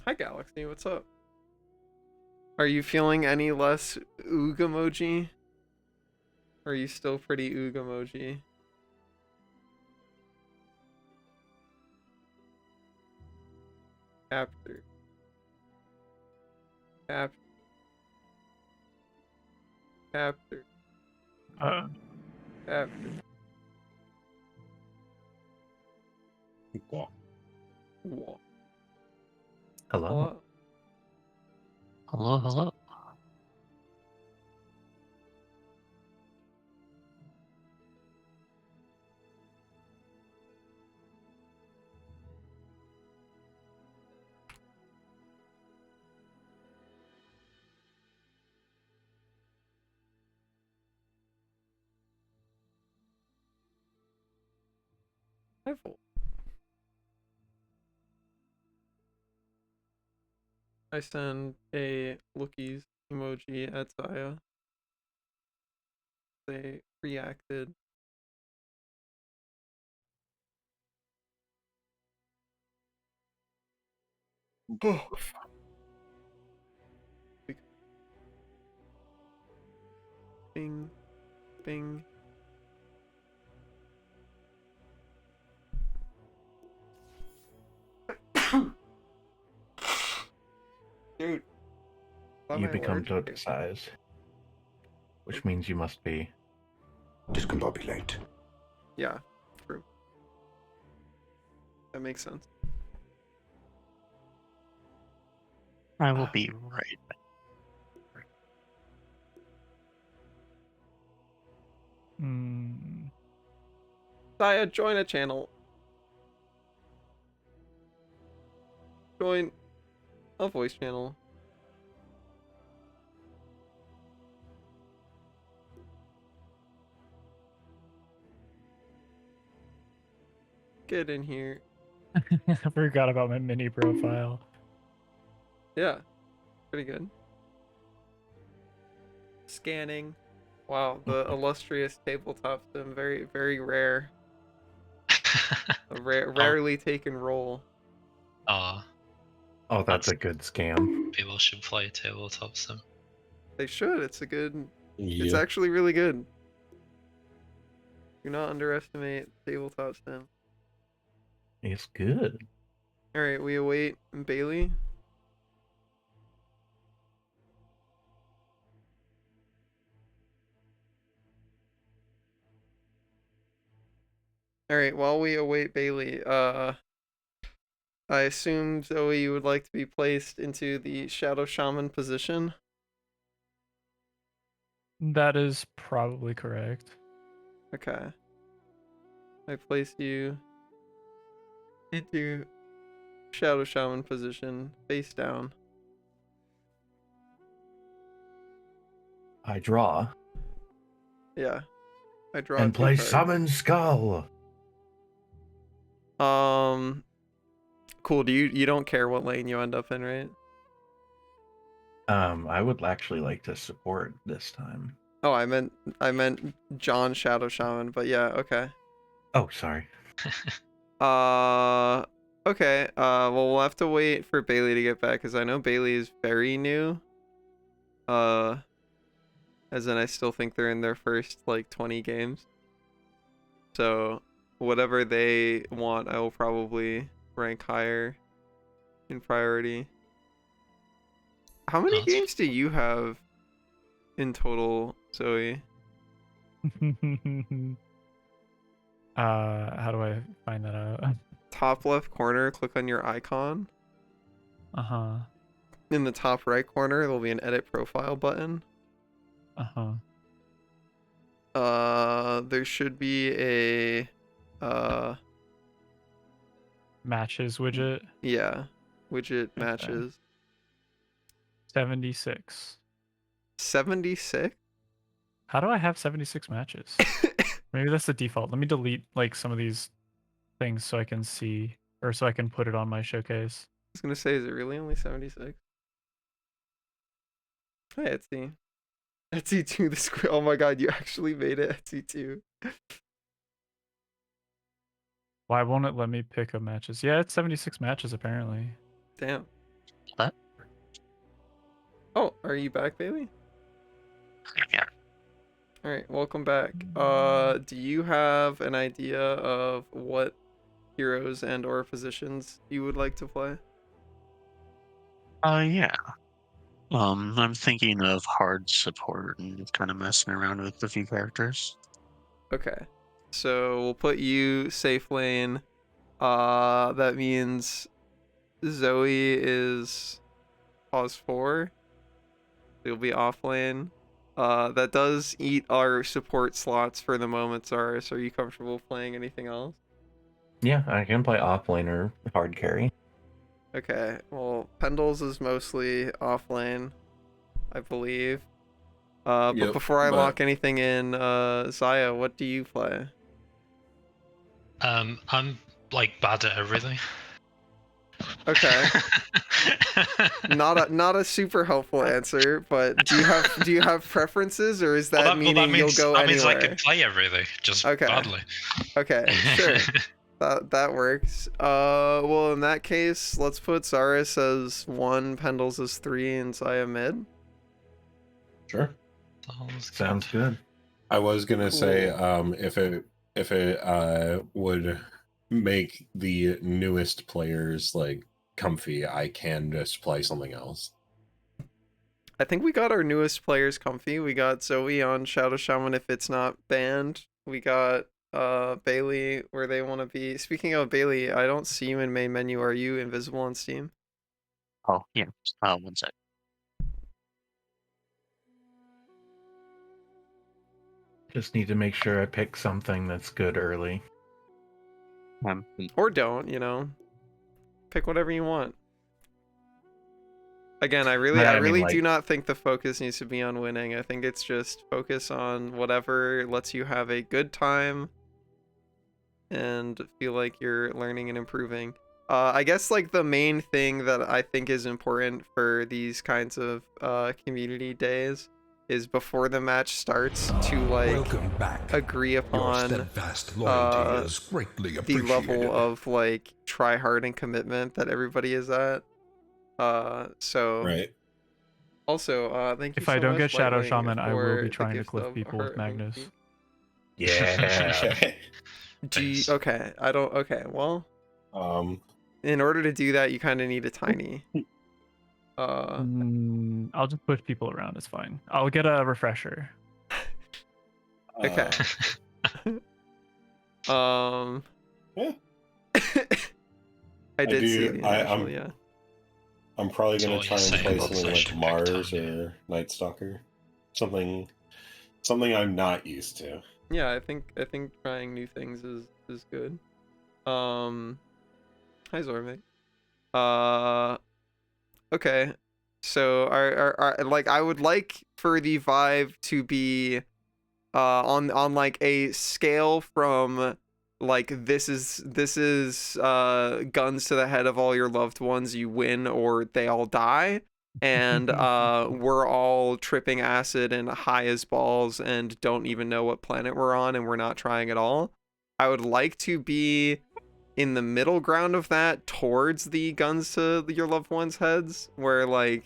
Hi Galaxy, what's up? Are you feeling any less oog emoji? Or are you still pretty oog emoji? Capture. Capture. Capture. Capture. Whoa. Whoa. Hello. Hello, hello. Hi, Vol. I send a lookies emoji at Zaya. They reacted. Bing. Bing. Dude. You become Dota size, which means you must be discombobulate. Yeah, true. That makes sense. I will be right back. Zaya, join a channel. Join a voice channel. Get in here. I forgot about my mini profile. Yeah, pretty good. Scanning. Wow, the illustrious tabletop sim, very, very rare. A rarely taken role. Oh, Oh, that's a good scam. people should play tabletop sim. They should. It's a good. It's Yeah. actually really good. Do not underestimate tabletop sim. It's good. All right, we await Bailey. All right, while we await Bailey, I assume Zoe you would like to be placed into the Shadow Shaman position. That is probably correct. Okay. I place you into Shadow Shaman position, face down. I draw. Yeah. I draw And 2 play cards. Summon Skull. Cool. Do you don't care what lane you end up in, right? I would actually like to support this time. Oh, I meant John Shadow Shaman, but yeah, okay. Oh, sorry. Okay. Well, we'll have to wait for Bailey to get back because I know Bailey is very new. As in, I still think they're in their first like 20 games. So, whatever they want, I will probably rank higher in priority. How many games do you have in total, Zoe? How do I find that out? Top left corner, click on your icon. Uh-huh. In the top right corner, there'll be an edit profile button. Uh-huh. There should be a matches widget. Yeah, widget Okay. matches. 76. 76? How do I have 76 matches? Maybe that's the default. Let me delete like some of these things so I can see, or so I can put it on my showcase. I was gonna say, is it really only 76? Hey, Etsy. Etsy 2 the square. Oh my god, you actually made it Etsy 2. Why won't it let me pick up matches? Yeah, it's 76 matches apparently. Damn. What? Oh, are you back, Bailey? Yeah. Alright, welcome back. Do you have an idea of what heroes and or positions you would like to play? Yeah. I'm thinking of hard support and kind of messing around with a few characters. Okay. So we'll put you safe lane. That means Zoe is pause 4. You'll be off lane. That does eat our support slots for the moment, Zaris. Are you comfortable playing anything else? Yeah, I can play off lane or hard carry. Okay, well, Pendles is mostly off lane, I believe. But Yep, before I but- lock anything in, Zaya, what do you play? I'm like bad at everything. Okay. Not a super helpful answer, but do you have preferences, or is that meaning you'll go that means I anywhere? could play everything, just Okay. badly. Okay, sure. That works. Well, in that case, let's put Zaris as 1, Pendles as 3, and Zaya mid. Sure. Sounds good. I was gonna say, Cool. if it would make the newest players like comfy, I can just play something else. I think we got our newest players comfy. We got Zoe on Shadow Shaman if it's not banned. We got Bailey where they want to be. Speaking of Bailey, I don't see you in main menu. Are you invisible on Steam? Oh yeah. 1 sec. Just need to make sure I pick something that's good early. Or don't, pick whatever you want. Again, I really do not think the focus needs to be on winning. I think it's just focus on whatever lets you have a good time and feel like you're learning and improving. I guess like the main thing that I think is important for these kinds of community days is before the match starts to like agree upon Your steadfast loyalty is greatly the appreciated. level of like try hard and commitment that everybody is at. So Right. also, thank you If so I don't much, get Shadow Lightwing, Shaman, I will for be the trying to gift cliff of people with heart emoji. Magnus. Yeah. Okay. Okay, I don't. Okay, well, in order to do that, you kind of need a tiny. I'll just push people around. It's fine. I'll get a refresher. Okay. Yeah. I did see do- the I- initial, I'm- yeah. I'm probably So gonna what try you're and saying play about something like session Mars TikTok, or Night Stalker, something I'm not used to. Yeah, I think trying new things is good. Hi Zormik. Okay. So our like I would like for the vibe to be on like a scale from like this is guns to the head of all your loved ones, you win or they all die, and we're all tripping acid and high as balls and don't even know what planet we're on and we're not trying at all. I would like to be in the middle ground of that, towards the guns to your loved ones' heads, where like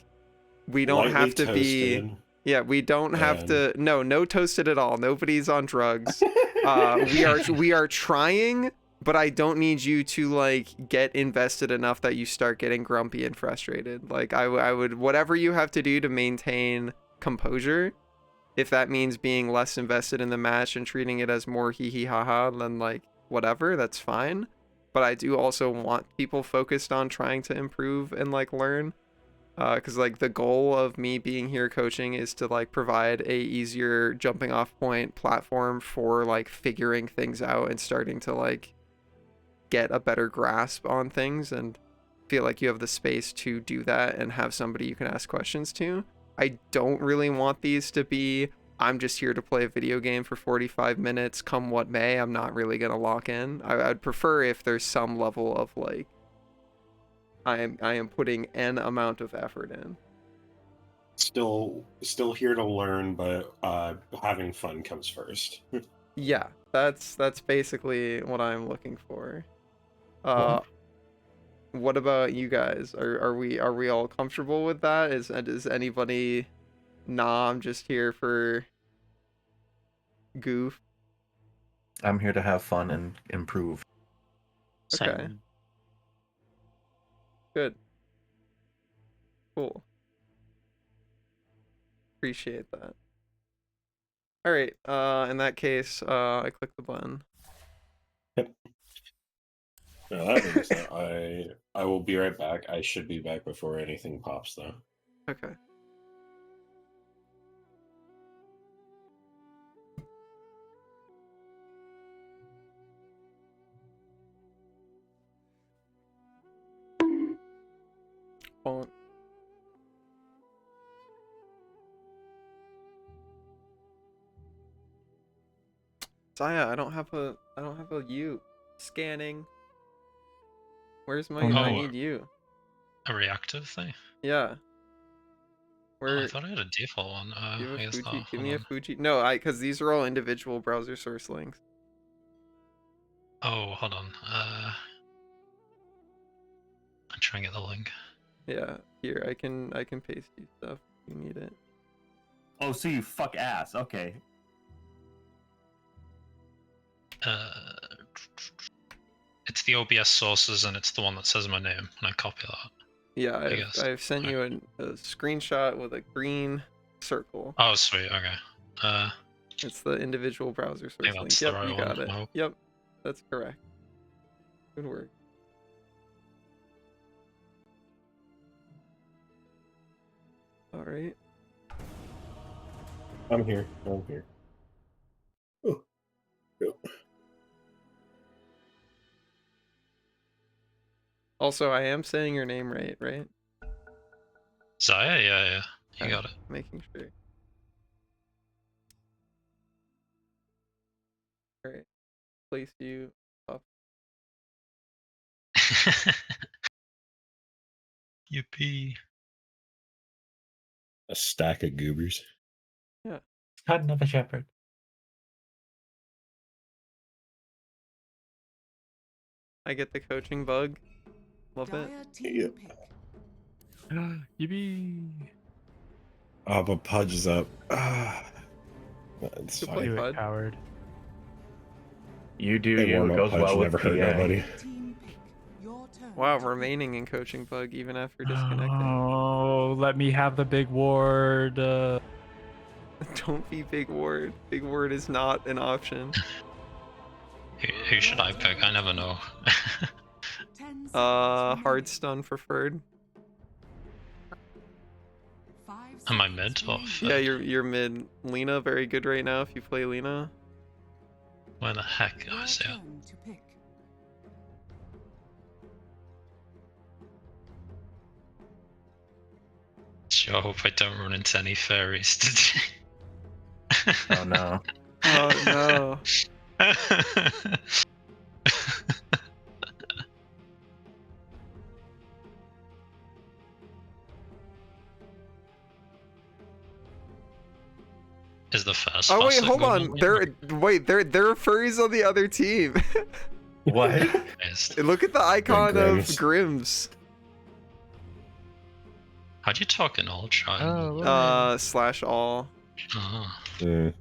we don't Lightly have to be toasted. yeah, we don't have to no toasted at all. Nobody's on drugs. We are trying, but I don't need you to like get invested enough that you start getting grumpy and frustrated. Like I would whatever you have to do to maintain composure. If that means being less invested in the match and treating it as more hee hee ha ha, then like whatever, that's fine. But I do also want people focused on trying to improve and like learn. Because like the goal of me being here coaching is to like provide a easier jumping off point platform for like figuring things out and starting to like get a better grasp on things and feel like you have the space to do that and have somebody you can ask questions to. I don't really want these to be, I'm just here to play a video game for 45 minutes, come what may. I'm not really going to lock in. I'd prefer if there's some level of like, I am putting an amount of effort in. Still here to learn, but having fun comes first. Yeah, that's basically what I'm looking for. What about you guys? Are we all comfortable with that? Is anybody, nah, I'm just here for goof? I'm here to have fun and improve. Okay. Same. Good. Cool. Appreciate that. All right, in that case, I click the button. No, that means that I will be right back. I should be back before anything pops, though. Okay. Won't. Zaya, I don't have a U. Scanning. Where's my? Oh, no. I need you. A reactive thing? Yeah. Oh, I thought I had a default one. Do you I have a guess Fuji? not. Give Hold me a on. Fuji. No, because these are all individual browser source links. Oh, hold on. I'll try and get the link. Yeah, here I can paste you stuff if you need it. Oh, so you fuck ass. Okay. It's the OBS sources, and it's the one that says my name, and I copy that. Yeah, guess. I've sent you a screenshot with a green circle. Oh, sweet. Okay. It's the individual browser source think link. that's the Yep, right you got one, it. I hope. Yep, that's correct. Good work. All right. I'm here. Oh. Go. Also, I am saying your name right? Zaya? Yeah. You Okay, got it. Making sure. All right. Place you up. Yippee. A stack of goobers. Not another shepherd. I get the coaching bug. Love it. Yep. Yippee! Oh, but Pudge is up. It's Good fine. play, Do it, bud. coward. You do Hey, you. warm It up, goes Pudge. well with Never hurt PA. nobody. Wow, remaining in coaching bug even after disconnecting. Oh, let me have the big ward. Don't be Big Ward. Big Ward is not an option. Who should I pick? I never know. Hard stun preferred. Am I mid or Yeah, you're mid. Lena, very good right now if you play Lena. where the heck? Oh, I see it. Sure, hope I don't run into any fairies today. Oh no. Oh no. Is the first Oh wait, faucet hold going on. There are furries on the other team. What? Yes. Look at the icon of Grims. Grims. How'd you talk in all chat? Oh, Slash all. Oh.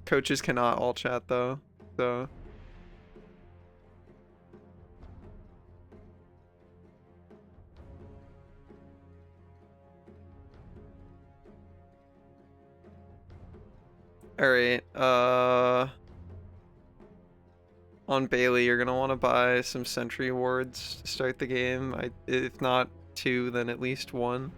Coaches cannot all chat though. So all right. On Bailey, you're gonna want to buy some sentry wards to start the game. If not 2, then at least 1.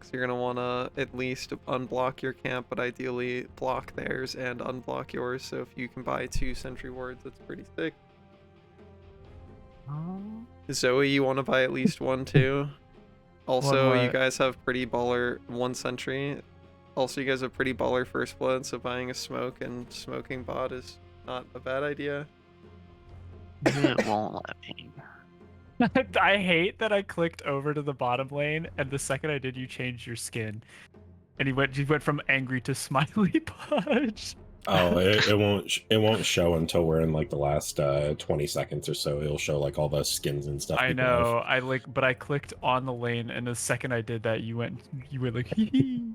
blocks. You're gonna wanna at least unblock your camp, but ideally block theirs and unblock yours. So if you can buy 2 sentry wards, that's pretty sick. Zoe, you want to buy at least 1 too? Also, you what? guys have pretty baller 1 sentry. Also, you guys have pretty baller first blood, so buying a smoke and smoking bot is not a bad idea. It won't let me. I hate that I clicked over to the bottom lane, and the second I did, you changed your skin, and you went from angry to smiley pudge. Oh, it won't show until we're in like the last 20 seconds or so. It'll show like all the skins and stuff. I people have. know. But I clicked on the lane, and the second I did that, you went like, hee hee.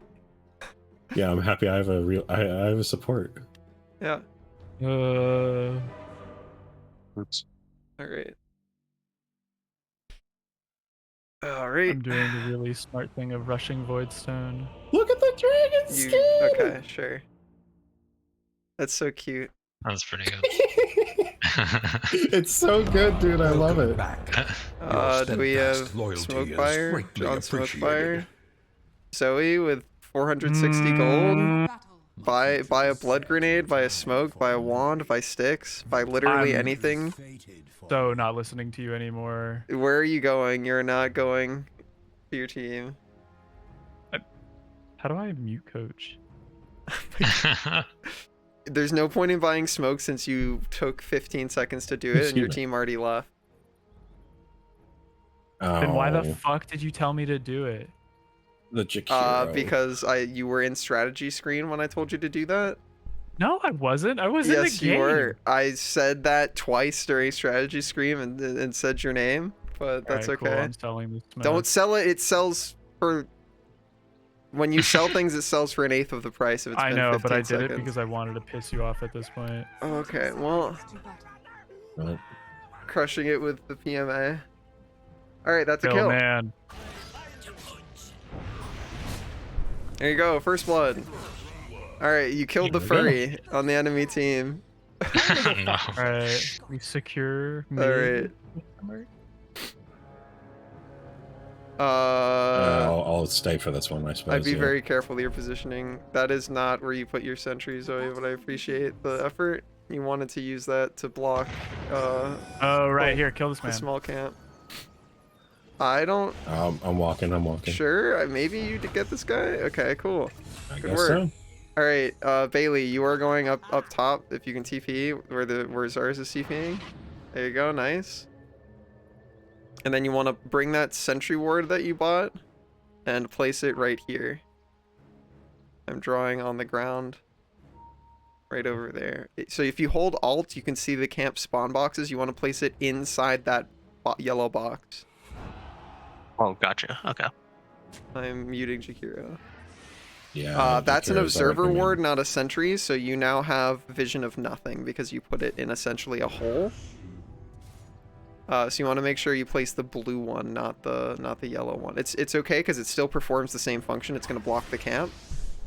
Yeah, I'm happy. I have a support. Yeah. Oops. All right. All right. I'm doing the really smart thing of rushing Voidstone. Look at the dragon skin. Okay, sure. That's so cute. That's pretty good. It's so good, dude. I love it. Do we have Smoke Fire? John Smoke Fire? Zoe with 460 gold? Buy a blood grenade, buy a smoke, buy a wand, buy sticks, buy literally anything. So not listening to you anymore. Where are you going? You're not going to your team. How do I mute coach? There's no point in buying smoke since you took 15 seconds to do it and your Excuse me. team already left. Then why the Oh, fuck did you tell me to do it? the Jakiro. Because you were in strategy screen when I told you to do that. No, I wasn't. I was in the Yes, game. you were. I said that twice during strategy scream and said your name, but that's Alright, okay. Cool. I'm selling the smoke. Don't sell it. It sells for. When you sell things, it sells for 1/8 of the price if it's I been know, 15 but I did seconds. it because I wanted to piss you off at this point. Okay, well, What? crushing it with the PMA. All right, that's a Kill, kill. man. There you go, first blood. All right, you killed the There we go. furry on the enemy team. No. Alright, we secure. All right. I'll stay for this one, I suppose. I'd be yeah. very careful with your positioning. That is not where you put your sentry, Zoe, but I appreciate the effort. You wanted to use that to block Oh, right here. Kill this the man. small camp. I don't... I'm walking. Sure, maybe you did get this guy? Okay, cool. I Good guess work. so. All right, Bailey, you are going up top if you can TP where Zars is TPing. There you go, nice. And then you want to bring that sentry ward that you bought and place it right here. I'm drawing on the ground right over there. So if you hold Alt, you can see the camp spawn boxes. You want to place it inside that yellow box. Oh, gotcha. Okay. I'm muting Jakiro. Yeah. That's an Jakiro's observer recommend. ward, not a sentry, so you now have vision of nothing because you put it in essentially a hole. So you want to make sure you place the blue one, not the yellow one. It's okay because it still performs the same function. It's going to block the camp,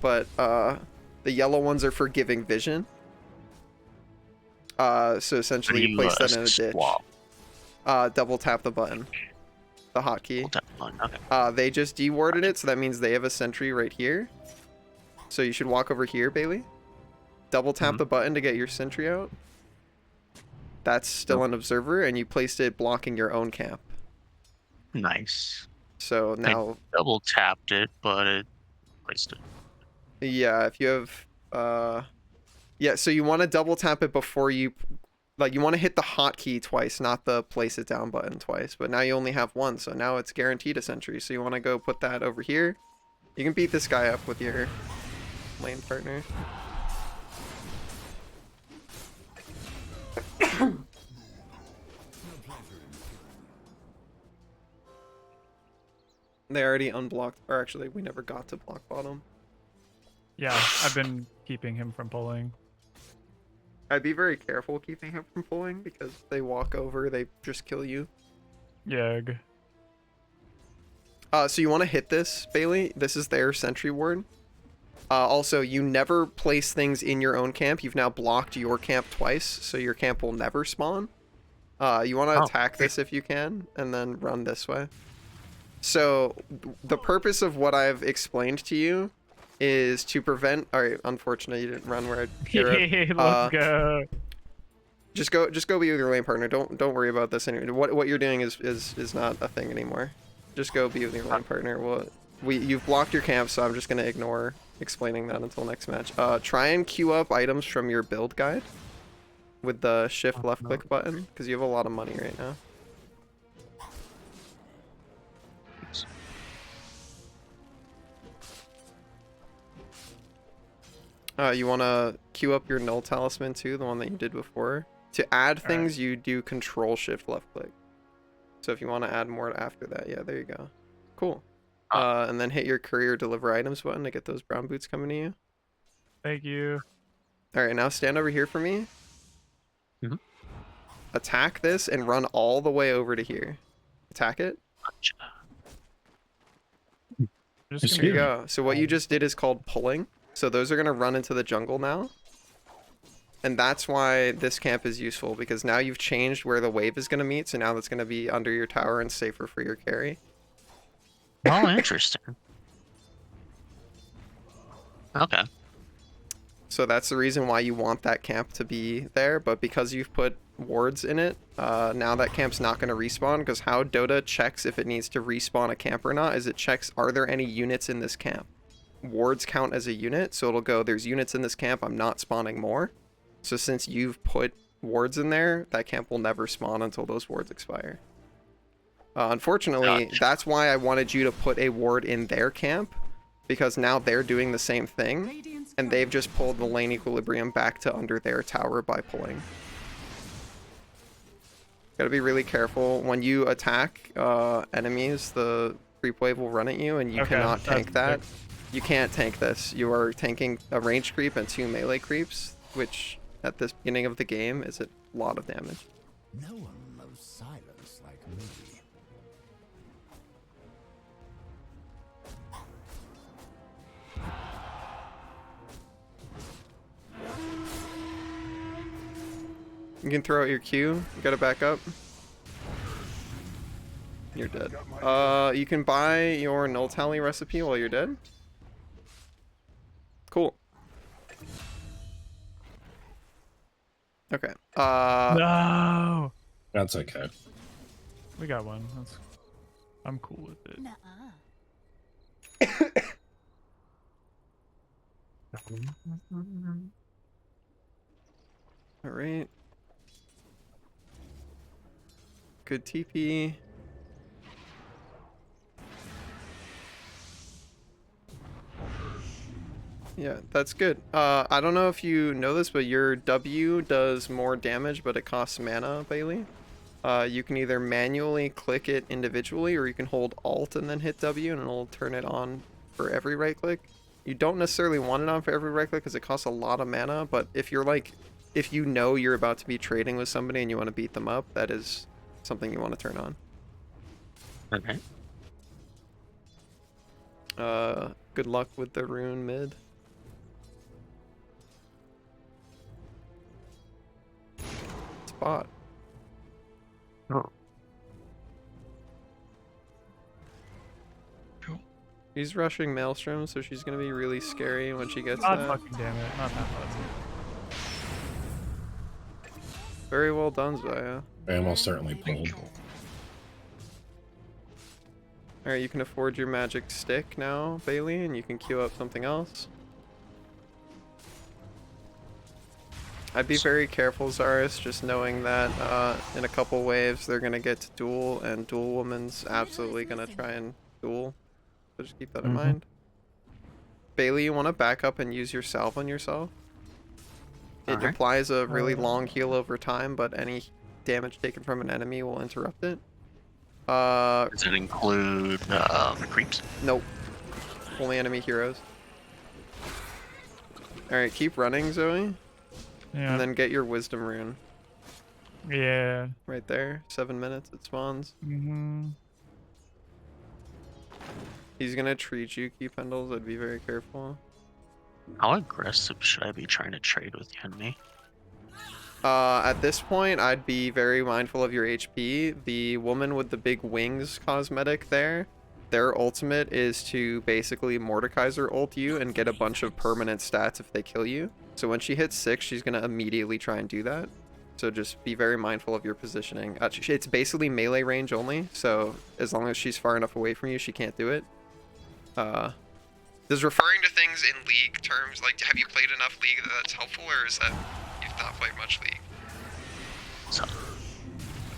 but the yellow ones are for giving vision. So essentially you place that in a ditch. Double tap the button, the hotkey. Okay. They just dewarded it, so that means they have a sentry right here. So you should walk over here, Bailey. Double tap the button to get your sentry out. That's still an observer, and you placed it blocking your own camp. Nice. So now, Double tapped it, but it placed it. yeah, if you have, yeah, so you want to double tap it before you, like, you want to hit the hotkey twice, not the place it down button twice. But now you only have one, so now it's guaranteed a sentry. So you want to go put that over here. You can beat this guy up with your lane partner. They already unblocked, or actually, we never got to block bottom. Yeah, I've been keeping him from pulling. I'd be very careful keeping him from pulling because if they walk over, they just kill you. Yeg. So you want to hit this, Bailey? This is their sentry ward. Also, you never place things in your own camp. You've now blocked your camp twice, so your camp will never spawn. You want to attack this if you can, and then run this way. So the purpose of what I've explained to you is to prevent. All right, unfortunately, you didn't run where I'd. Let's go. Just go be with your lane partner. Don't worry about this anymore. What you're doing is not a thing anymore. Just go be with your lane partner. You've blocked your camp, so I'm just gonna ignore explaining that until next match. Try and queue up items from your build guide with the shift left click button, because you have a lot of money right now. You want to queue up your null talisman too, the one that you did before. To add things, you do control shift left click. So if you want to add more after that, yeah, there you go. Cool. And then hit your courier deliver items button to get those brown boots coming to you. Thank you. All right, now stand over here for me. Mhm. Attack this and run all the way over to here. Attack it. Gotcha. Just There you go. So what you just did is called pulling. So those are going to run into the jungle now. And that's why this camp is useful, because now you've changed where the wave is going to meet. So now that's going to be under your tower and safer for your carry. Oh, interesting. Okay. So that's the reason why you want that camp to be there. But because you've put wards in it, now that camp's not going to respawn, because how Dota checks if it needs to respawn a camp or not is it checks, are there any units in this camp? Wards count as a unit, so it'll go, there's units in this camp, I'm not spawning more. So since you've put wards in there, that camp will never spawn until those wards expire. Unfortunately, that's why I wanted you to put a ward in their camp, because now they're doing the same thing, and they've just pulled the lane equilibrium back to under their tower by pulling. Gotta be really careful. When you attack enemies, the creep wave will run at you, and you cannot tank that. You can't tank this. You are tanking a range creep and 2 melee creeps, which at this beginning of the game is a lot of damage. No one knows silence like me. You can throw out your Q. You gotta back up. You're dead. You can buy your null tally recipe while you're dead. Cool. Okay. No. That's okay. We got one. I'm cool with it. All right. Good TP. Yeah, that's good. I don't know if you know this, but your W does more damage, but it costs mana, Bailey. You can either manually click it individually, or you can hold Alt and then hit W, and it'll turn it on for every right click. You don't necessarily want it on for every right click because it costs a lot of mana, but if you're like, if you know you're about to be trading with somebody and you want to beat them up, that is something you want to turn on. Okay. Good luck with the rune mid. Spot. Oh. Cool. She's rushing Maelstrom, so she's gonna be really scary when she gets God that. fucking damn it. Not that button. Very well done, Zaya. Bam certainly pulled. Alright, you can afford your magic stick now, Bailey, and you can queue up something else. I'd be very careful, Zaris, just knowing that in a couple waves they're gonna get to duel, and Duel Woman's absolutely gonna try and duel. So just keep that in mind. Bailey, you want to back up and use your salve on yourself? It applies a really long heal over time, but any damage taken from an enemy will interrupt it. Does it include creeps? Nope. Only enemy heroes. Alright, keep running, Zoe. Yeah. And then get your wisdom rune. Yeah. Right there. 7 minutes, it spawns. He's gonna treat you, Key Pendles. I'd be very careful. How aggressive should I be trying to trade with the enemy? At this point, I'd be very mindful of your HP. The woman with the big wings cosmetic there their ultimate is to basically Mordekaiser ult you and get a bunch of permanent stats if they kill you. So when she hits 6, she's going to immediately try and do that. So just be very mindful of your positioning. It's basically melee range only, so as long as she's far enough away from you, she can't do it. Does referring to things in League terms, like, have you played enough League that that's helpful, or is that you've not played much League? So,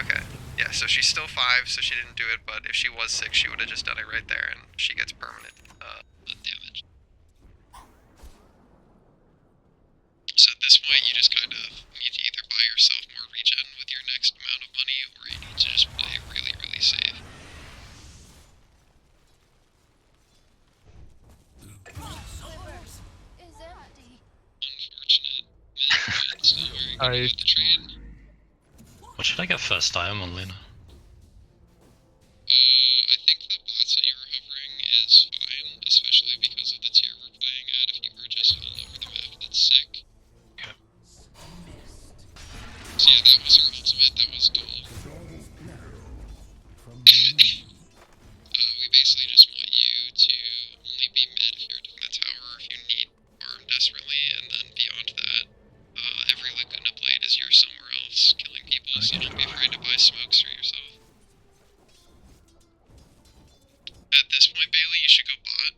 Okay. Yeah, so she's still 5, so she didn't do it, but if she was 6, she would have just done it right there, and she gets permanent damage. So at this point, you just kind of need to either buy yourself more regen with your next amount of money, or you need to just play really, really safe. Unfortunate. Mid, still very good at the trade. What should I get first? I am on Luna. I think the bots that you were hovering is fine, especially because of the tier we're playing at. If you were just all over the map, that's sick. Okay. So yeah, that was her ultimate, that was dual. We basically just want you to only be mid if you're doing the tower, if you need farm desperately, and then beyond that, every Laguna blade is yours somewhere else, killing people, so don't be afraid to buy smokes for yourself. At this point, Bailey, you should go bot.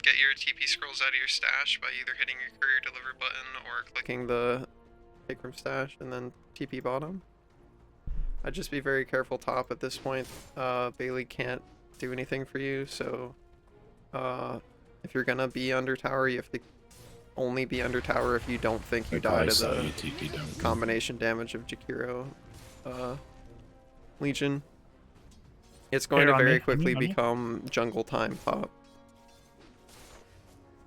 Get your TP scrolls out of your stash by either hitting your courier deliver button or clicking the take from stash and then TP bottom. I'd just be very careful top at this point. Bailey can't do anything for you, so if you're gonna be under tower, you have to only be under tower if you don't think you die to the combination damage of Jakiro Legion. It's going to very quickly become jungle time top.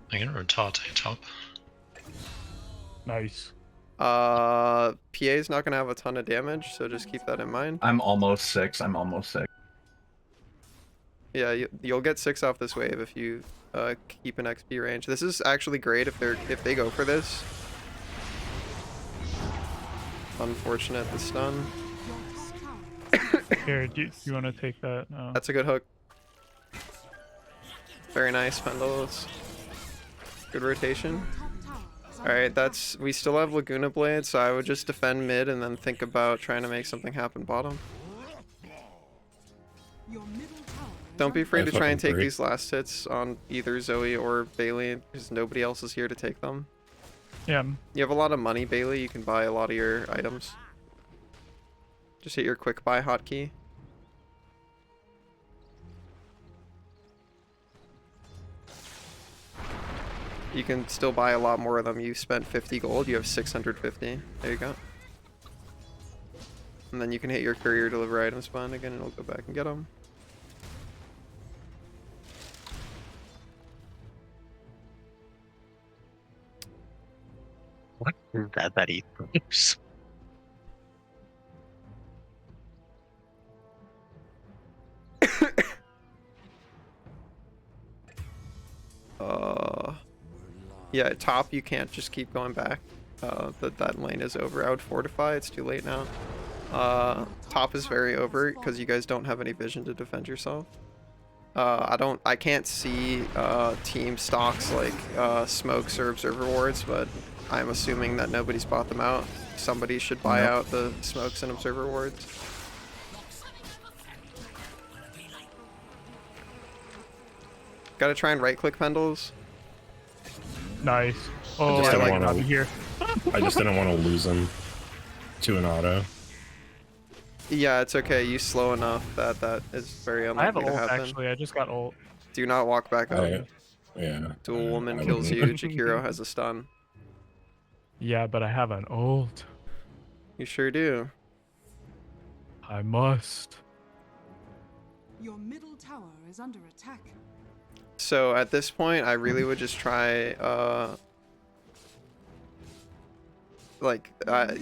I'm gonna rotate top. Nice. PA is not gonna have a ton of damage, so just keep that in mind. I'm almost 6. Yeah, you'll get 6 off this wave if you keep an XP range. This is actually great if they go for this. Unfortunate the stun. Here, do you want to take that? That's a good hook. Very nice, Pendles. Good rotation. Alright, we still have Laguna Blade, so I would just defend mid and then think about trying to make something happen bottom. Don't be afraid to try and take these last hits on either Zoe or Bailey, because nobody else is here to take them. Yeah. You have a lot of money, Bailey. You can buy a lot of your items. Just hit your quick buy hotkey. You can still buy a lot more of them. You spent 50 gold, you have 650. There you go. And then you can hit your courier deliver items button again and it'll go back and get them. what is that he thinks? Yeah, top you can't just keep going back. That lane is over. I would fortify, it's too late now. Top is very over because you guys don't have any vision to defend yourself. I can't see team stocks like smokes or observer wards, but I'm assuming that nobody's bought them out. Somebody should buy out the smokes and observer wards. Gotta try and right click Pendles. Nice. Oh, just I didn't like wanna- out here. I just didn't want to lose him to an auto. Yeah, it's okay. You slow enough that is very I have unlikely to ult happen. actually. I just got ult. Do not walk back up. Yeah. Dual woman I kills you. wouldn't. Jakiro has a stun. Yeah, but I have an ult. You sure do. I must. Your middle tower is under attack. So at this point, I really would just try,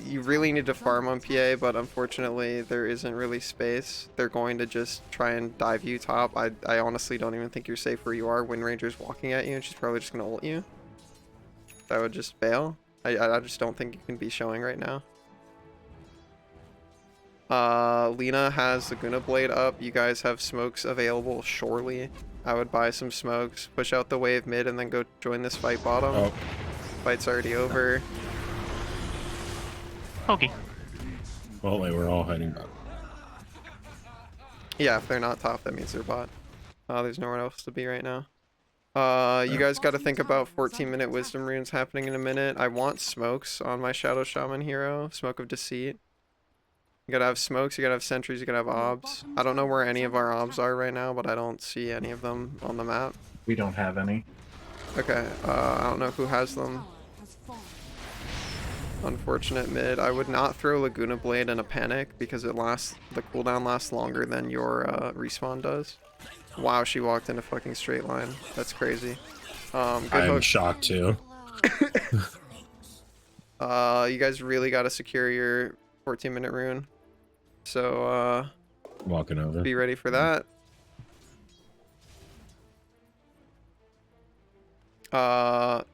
you really need to farm on PA, but unfortunately there isn't really space. They're going to just try and dive you top. I honestly don't even think you're safe where you are. Wind Ranger's walking at you and she's probably just going to ult you. I would just bail. I just don't think you can be showing right now. Lena has Laguna Blade up. You guys have smokes available, surely. I would buy some smokes, push out the wave mid, and then go join this fight bottom. Oh. Fight's already over. Okay. Well, they were all hiding back. Yeah, if they're not top, that means they're bot. There's nowhere else to be right now. You guys got to think about 14-minute wisdom runes happening in a minute. I want smokes on my Shadow Shaman hero. Smoke of Deceit. You gotta have smokes, you gotta have sentries, you gotta have obs. I don't know where any of our obs are right now, but I don't see any of them on the map. We don't have any. Okay, I don't know who has them. Unfortunate mid. I would not throw Laguna Blade in a panic because the cooldown lasts longer than your respawn does. Wow, she walked in a fucking straight line. That's crazy. Good I'm hook. shocked too. You guys really gotta secure your 14-minute rune. So, Walking over. be ready for that.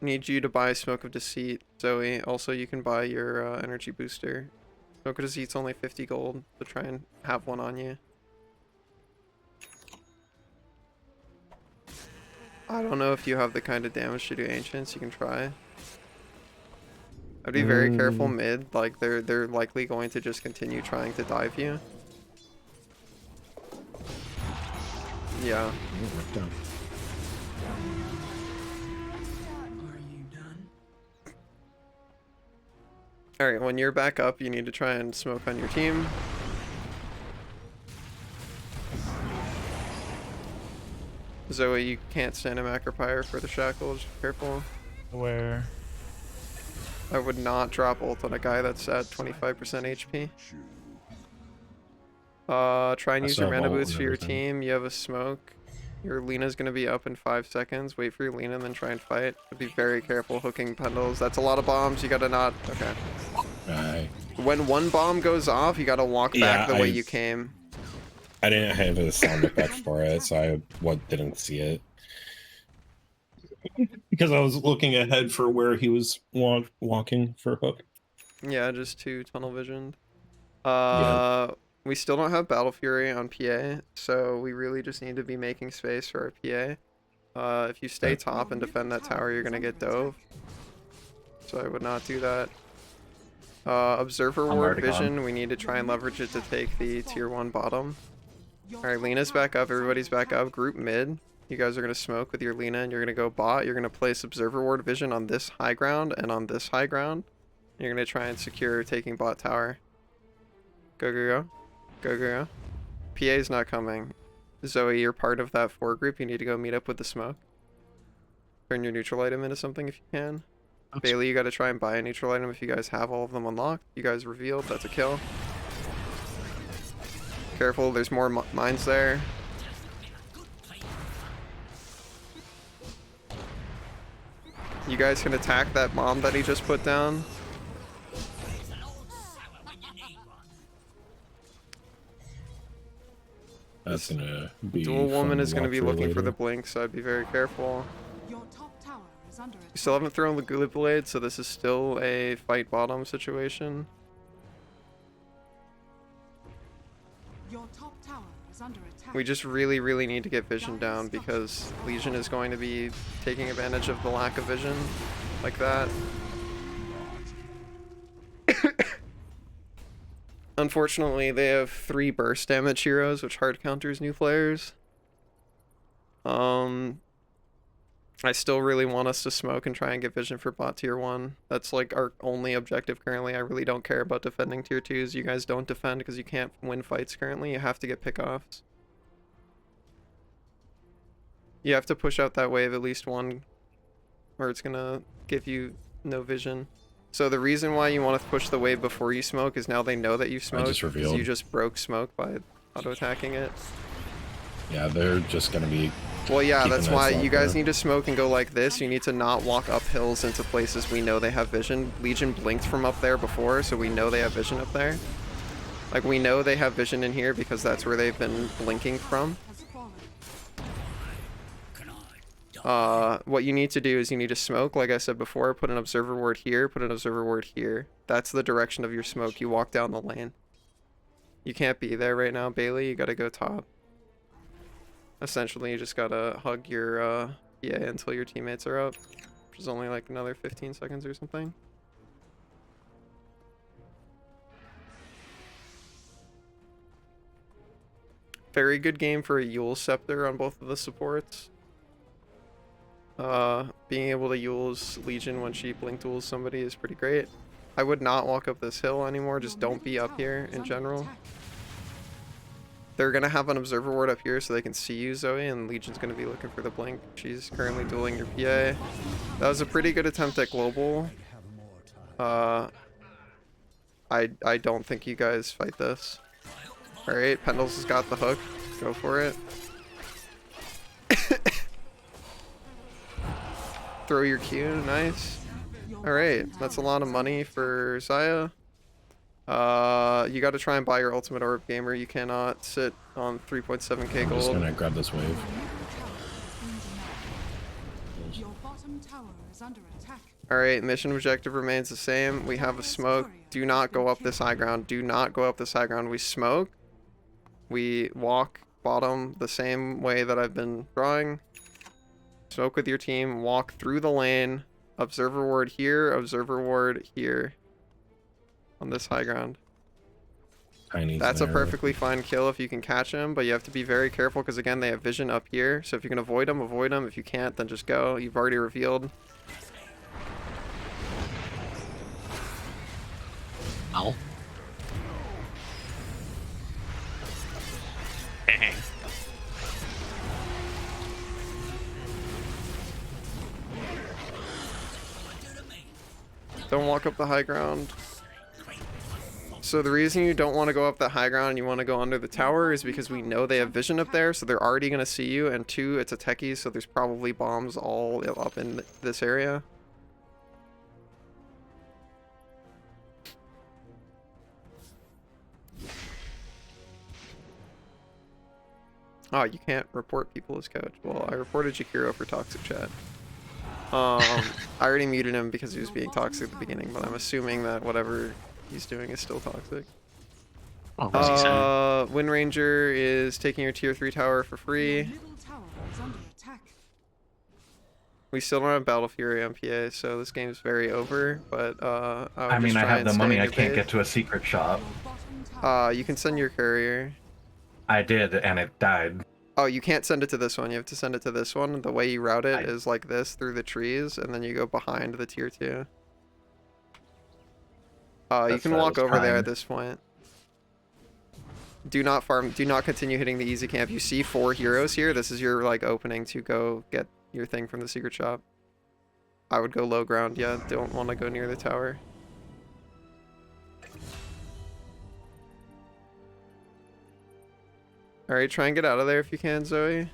Need you to buy Smoke of Deceit, Zoe. Also, you can buy your energy booster. Smoke of Deceit's only 50 gold, so try and have one on you. I don't know if you have the kind of damage to do Ancients. You can try. I'd be very careful mid. Like they're likely going to just continue trying to dive you. Yeah. Alright, when you're back up, you need to try and smoke on your team. Zoe, you can't stand a Macropyre for the shackle, just be careful. Where? I would not drop ult on a guy that's at 25% HP. Try and I use still your have mana ult boots and for your everything. team. You have a smoke. Your Lena's gonna be up in 5 seconds. Wait for your Lena and then try and fight. But be very careful hooking Pendles. That's a lot of bombs. You gotta not... Okay. I When one bomb goes off, you gotta walk back Yeah, the way I- you came. didn't have a sound effect for it, so I didn't see it. Because I was looking ahead for where he was walking for hook. Yeah, just 2 tunnel visioned. We still don't have Battle Fury on PA, so we really just need to be making space for our PA. If you stay top and defend that tower, you're gonna get dove. So I would not do that. Observer I'm Ward already gone. Vision, we need to try and leverage it to take the tier 1 bottom. Alright, Lena's back up, everybody's back up. Group mid. You guys are gonna smoke with your Lena and you're gonna go bot. You're gonna place Observer Ward Vision on this high ground and on this high ground. You're gonna try and secure taking bot tower. Go, go, go. Go, go, go. PA's not coming. Zoe, you're part of that 4 group. You need to go meet up with the smoke. Turn your neutral item into something if you can. Oops. Bailey, you gotta try and buy a neutral item if you guys have all of them unlocked. You guys revealed, that's a kill. Careful, there's more mines there. You guys can attack that bomb that he just put down. That's gonna be. Dual woman fun is gonna watch be for looking for later. the blink, so I'd be very careful. Your top tower is under attack. We still haven't thrown the Gula Blade, so this is still a fight bottom situation. Your top tower is under attack. We just really need to get vision down because Legion is going to be taking advantage of the lack of vision like that. Unfortunately, they have 3 burst damage heroes, which hard counters new players. I still really want us to smoke and try and get vision for bot tier 1. That's like our only objective currently. I really don't care about defending tier 2s. You guys don't defend because you can't win fights currently. You have to get pickoffs. You have to push out that wave at least 1, or it's gonna give you no vision. So the reason why you want to push the wave before you smoke is now they know that you smoked, because revealed. you just broke smoke by auto-attacking it. Yeah, they're just gonna be. Well, yeah, keeping that's this why up you guys there. need to smoke and go like this. You need to not walk up hills into places we know they have vision. Legion blinked from up there before, so we know they have vision up there. Like, we know they have vision in here because that's where they've been blinking from. Has fallen. What you need to do is you need to smoke, like I said before, put an observer ward here, put an observer ward here. That's the direction of your smoke. You walk down the lane. You can't be there right now, Bailey. You gotta go top. Essentially, you just gotta hug your PA until your teammates are up, which is only like another 15 seconds or something. Very good game for a Yule Scepter on both of the supports. Being able to Yule's Legion when she blink duels somebody is pretty great. I would not walk up this hill anymore, just don't be up here in general. They're gonna have an observer ward up here so they can see you, Zoe, and Legion's gonna be looking for the blink. She's currently dueling your PA. That was a pretty good attempt at global. I don't think you guys fight this. Alright, Pendles has got the hook. Go for it. Throw your Q, nice. Alright, that's a lot of money for Xayah. You gotta try and buy your ultimate orb, gamer. You cannot sit on 3.7k gold. I'm just gonna grab this wave. Alright, mission objective remains the same. We have a smoke. Do not go up this high ground. Do not go up this high ground. We smoke. We walk bottom the same way that I've been drawing. Smoke with your team. Walk through the lane. Observer ward here. Observer ward here. On this high ground. That's a perfectly fine kill if you can catch him, but you have to be very careful because, again, they have vision up here. So if you can avoid them, avoid them. If you can't, then just go. You've already revealed. Ow. Don't walk up the high ground. So the reason you don't want to go up that high ground and you want to go under the tower is because we know they have vision up there, so they're already going to see you, and 2, it's a techie, so there's probably bombs all up in this area. Oh, you can't report people as coach. Well, I reported Jakiro for toxic chat. I already muted him because he was being toxic at the beginning, but I'm assuming that whatever he's doing is still toxic. What was he saying? Wind Ranger is taking your tier 3 tower for free. We still don't have Battle Fury on PA, so this game's very over, but I mean, I have the money, I can't get to a secret shop. You can send your courier. I did, and it died. Oh, you can't send it to this one. You have to send it to this one. The way you route it is like this, through the trees, and then you go behind the tier 2. You can walk over there at this point. Do not farm. Do not continue hitting the easy camp. You see 4 heroes here. This is your like opening to go get your thing from the secret shop. I would go low ground. Yeah, don't want to go near the tower. Alright, try and get out of there if you can, Zoe.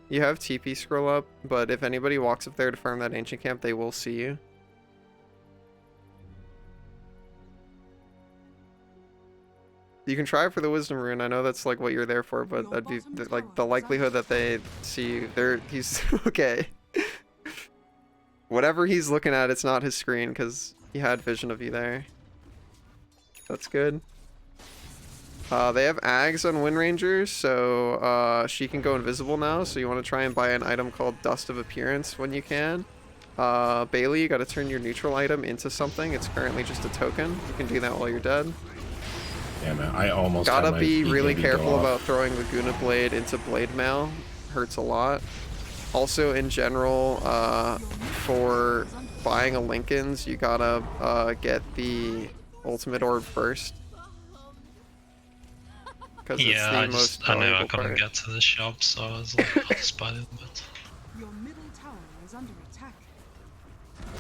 You have TP scroll up, but if anybody walks up there to farm that ancient camp, they will see you. You can try for the wisdom rune. I know that's like what you're there for, but that'd be like the likelihood that they see you. He's okay. Whatever he's looking at, it's not his screen because he had vision of you there. That's good. They have Ags on Wind Rangers, so she can go invisible now, so you want to try and buy an item called Dust of Appearance when you can. Bailey, you got to turn your neutral item into something. It's currently just a token. You can do that while you're dead. Yeah, man, I almost gotta be really careful about throwing Laguna Blade into Blade Mail. Hurts a lot. Also, in general, for buying a Lincoln's, you gotta get the Ultimate Orb first. Yeah, I knew I couldn't get to the shop, so I was like, I'll just buy it. But... Your middle tower is under attack.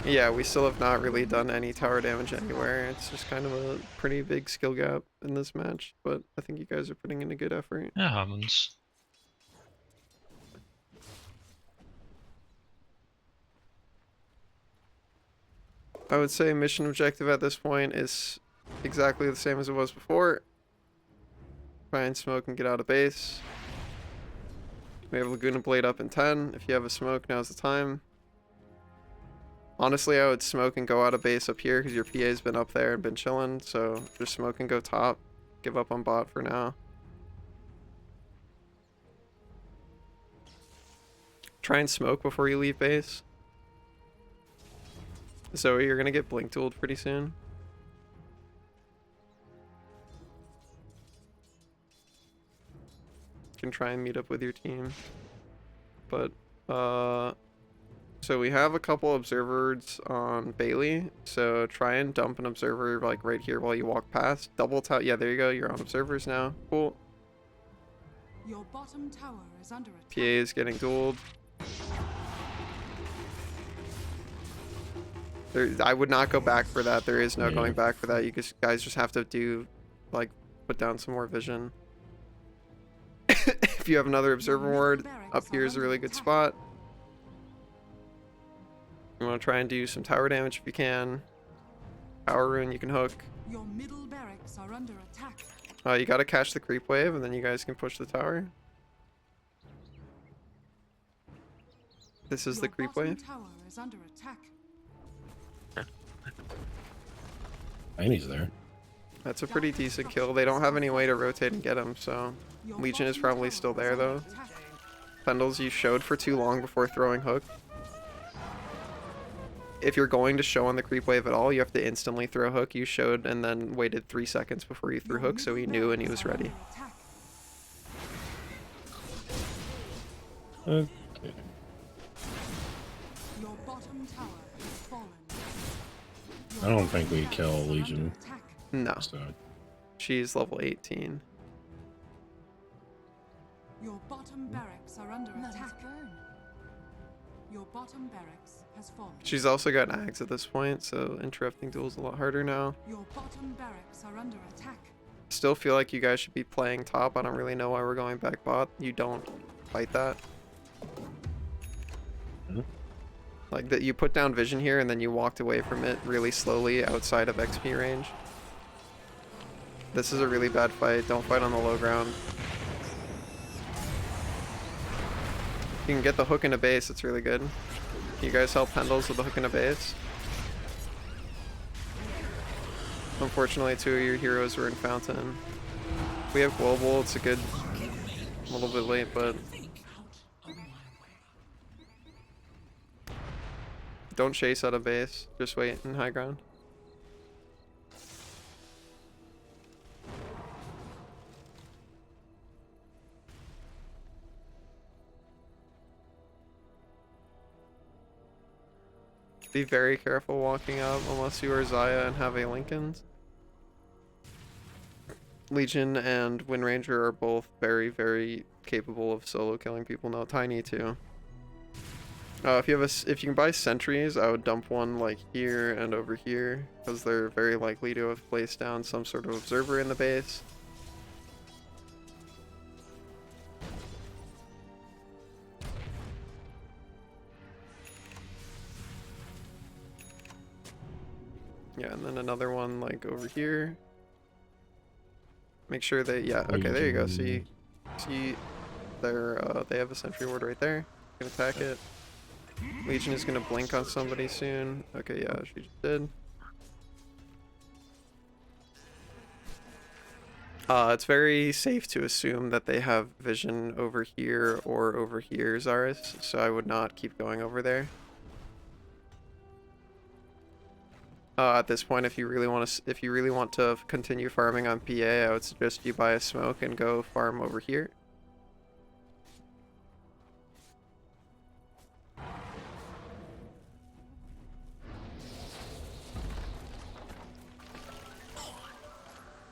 Yeah, we still have not really done any tower damage anywhere. It's just kind of a pretty big skill gap in this match, but I think you guys are putting in a good effort. Yeah, it happens. I would say mission objective at this point is exactly the same as it was before. Try and smoke and get out of base. We have Laguna Blade up in 10. If you have a smoke, now's the time. Honestly, I would smoke and go out of base up here because your PA's been up there and been chilling. So just smoke and go top. Give up on bot for now. Try and smoke before you leave base. Zoe, you're gonna get blink tooled pretty soon. You can try and meet up with your team. But, so we have a couple observers on Bailey. So try and dump an observer like right here while you walk past. Double tap. Yeah, there you go. You're on observers now. Cool. Your bottom tower is under attack. PA is getting dueled. I would not go back for that. There is no going back for that. You guys just have to do, like, put down some more vision. If you have another observer ward, up here is a really good spot. You want to try and do some tower damage if you can. Power rune you can hook. Your middle barracks are under attack. You gotta catch the creep wave and then you guys can push the tower. This is the creep wave. Tower is under attack. And he's there. That's a pretty decent kill. They don't have any way to rotate and get him, so Legion is probably still there though. Pendles, you showed for too long before throwing hook. If you're going to show on the creep wave at all, you have to instantly throw hook. You showed and then waited 3 seconds before you threw hook, so he knew and he was ready. Okay. Your bottom tower has fallen. I don't think we kill Legion. No. So. She's level 18. Your bottom barracks are under attack. Your bottom barracks has fallen. She's also got Ags at this point, so interrupting duels a lot harder now. Your bottom barracks are under attack. Still feel like you guys should be playing top. I don't really know why we're going back bot. You don't fight that. Like that, you put down vision here and then you walked away from it really slowly outside of XP range. This is a really bad fight. Don't fight on the low ground. You can get the hook in a base. It's really good. Can you guys help Pendles with the hook in a base? Unfortunately, 2 of your heroes were in Fountain. We have Global. It's a good... a little bit late, but... Don't chase out of base. Just wait in high ground. Be very careful walking up unless you are Zaya and have a Lincolns. Legion and Wind Ranger are both very, very capable of solo killing people. No, Tiny too. If you can buy sentries, I would dump one like here and over here because they're very likely to have placed down some sort of observer in the base. Yeah, and then another one like over here. Make sure they, yeah, okay, there you go. See, they have a sentry ward right there. Can attack it. Legion is gonna blink on somebody soon. Okay, yeah, she just did. It's very safe to assume that they have vision over here or over here, Zaris. So I would not keep going over there. At this point, if you really want to continue farming on PA, I would suggest you buy a smoke and go farm over here.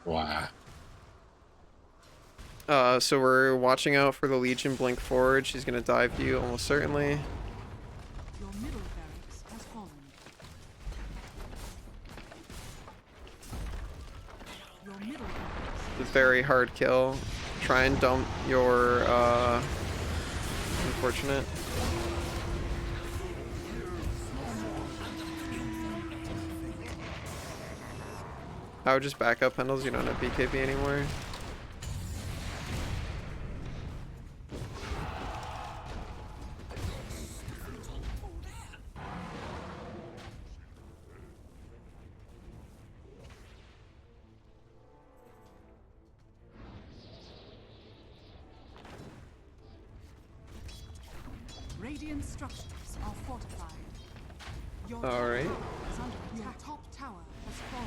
Wow. So we're watching out for the Legion blink forward. She's gonna dive you almost certainly. Your middle barracks has fallen. Your middle barracks. It's a very hard kill. Try and dump your unfortunate. I would just back up Pendles, you don't have BKB anymore. Radiant structures are fortified. Your All right. tower is under attack. Your top tower has fallen.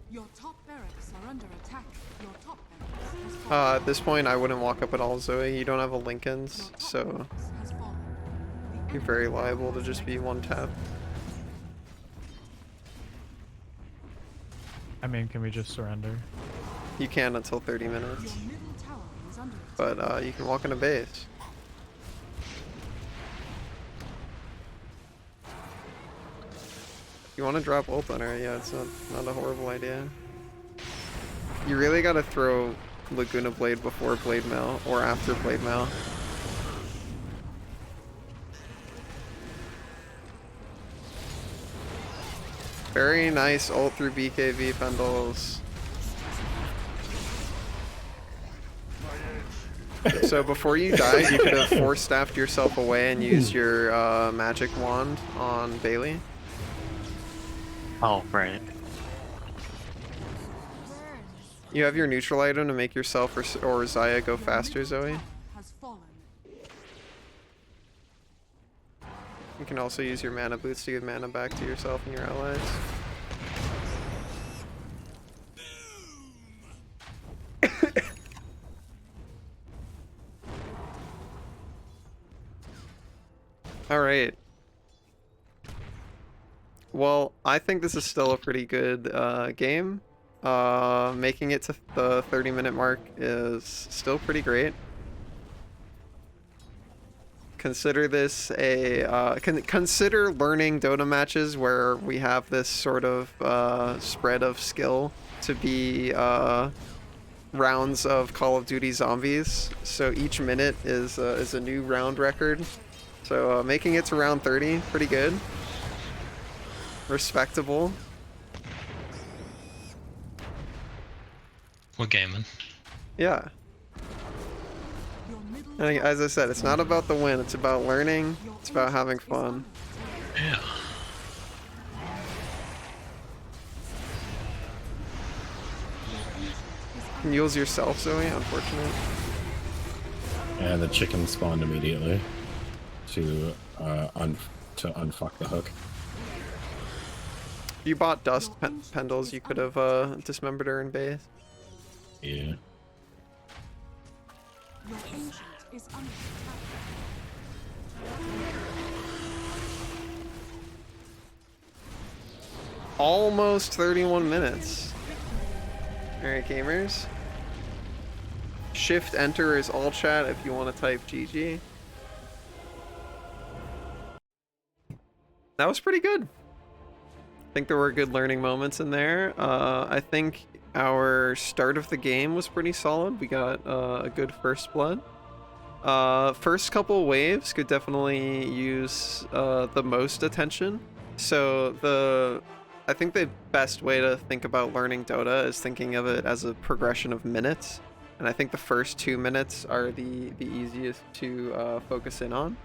Your top barracks are under attack. Your top barracks has fallen. At this point, I wouldn't walk up at all, Zoe. You don't have a Lincoln's, Your top so barracks has fallen. The you're enemy very tower liable to has just be been one tap. I mean, can we just surrender? You can until 30 Your minutes, middle tower is under attack. but you can walk into base. You want to drop ult on her? Yeah, it's not a horrible idea. You really gotta throw Laguna Blade before Blade Mail or after Blade Mail. Very nice ult through BKB Pendles. So before you died, you could have force staffed yourself away and used your magic wand on Bailey. Oh, right. You have your neutral item to make yourself or Zaya go faster, Zoe. Has fallen. You can also use your mana boots to give mana back to yourself and your allies. Alright. Well, I think this is still a pretty good game. Making it to the 30-minute mark is still pretty great. Consider this a consider learning Dota matches where we have this sort of spread of skill to be rounds of Call of Duty Zombies. So each minute is a new round record. So making it to round 30, pretty good. Respectable. We're gaming. Yeah. Your middle And tower as I said, it's not about the win, it's about learning, Your it's about having ancient is under fun. attack. Yeah. Mules yourself, Zoe, unfortunate. And the chicken spawned immediately to unfuck the hook. If you bought dust pendles, you could have dismembered her in base. Yeah. Your ancient is under attack. Almost 31 minutes. Alright, gamers. Shift enter is all chat if you want to type GG. That was pretty good. I think there were good learning moments in there. I think our start of the game was pretty solid. We got a good first blood. First couple waves could definitely use the most attention. So I think the best way to think about learning Dota is thinking of it as a progression of minutes. And I think the first 2 minutes are the easiest to focus in on.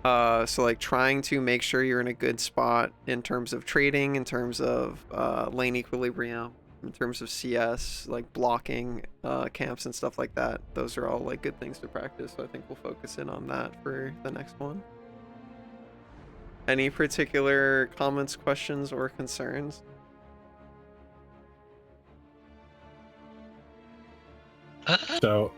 So like trying to make sure you're in a good spot in terms of trading, in terms of lane equilibrium, in terms of CS, like blocking camps and stuff like that. Those are all like good things to practice. So I think we'll focus in on that for the next one. Any particular comments, questions, or concerns? So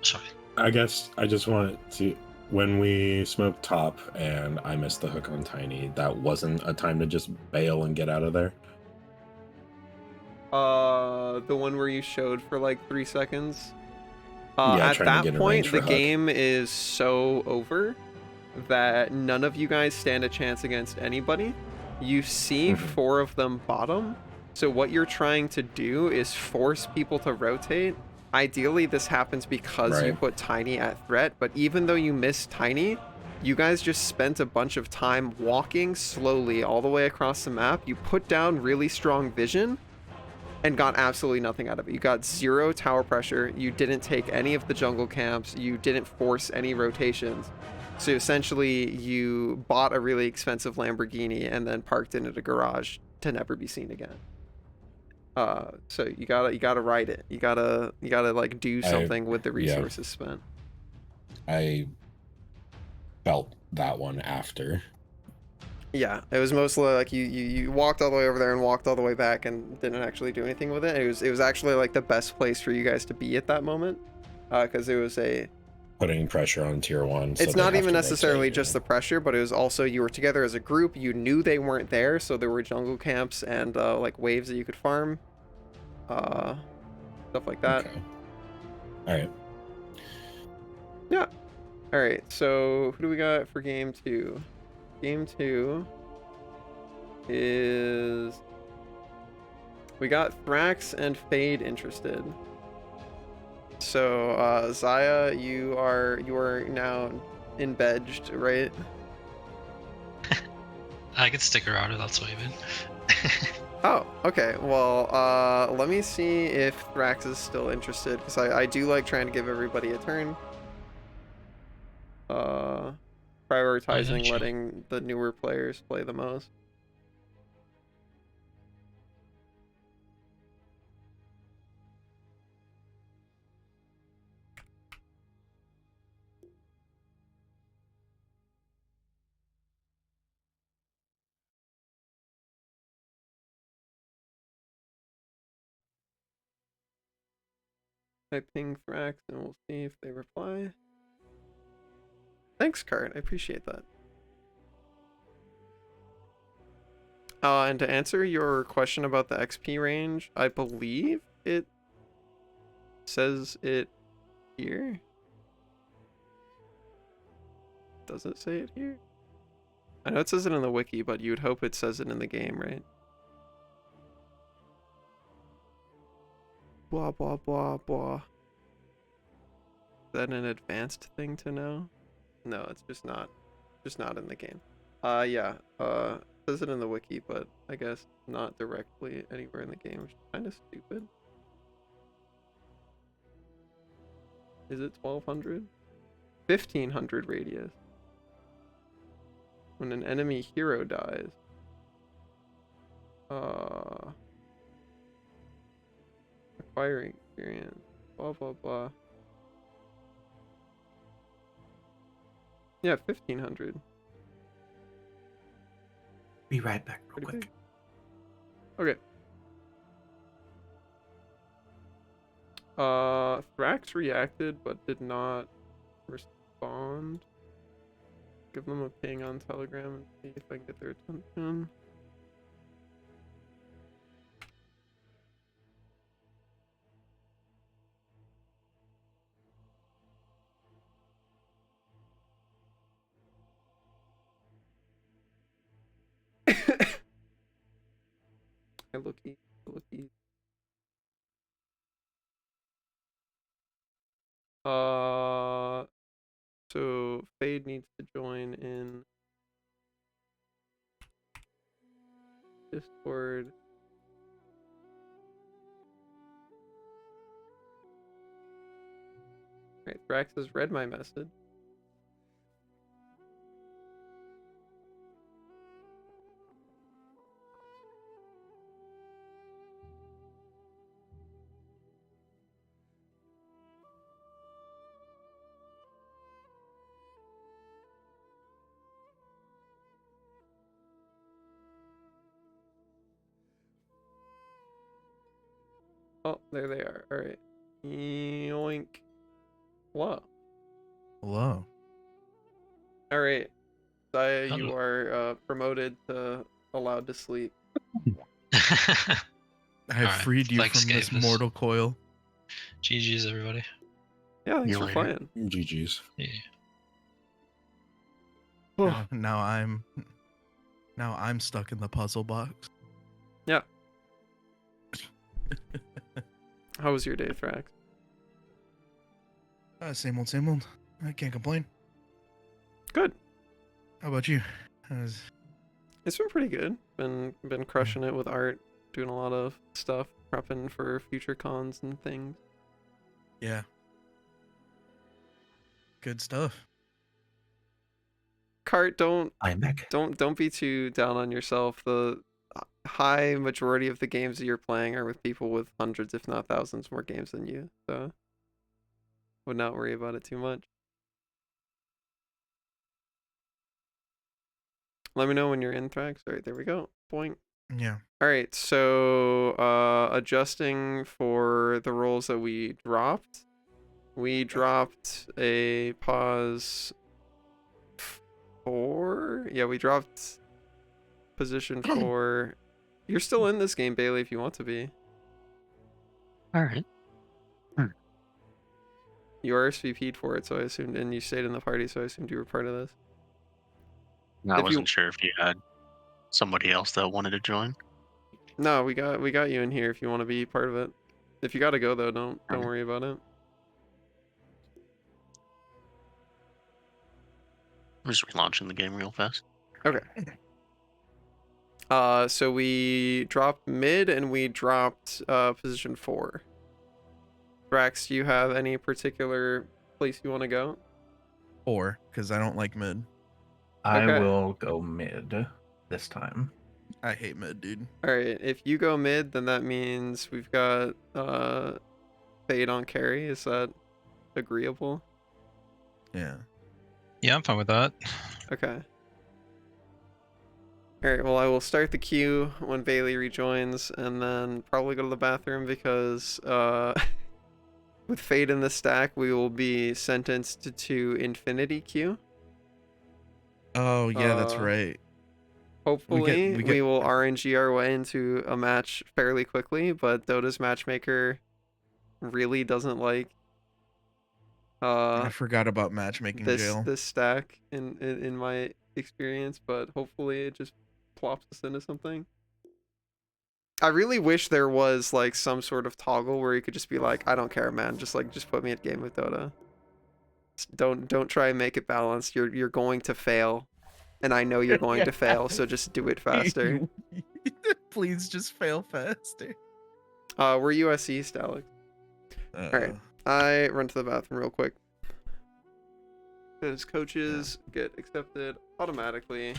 Sorry. I guess I just wanted to, when we smoked top and I missed the hook on Tiny, that wasn't a time to just bail and get out of there? The one where you showed for like 3 seconds. Yeah, At trying to that get a point, range for the hook. game is so over that none of you guys stand a chance against anybody. You see Mhm. 4 of them bottom. So what you're trying to do is force people to rotate. Ideally, this happens because you Right. put Tiny at threat, but even though you missed Tiny, you guys just spent a bunch of time walking slowly all the way across the map. You put down really strong vision and got absolutely nothing out of it. You got 0 tower pressure. You didn't take any of the jungle camps. You didn't force any rotations. So essentially, you bought a really expensive Lamborghini and then parked it in a garage to never be seen again. So you gotta write it. You gotta like do something with the yeah. resources spent. I felt that one after. Yeah, it was mostly like you walked all the way over there and walked all the way back and didn't actually do anything with it. It was actually like the best place for you guys to be at that moment, because it was a. Putting pressure on tier 1. So It's they not have even to necessarily rotate just you. the pressure, but it was also you were together as a group. You knew they weren't there, so there were jungle camps and like waves that you could farm, stuff like that. Okay. All right. Yeah. All right. So who do we got for game 2? Game 2 is we got Thrax and Fade interested. So Zaya, you are now embedged, right? I could stick around if that's what you mean. Oh, okay. Well, let me see if Thrax is still interested, because I do like trying to give everybody a turn. Prioritizing sure. letting the newer players play the most. I ping Thrax and we'll see if they reply. Thanks, Cart. I appreciate that. And to answer your question about the XP range, I believe it says it here. Does it say it here? I know it says it in the wiki, but you would hope it says it in the game, right? Blah, blah, blah, blah. Is that an advanced thing to know? No, it's just not in the game. Yeah, it says it in the wiki, but I guess not directly anywhere in the game, which is kind of stupid. Is it 1200? 1500 radius. When an enemy hero dies. Acquiring experience. Blah, blah, blah. Yeah, 1500. Be right back, real Pretty quick. big. Okay. Thrax reacted but did not respond. Give them a ping on Telegram and see if I can get their attention. Hey, looky. So Fade needs to join in Discord. Alright, Thrax has read my message. Oh, there they are. Alright. Yoink. Whoa. Hello. Alright. Zaya, you Hello. are promoted to allowed to sleep. I have Alright, freed you thanks, from this Gavis. mortal coil. GG's, everybody. Yeah, thanks You for later. playing. GG's. Yeah. Now I'm stuck in the puzzle box. Yeah. How was your day, Thrax? Same old, same old. I can't complain. Good. How about you? How's... It's been pretty good. Been crushing it with art, doing a lot of stuff, prepping for future cons and things. Yeah. Good stuff. Cart, don't I'm back. be too down on yourself. high majority of the games that you're playing are with people with hundreds, if not thousands, more games than you. So would not worry about it too much. Let me know when you're in, Thrax. All right, there we go. Point. Yeah. All right, so adjusting for the rolls that we dropped. We dropped a pause 4. Yeah, we dropped position 4. You're still in this game, Bailey, if you want to be. All right. You RSVP'd for it, so I assumed, and you stayed in the party, so I assumed you were part of this. I If you- wasn't sure if you had somebody else that wanted to join. No, we got you in here if you want to be part of it. If you gotta go though, don't Alright. worry about it. I'm just relaunching the game real fast. So we dropped mid and we dropped position 4. Drax, do you have any particular place you want to go? 4, because I don't like mid. I Okay. will go mid this time. I hate mid, dude. All right, if you go mid, then that means we've got Fade on carry. Is that agreeable? Yeah. Yeah, I'm fine with that. Okay. Alright, well, I will start the queue when Bailey rejoins, and then probably go to the bathroom because, with Fate in the stack, we will be sentenced to infinity queue. Oh, yeah, that's Uh, right. Hopefully, we we get- will RNG our way into a match fairly quickly, but Dota's matchmaker really doesn't like I forgot about matchmaking jail. this stack in my experience, but hopefully it just plops us into something. I really wish there was like some sort of toggle where you could just be like, I don't care, man, just put me at game with Dota. Don't try and make it balanced. You're going to fail, and I know you're going to fail, so just do it faster. Please just fail faster. We're US East, Alex. Alright. I run to the bathroom real quick. Because coaches get accepted automatically.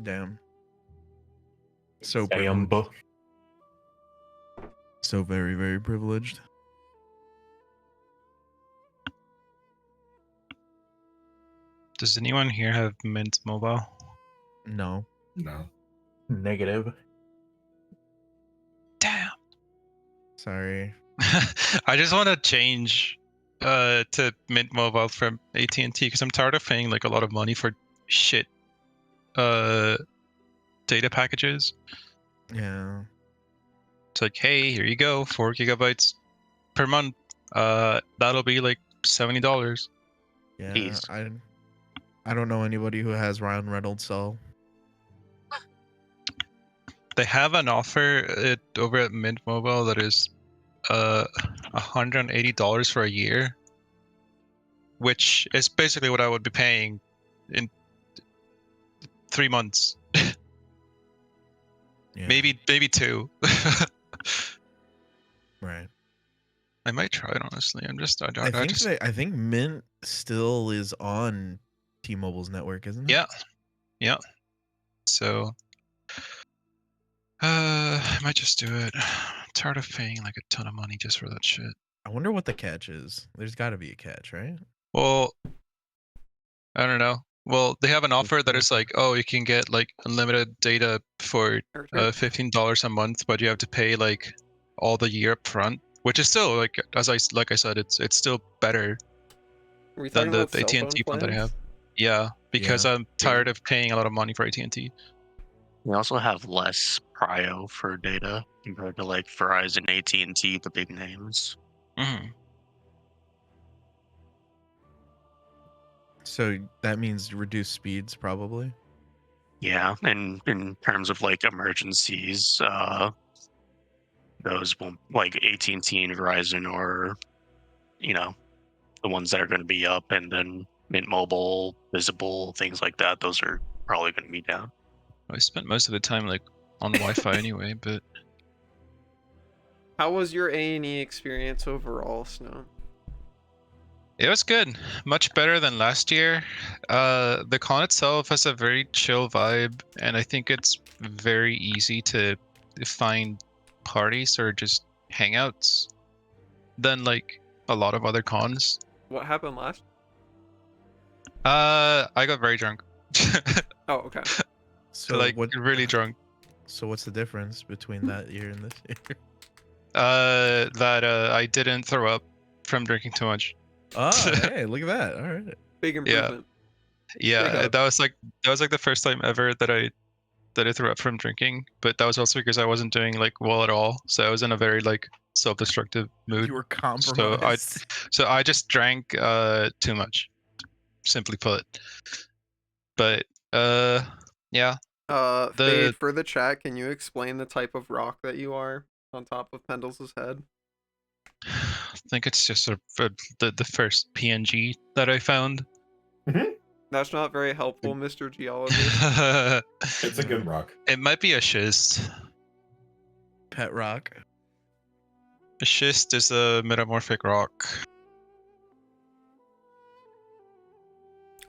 Damn. So Damn, privileged. So very, very privileged. Does anyone here have Mint Mobile? No. No. Negative. Damn. Sorry. I just want to change to Mint Mobile from AT&T because I'm tired of paying like a lot of money for shit data packages. Yeah. It's like, hey, here you go, 4 gigabytes per month. That'll be like $70. Yeah. Jeez. I don't know anybody who has Ryan Reynolds cell. They have an offer over at Mint Mobile that is $180 for a year, which is basically what I would be paying in 3 months. Yeah. Maybe 2. Right. I might try it, honestly. I think Mint still is on T-Mobile's network, isn't it? Yeah. So I might just do it. I'm tired of paying like a ton of money just for that shit. I wonder what the catch is. There's got to be a catch, right? Well, I don't know. Well, they have an offer that is like, oh, you can get like unlimited data for $15 a month, but you have to pay like all the year up front, which is still like like I said, it's still better Are we than talking the about cell phone AT&T plan that I have. plans? Yeah, because Yeah. I'm tired of paying a lot of money for AT&T. We also have less prio for data compared to like Verizon, AT&T, the big names. Mm-hmm. So that means reduced speeds, probably. Yeah, and in terms of like emergencies, those won't, like AT&T and Verizon, or the ones that are going to be up, and then Mint Mobile, Visible, things like that. Those are probably going to be down. I spent most of the time like on Wi-Fi anyway, but How was your A&E experience overall, Snow? It was good, much better than last year. The con itself has a very chill vibe, and I think it's very easy to find parties or just hangouts than like a lot of other cons. What happened last? I got very drunk. Oh, okay. So like what? really drunk. So what's the difference between that year and this year? That I didn't throw up from drinking too much. Oh, hey, look at that! All right. Big improvement. Yeah, Straight up. that was like the first time ever that I threw up from drinking, but that was also because I wasn't doing like well at all. So I was in a very like self-destructive mood. You were compromised. So I just drank too much, simply put. But yeah, Fade, the for the chat, can you explain the type of rock that you are on top of Pendles' head? I think it's just sort of the first PNG that I found. That's not very helpful, Mr. Geologist. It's a good rock. It might be a schist. Pet rock. A schist is a metamorphic rock.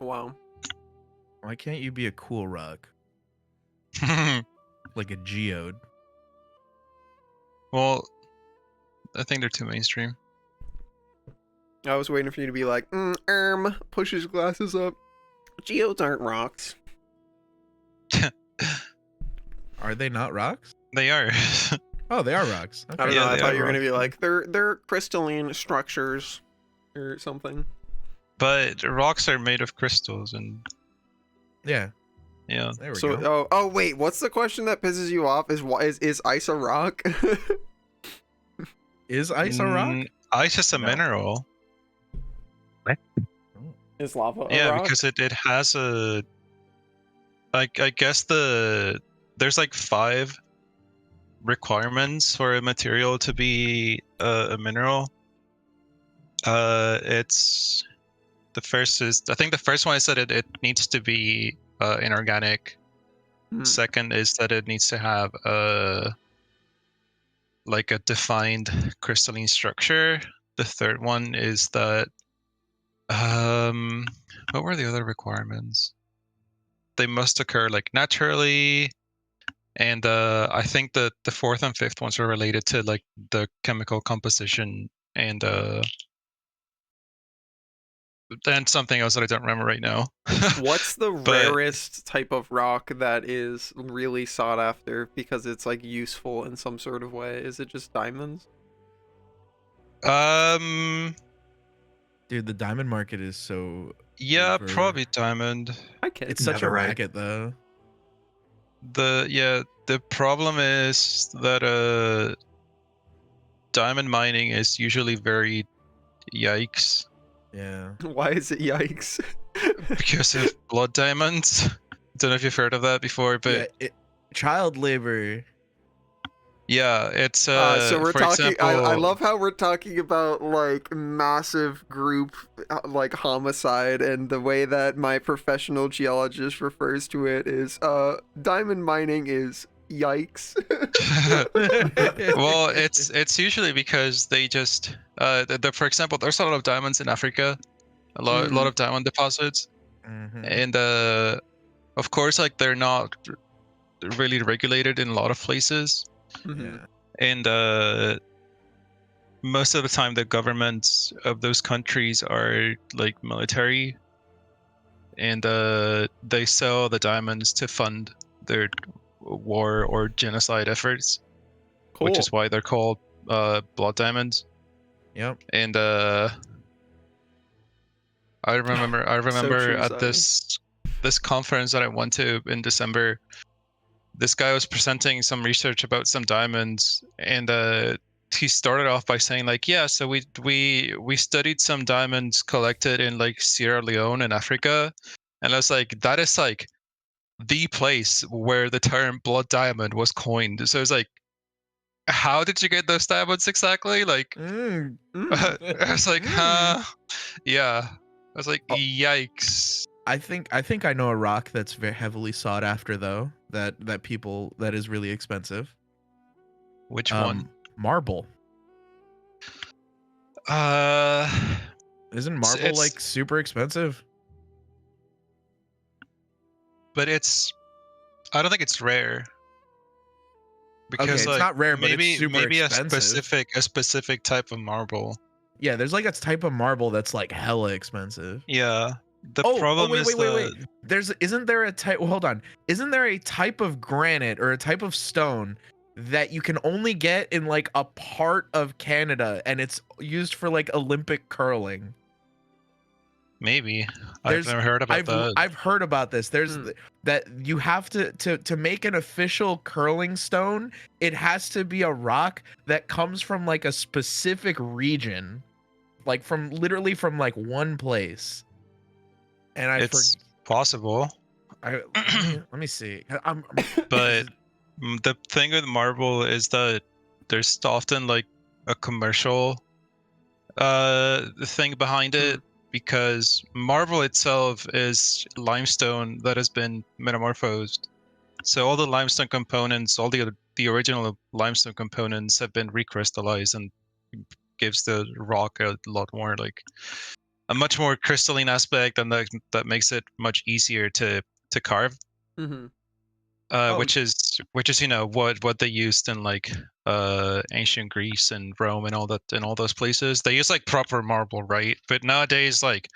Wow. Why can't you be a cool rock like a geode? Well, I think they're too mainstream. I was waiting for you to be like, push his glasses up. Geodes aren't rocks. Are they not rocks? They are. Oh, they are rocks. I don't Okay. know. Yeah, I they thought are you were gonna rocks. be like they're crystalline structures or something. But rocks are made of crystals, and Yeah. yeah. There we So go. oh wait, what's the question that pisses you off? Is ice a rock? Is ice a rock? Ice is a No. mineral. Is lava a Yeah, rock? because it has a. Like I guess there's like 5 requirements for a material to be a mineral. It's the first is I think the first one is that it needs to be inorganic. Second is that it needs to have like a defined crystalline structure. The third one is that what were the other requirements? They must occur like naturally, and I think the fourth and fifth ones are related to like the chemical composition and then something else that I don't remember right now. What's the But- rarest type of rock that is really sought after because it's like useful in some sort of way? Is it just diamonds? Dude, the diamond market is so. Yeah, over- probably diamond. I can. It's such a Netherite. racket, though. The problem is that diamond mining is usually very yikes Yeah. Why is it yikes? because of blood diamonds. Don't know if you've heard of that before, but Yeah. Child labor. yeah, it's So we're for talking. example, I love how we're talking about like massive group like homicide, and the way that my professional geologist refers to it is diamond mining is yikes. well, it's usually because they just for example, there's a lot of diamonds in Africa, a lot of diamond deposits, Mhm. and of course, like they're not really regulated in a lot of places, Mhm. Yeah. and most of the time the governments of those countries are like military, and they sell the diamonds to fund their war or genocide efforts, Cool. which is why they're called blood diamonds. Yep. And I remember true, at Simon. this conference that I went to in December, this guy was presenting some research about some diamonds, and he started off by saying like, yeah, so we studied some diamonds collected in like Sierra Leone in Africa, and I was like, that is like the place where the term blood diamond was coined. So it's like, how did you get those diamonds exactly? Like, Mm. I was like, huh? Yeah. I was like, Oh. yikes. I think I know a rock that's very heavily sought after, though. That people that is really expensive. Which one? Marble. Uh, Isn't marble it's- like super expensive? But I don't think it's rare. Because Okay, it's like not rare, but it's super maybe expensive. a specific type of marble. Yeah, there's like a type of marble that's like hella expensive. Yeah. The Oh, problem wait, is wait, wait, wait. that Isn't there a type? Well, hold on. Isn't there a type of granite or a type of stone that you can only get in like a part of Canada, and it's used for like Olympic curling? maybe I've There's never heard about that. I've heard about this. There's Hmm. that you have to make an official curling stone. It has to be a rock that comes from like a specific region, like from literally from like one place. And It's possible, let me see. but the thing with marble is that there's often like a commercial thing behind it because marble itself is limestone that has been metamorphosed. So all the limestone components, all the original limestone components have been recrystallized and gives the rock a lot more like a much more crystalline aspect, and that makes it much easier to carve. Mm-hmm. Which is what they used in like ancient Greece and Rome and all that and all those places. They use like proper marble, right? But nowadays, like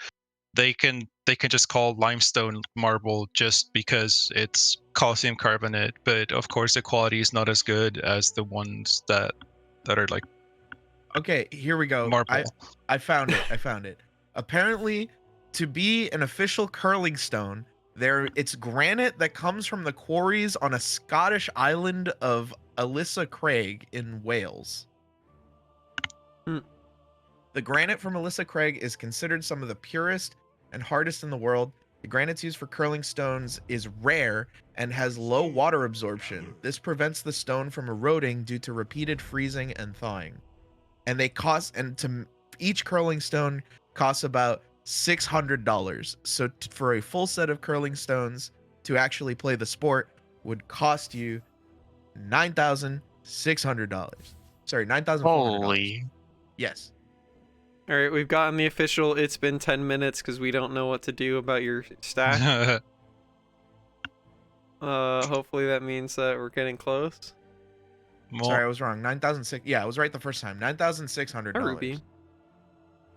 they can just call limestone marble just because it's calcium carbonate. But of course, the quality is not as good as the ones that are like Okay, here we go. marble. I found it. I found it. Apparently, to be an official curling stone, it's granite that comes from the quarries on a Scottish island of Alyssa Craig in Wales. Hmm. The granite from Alyssa Craig is considered some of the purest and hardest in the world. The granites used for curling stones is rare and has low water absorption. This prevents the stone from eroding due to repeated freezing and thawing. And each curling stone costs about $600. So for a full set of curling stones to actually play the sport would cost you $9,600. Sorry, $9,400. Holy. Yes. All right, we've gotten the official. It's been 10 minutes because we don't know what to do about your stack. Hopefully that means that we're getting close. Sorry, I was wrong. 9,600. Yeah, I was right the first time. A $9,600. ruby.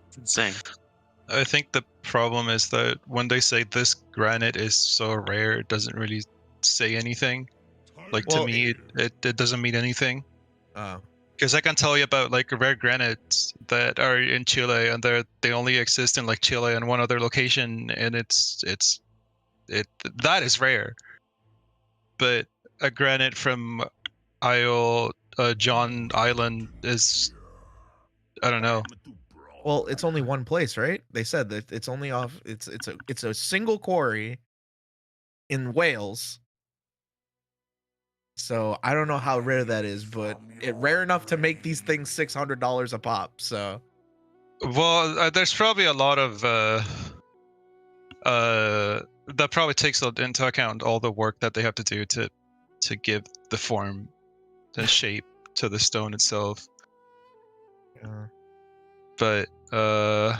It's insane. I think the problem is that when they say this granite is so rare, it doesn't really say anything. Like Well, to me, it doesn't mean anything. Oh. Because I can tell you about like rare granites that are in Chile, and they only exist in like Chile and one other location, and that is rare. But a granite from John Island is, I don't know. Well, it's only one place, right? They said that it's only off. It's a single quarry in Wales. So I don't know how rare that is, but it rare enough to make these things $600 a pop. So Well, there's probably a lot of that probably takes into account all the work that they have to do to give the form, the shape to the stone itself. yeah. But all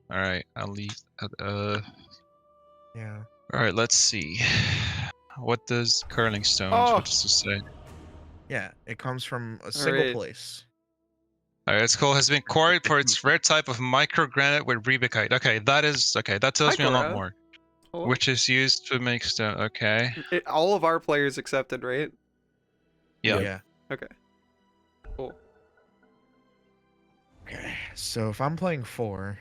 right, I'll leave. Yeah. All right, let's see. What does curling stones? Oh. What does this say? Yeah, it comes from a single right. place. All right, it's cool. Has been quarried for its rare type of microgranite with rebecite. Okay, that tells me a lot Microgranite? more. Hello? Which is used to make stone. Okay. All of our players accepted, right? Yeah. Yeah. Okay. Cool. Okay. So if I'm playing 4,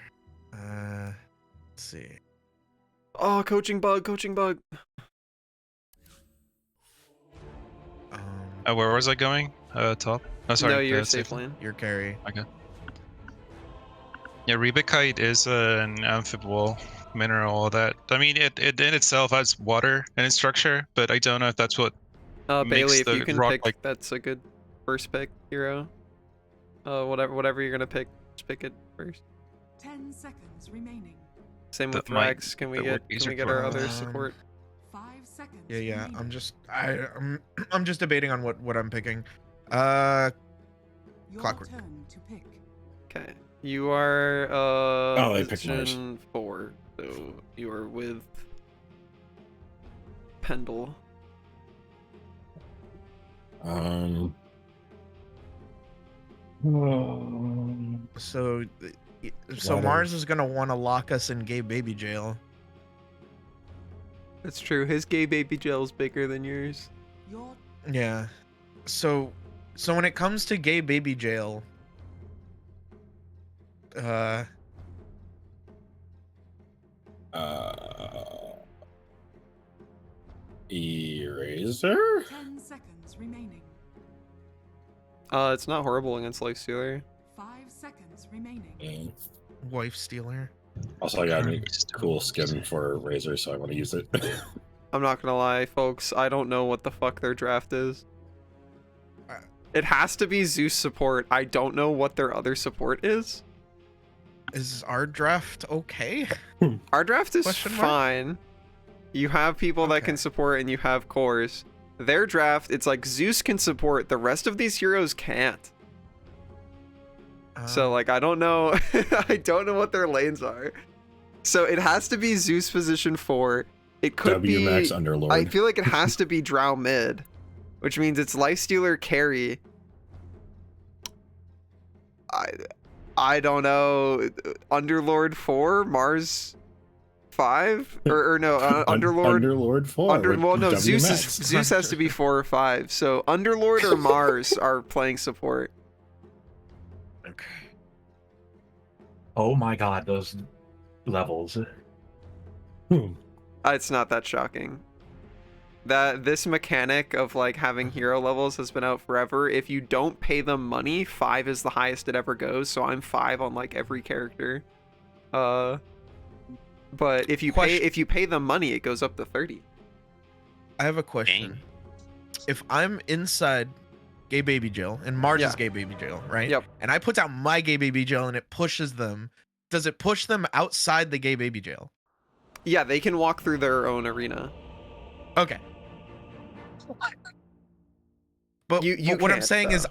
let's see. Oh, coaching bug. Where was I going? Top. Oh, sorry. No, you're safe safe lane. Your carry. Okay. Yeah, rebecite is an amphibole mineral that, I mean, it in itself has water in its structure, but I don't know if that's what Bailey, makes if you the can rock pick, like. that's a good first pick, hero. Whatever you're gonna pick, just pick it first. 10 seconds remaining. Same That with might- Rags. Can we that would get be our support. other support? 5 seconds. Yeah. remaining. I'm just debating on what I'm picking. Your Clockwork. turn to pick. Okay. You are I picked Mars. position 4, so you are with Pendle. So What Mars if- is gonna want to lock us in gay baby jail. That's true. His gay baby jail's bigger than yours. Your Yeah. So when it comes to gay baby jail, Eraser? 10 seconds remaining. It's not horrible against Lifestealer. 5 seconds remaining. Mm. wife stealer. Also, I got a cool skin for Razor, so I want to use it. I'm not gonna lie, folks. I don't know what the fuck their draft is. It has to be Zeus support. I don't know what their other support is. Is our draft okay? Our draft is Question mark? fine. You have people that Okay. can support and you have cores. Their draft, it's like Zeus can support. The rest of these heroes can't. So like I don't know I don't know what their lanes are. So it has to be Zeus position 4. It could W be Max Underlord. I feel like it has to be Drow mid, which means it's Lifestealer carry. I don't know. Underlord 4, Mars 5 or no, Underlord Underlord 4. with well no, W Zeus Max. Zeus has to be 4 or 5. So Underlord or Mars are playing support. Okay. Oh my god, those levels. It's not that shocking. That this mechanic of like having hero levels has been out forever. If you don't pay them money, 5 is the highest it ever goes. So I'm 5 on like every character. But if you pay them money, it goes up to 30. I have a question. If I'm inside gay baby jail and Mars is gay baby jail, right? Yep. And I put down my gay baby jail and it pushes them, does it push them outside the gay baby jail? Yeah, they can walk through their own arena. Okay. But, You what I'm can't, saying is though.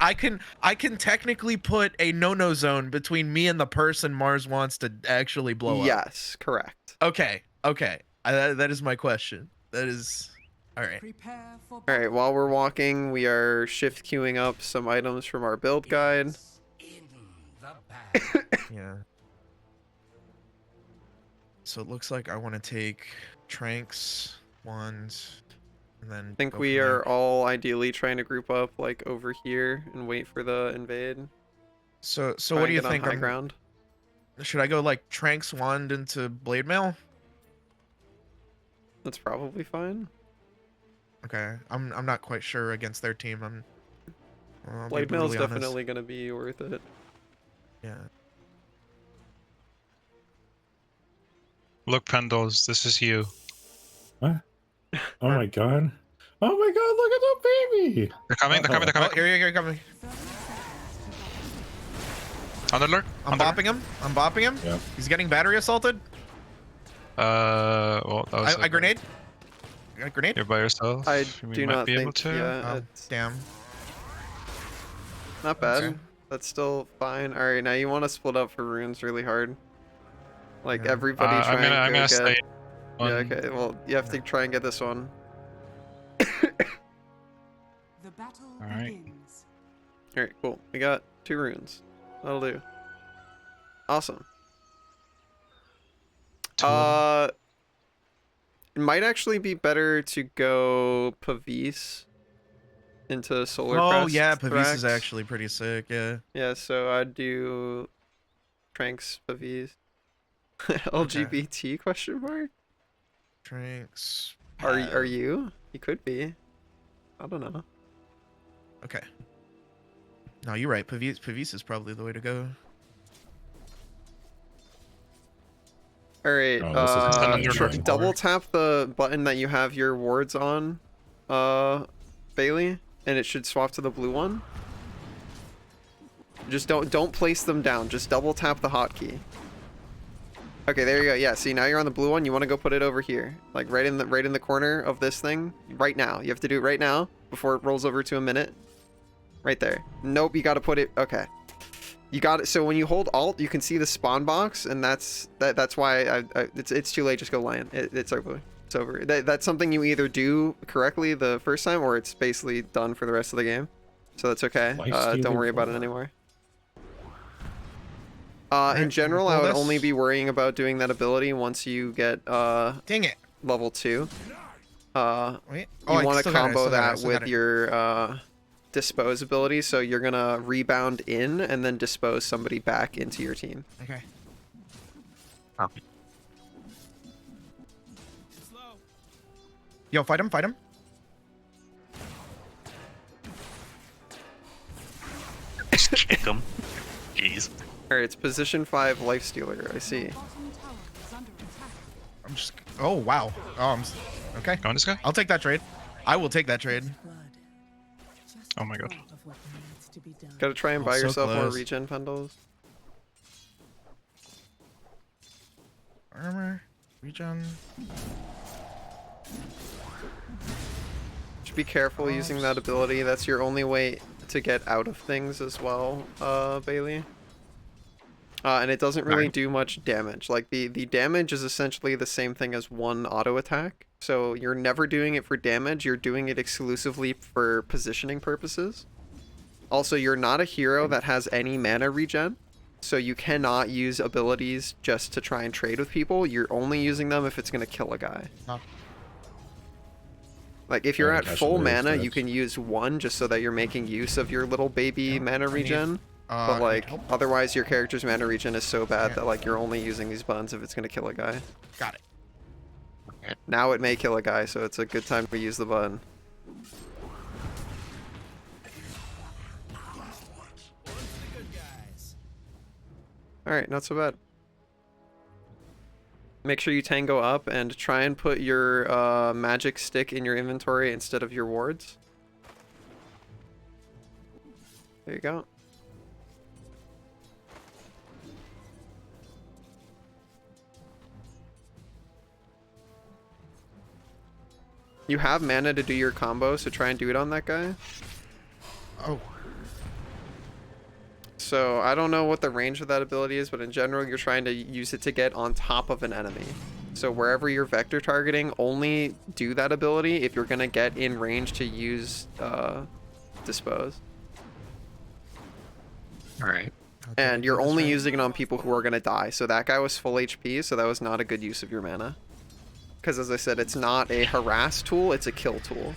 I can technically put a no-no zone between me and the person Mars wants to actually blow up. Yes, correct. Okay. That is my question. That is all right. Prepare for All right, while we're walking, we are shift queuing up some items from our build guide. Yeah. So it looks like I want to take Tranks, Wands, and then I think go we from there. are all ideally trying to group up like over here and wait for the invade. So Try what and do you get on think? high ground. Should I go like Tranks, Wand into Blade Mail? That's probably fine. Okay. I'm not quite sure against their team. I'll be Blade mail is brutally honest. definitely gonna be worth it. Yeah. Look, Pendles, this is you. What? Oh my god. Oh my god, look at the baby! They're coming, they're coming, they're Oh, coming. here coming. Underlord? I'm bopping him. Yep. He's getting battery assaulted. Well, that was I grenade. I got a grenade. You're by yourself. I You do might not be able think. to. Yeah, Oh, it's damn. not bad. Okay. That's still fine. All right, now you want to split up for runes really hard. Like Yeah. everybody try I'm and gonna go stay. get. Yeah, on- okay. Well, you have to try and get this one. The battle All right. begins. All right, cool. We got 2 runes. That'll do. Awesome. Two of them. It might actually be better to go Pavis into Solar Oh Crest. yeah, Pavis is Thrax. actually pretty sick. Yeah. Yeah, so I'd do Tranks Pavis. LGBT question mark? Tranks. Are you? You could be. I don't know. Okay. No, you're right. Pavis is probably the way to go. All right. Oh, this is an underdog. Double tap the button that you have your wards on, Bailey, and it should swap to the blue one. Just don't place them down. Just double tap the hotkey. Okay, there you go. Yeah, see, now you're on the blue one. You want to go put it over here, like right in the corner of this thing. Right now. You have to do it right now before it rolls over to a minute. Right there. Nope, you got to put it. Okay. You got it. So when you hold Alt, you can see the spawn box, and that's why it's too late. Just go land. It's over. It's over. That's something you either do correctly the first time, or it's basically done for the rest of the game. So that's okay. Don't worry about it anymore. In general, I would only be worrying about doing that ability once you get Dang it. level 2. Wait. You want to combo that with your dispose ability, so you're gonna rebound in and then dispose somebody back into your team. Okay. Oh. Yo, fight him, fight him. Just kick him. Jeez. Alright, it's position 5 Lifestealer, I see. Bottom tower is under attack. I'm just. Oh wow. Oh, okay. Go on this guy. I'll take that trade. I will take that trade. Oh my god. Gotta try and Oh, buy so yourself more close. regen bundles. Armor, regen. Just be careful using that ability. That's your only way to get out of things as well, Bailey. And it doesn't really do much damage. Like, the damage is essentially the same thing as one auto attack. So you're never doing it for damage, you're doing it exclusively for positioning purposes. Also, you're not a hero that has any mana regen, so you cannot use abilities just to try and trade with people. You're only using them if it's going to kill a guy. Oh. Like, if you're at catch full the mana, rest. you can use one just so that you're making use of your little baby mana regen. But, need like, help? otherwise your character's mana regen is so bad that, like, you're only using these buttons if it's going to kill a guy. Got it. Now it may kill a guy, so it's a good time to use the button. Alright, not so bad. Make sure you tango up and try and put your magic stick in your inventory instead of your wards. There you go. You have mana to do your combo, so try and do it on that guy. Oh. So I don't know what the range of that ability is, but in general, you're trying to use it to get on top of an enemy. So wherever you're vector targeting, only do that ability if you're gonna get in range to use dispose. All right. And you're only using it on people who are gonna die. So that guy was full HP, so that was not a good use of your mana. Because as I said, it's not a harass tool, it's a kill tool.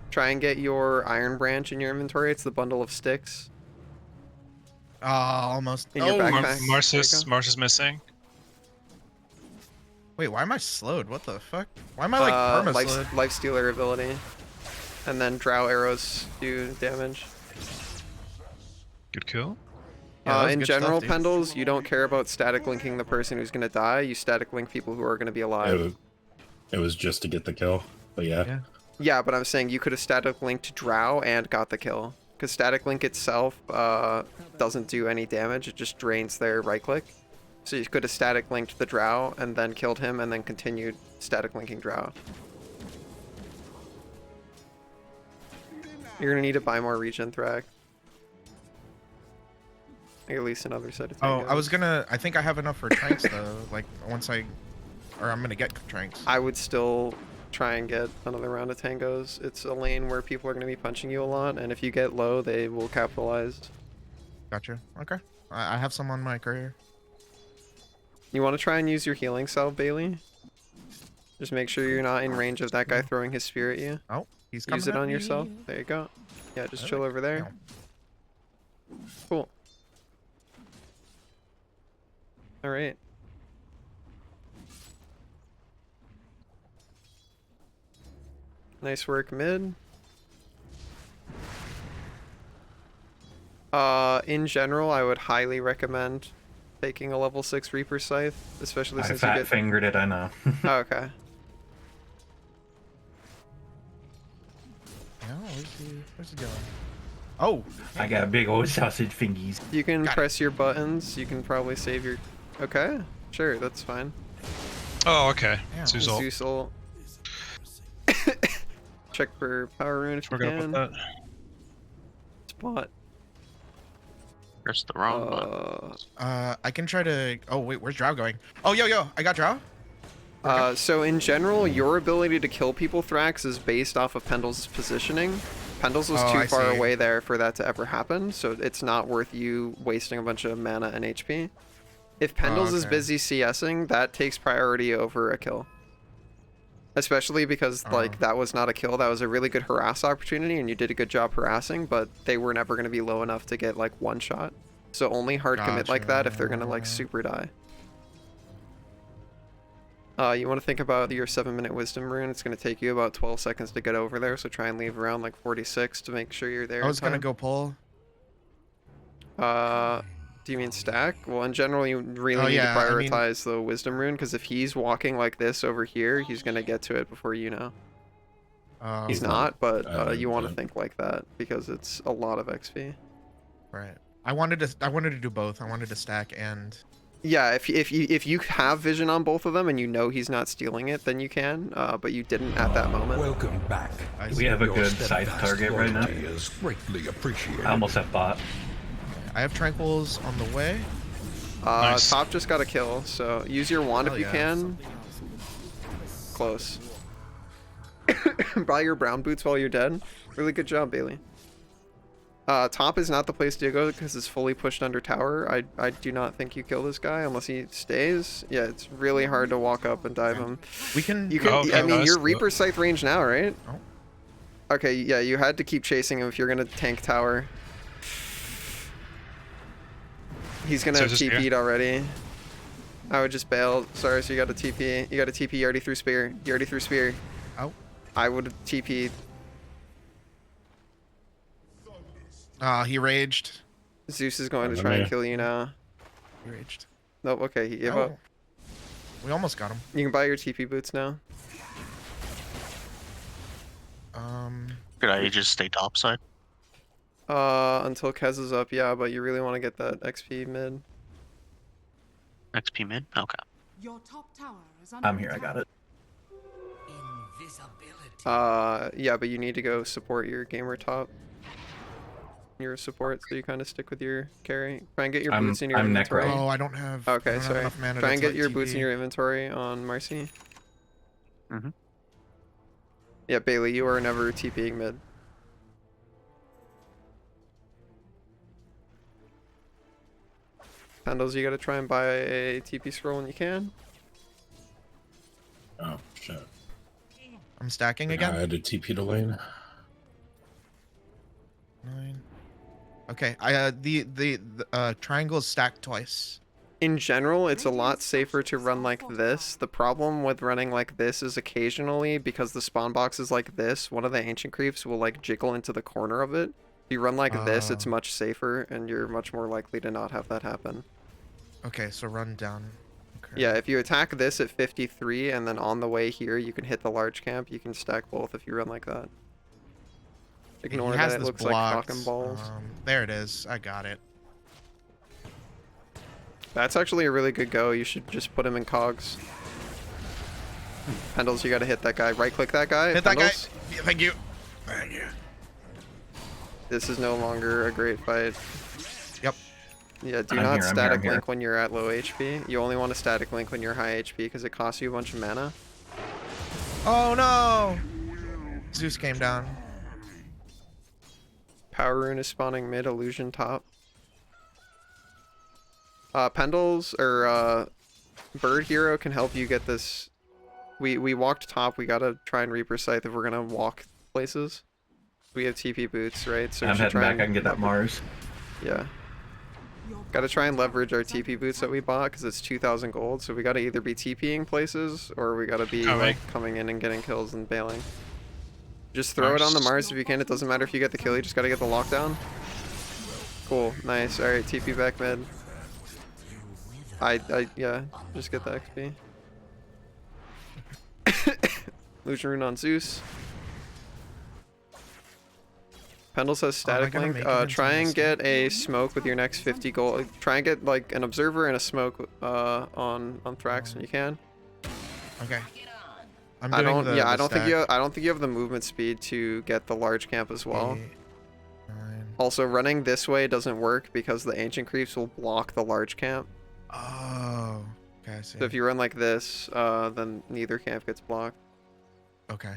Try and get your Iron Branch in your inventory. It's the bundle of sticks. Almost. In your backpack. There you Mars is missing. Wait, why am I slowed? What the fuck? Why am I like perma slowed? Lifestealer ability. And then Drow arrows do damage. Good kill. Yeah, that was in good general, stuff, dude. Pendles, you don't care about static linking the person who's gonna die. You static link people who are gonna be alive. It was just to get the kill, but yeah. Yeah, but I'm saying you could have static linked Drow and got the kill. Because static link itself doesn't do any damage. It just drains their right click. So you could have static linked the Drow and then killed him and then continued static linking Drow. You're gonna need to buy more regen, Thrak. At least another set of Oh, tangos. I was gonna. I think I have enough for tranks though. Like once I, or I'm gonna get tranks. I would still try and get another round of tangos. It's a lane where people are going to be punching you a lot, and if you get low, they will capitalize. Gotcha. Okay. I have some on my career. You want to try and use your healing salve, Bailey? Just make sure you're not in range of that guy throwing his spear at you. Oh, he's coming Use it at on me. yourself. There you go. Yeah, just chill over there. Cool. Alright. Nice work, mid. In general, I would highly recommend taking a level 6 Reaper Scythe, especially I since you fat get... fingered it, I know. Oh, okay. Yeah, where's he going? Oh! I got big old sausage fingies. You can press your buttons, you can probably save your... Okay, sure, that's fine. Oh, okay. Yeah. Zeus ult. Zeus ult. Check for power rune if you Forgot can. about that. Spot. Press the wrong button. I can try to. Oh wait, where's Drow going? Oh yo, I got Drow. So in general, your ability to kill people, Thrax, is based off of Pendle's positioning. Pendle's was Oh, too I far see. away there for that to ever happen, so it's not worth you wasting a bunch of mana and HP. If Pendle's is okay. busy CSing, that takes priority over a kill. Especially because, like, that was not a kill, that was a really good harass opportunity, and you did a good job harassing, but they were never going to be low enough to get, like, one shot. So only hard commit like that if they're going to, like, super die. You want to think about your 7-minute wisdom rune. It's going to take you about 12 seconds to get over there, so try and leave around like 46 to make sure you're there. I was gonna go pull. Do you mean stack? Well, in general, you really need to prioritize the wisdom rune, because if he's walking like this over here, he's going to get to it before you know. He's not, but you want to think like that, because it's a lot of XP. Right. I wanted to do both. I wanted to stack and. Yeah, if you have vision on both of them and you know he's not stealing it, then you can. But you didn't at that moment. Welcome back. We have a good side target right now. Is greatly appreciated. I almost have bot. I have tranquils on the way. Nice. Top just got a kill, so use your wand if you can. Close. Buy your brown boots while you're dead. Really good job, Bailey. Top is not the place to go because it's fully pushed under tower. I do not think you kill this guy unless he stays. Yeah, it's really hard to walk up and dive him. We can. You can. Okay, I mean, guys. you're Reaper Scythe range now, right? Oh. Okay, yeah, you had to keep chasing him if you're gonna tank tower. He's gonna have So just TP'd already. I would just bail. Sorry, so you got a TP. You got a TP. You already threw spear. You already threw spear. Oh. I would have TP'd. He raged. Zeus is going to try and kill you now. He raged. Nope. Okay, he gave up. We almost got him. You can buy your TP boots now. Could I just stay topside? Until Kez is up, yeah, but you really want to get that XP mid. XP mid? Okay. Your top tower is under I'm here. I got it. Yeah, but you need to go support your gamer top. Your support, so you kind of stick with your carry. Try and get your boots in your inventory. Oh, I don't have. Okay, I don't have sorry. enough mana Try to and get let your TP. boots in your inventory on Marcy. Mhm. Yeah, Bailey, you are never TPing mid. Pendles, you gotta try and buy a TP scroll when you can. Oh shit! I'm stacking I again. had a TP to lane. 9. Okay. The triangle is stacked twice. In general, it's a lot safer to run like this. The problem with running like this is occasionally, because the spawn box is like this, one of the ancient creeps will like jiggle into the corner of it. If you run like this, it's much safer, and you're much more likely to not have that happen. Okay, so run down. Okay. Yeah, if you attack this at 53, and then on the way here, you can hit the large camp, you can stack both if you run like that. Ignore He has that it this looks blocked. like cock and balls. There it is. I got it. That's actually a really good go. You should just put him in cogs. Pendles, you gotta hit that guy. Right click that guy. Hit that guy. Pendles. Yeah, thank you. Thank you. This is no longer a great fight. Yep. Yeah, do I'm not here, I'm static here. link when you're at low HP. You only want to static link when you're high HP because it costs you a bunch of mana. Oh no! Zeus came down. Power rune is spawning mid, illusion top. Pendles or Bird Hero can help you get this. We walked top. We gotta try and Reaper Scythe if we're gonna walk places. We have TP boots, right? So we I'm should heading try back. and I can get that Mars. Yeah. Gotta try and leverage our TP boots that we bought because it's 2,000 gold. So we gotta either be TPing places or we gotta be like coming in and getting kills and bailing. Just throw it on the Mars if you can. It doesn't matter if you get the kill. You just gotta get the lockdown. Cool. Nice. All right. TP back mid. Yeah. Just get the XP. Illusion rune on Zeus. Pendles has static link. Try and get a smoke with your next 50 gold. Try and get like an observer and a smoke on Thrax when you can. Okay. I don't think you have the movement speed to get the large camp as well. Also, running this way doesn't work because the ancient creeps will block the large camp. Oh, okay, I see. So if you run like this, then neither camp gets blocked. Okay.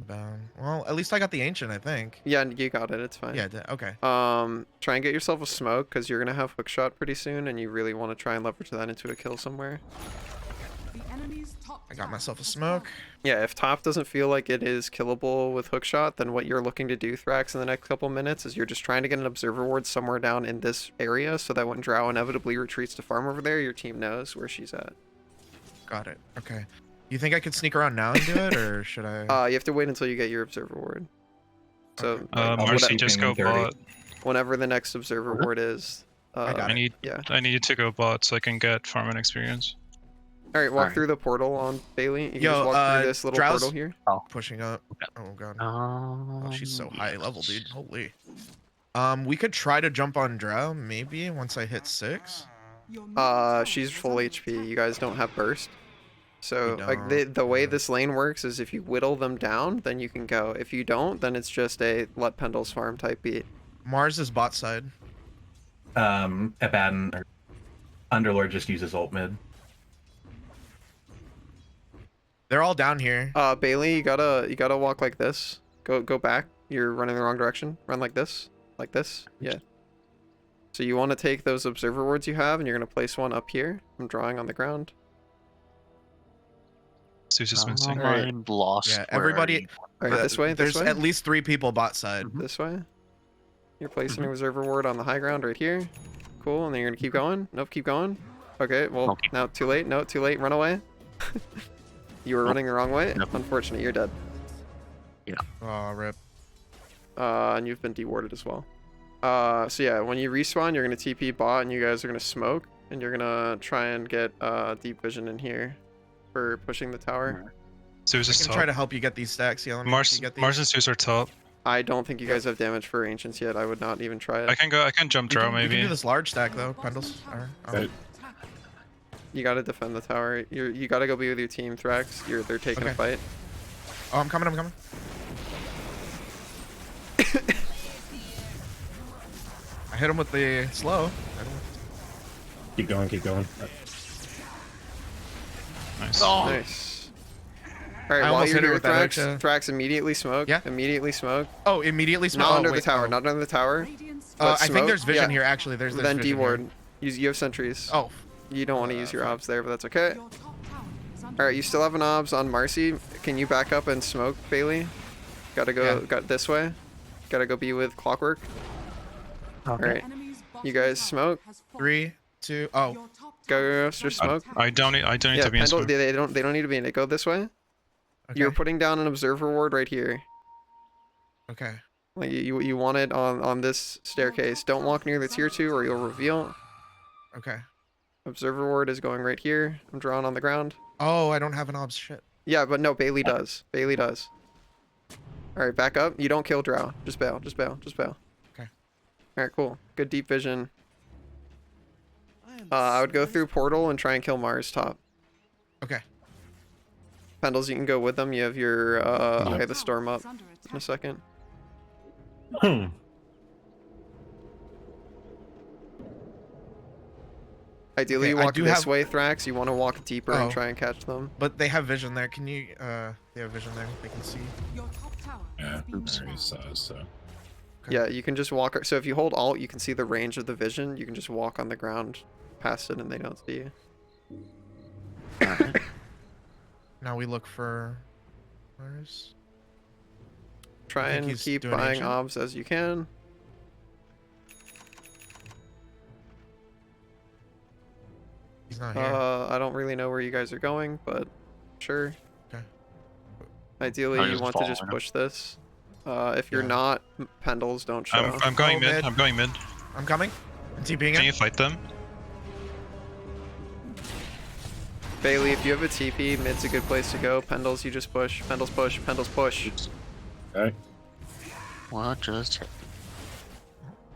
Well, at least I got the ancient, I think. Yeah, you got it. It's fine. Yeah, okay. Try and get yourself a smoke because you're gonna have hook shot pretty soon, and you really want to try and leverage that into a kill somewhere. I got myself a smoke. Yeah, if top doesn't feel like it is killable with hookshot, then what you're looking to do, Thrax, in the next couple minutes is you're just trying to get an observer ward somewhere down in this area so that when Drow inevitably retreats to farm over there, your team knows where she's at. Got it. Okay. You think I could sneak around now and do it, or should I? You have to wait until you get your observer ward. So, like, Marcy, just go bot. whenever the next observer ward is. I need to go bot so I can get farming experience. Alright, walk through the portal on Bailey. You can just walk through this little portal here. Pushing up. Oh god. Oh, she's so high level, dude. Holy. We could try to jump on Drow, maybe, once I hit 6. She's full HP. You guys don't have burst. So, like, the way this lane works is if you whittle them down, then you can go. If you don't, then it's just a let Pendles farm type beat. Mars is bot side. Abaddon or Underlord just uses ult mid. They're all down here. Bailey, you gotta walk like this. Go back. You're running the wrong direction. Run like this. Like this. Yeah. So you want to take those observer wards you have, and you're gonna place one up here. I'm drawing on the ground. Zeus is missing. I'm lost. Yeah, everybody. Alright, this way. There's This way. at least 3 people bot side. This way. You're placing a observer ward on the high ground right here. Cool, and then you're gonna keep going. Nope, keep going. Okay, well, now too late. No, too late. Run away. You were running the wrong way. Unfortunate, you're dead. Yeah. Oh, rip. And you've been dewarded as well. So yeah, when you respawn, you're gonna TP bot, and you guys are gonna smoke, and you're gonna try and get deep vision in here for pushing the tower. Zeus is I can top. try to help you get these stacks. Yeah, let me Mars get these. and Zeus are top. I don't think you guys have damage for ancients yet. I would not even try it. I can jump Drow You maybe. can do this large stack though, Pendles. You gotta defend the tower. You gotta go be with your team, Thrax. They're taking a fight. Oh, I'm coming. I hit him with the slow. Keep going. Nice. Oh. Nice. All right, I while almost you're hit her here, with that Thrax, extra. Thrax, immediately smoke. Yeah. Immediately smoke. Oh, immediately smoke. Not under the tower. Not under the tower. I think smoke, there's vision yeah. here. Actually, there's Then vision D-ward. here. You have sentries. Oh. You don't want to use your obs there, but that's okay. All right, you still have an obs on Marcy. Can you back up and smoke, Bailey? Gotta go. Yeah. Got this way. Gotta go be with Clockwork. All right. You guys smoke. 3, 2. Oh. Go. Just smoke. I don't need Yeah, to be in Pendle, smoke. they don't need to be in it. Go this way. Okay. You're putting down an observer ward right here. Okay. Like you want it on this staircase. Don't walk near the tier 2 or you'll reveal. Okay. Observer ward is going right here. I'm drawing on the ground. Oh, I don't have an obs. Shit. Yeah, but no, Bailey does. Bailey does. All right, back up. You don't kill Drow. Just bail. Just bail. Just bail. Okay. All right, cool. Good deep vision. I would go through portal and try and kill Mars top. Okay. Pendles, you can go with them. You have your Eye of the Storm up in a second. Ideally, you I walk do this have- way, Thrax. You want to walk deeper and Oh. try and catch them. But they have vision there. Can you? They have vision there. They can see. Your top tower Yeah, has been there he destroyed. says so. Okay. Yeah, you can just walk. So if you hold Alt, you can see the range of the vision. You can just walk on the ground past it, and they don't see you. Now we look for. Where's? Try think and he's keep doing buying ancient? obs as you can. He's not here. I don't really know where you guys are going, but sure. Okay. Ideally, I'm you just want to just following him. push this. If you're Yeah. not, Pendles don't show. I'm going Oh, mid. mid. I'm going mid. I'm coming. I'm TPing Can in. you fight them? Bailey, if you have a TP, mid's a good place to go. Pendles, you just push. Pendles push. Pendles push. Okay. What just hit?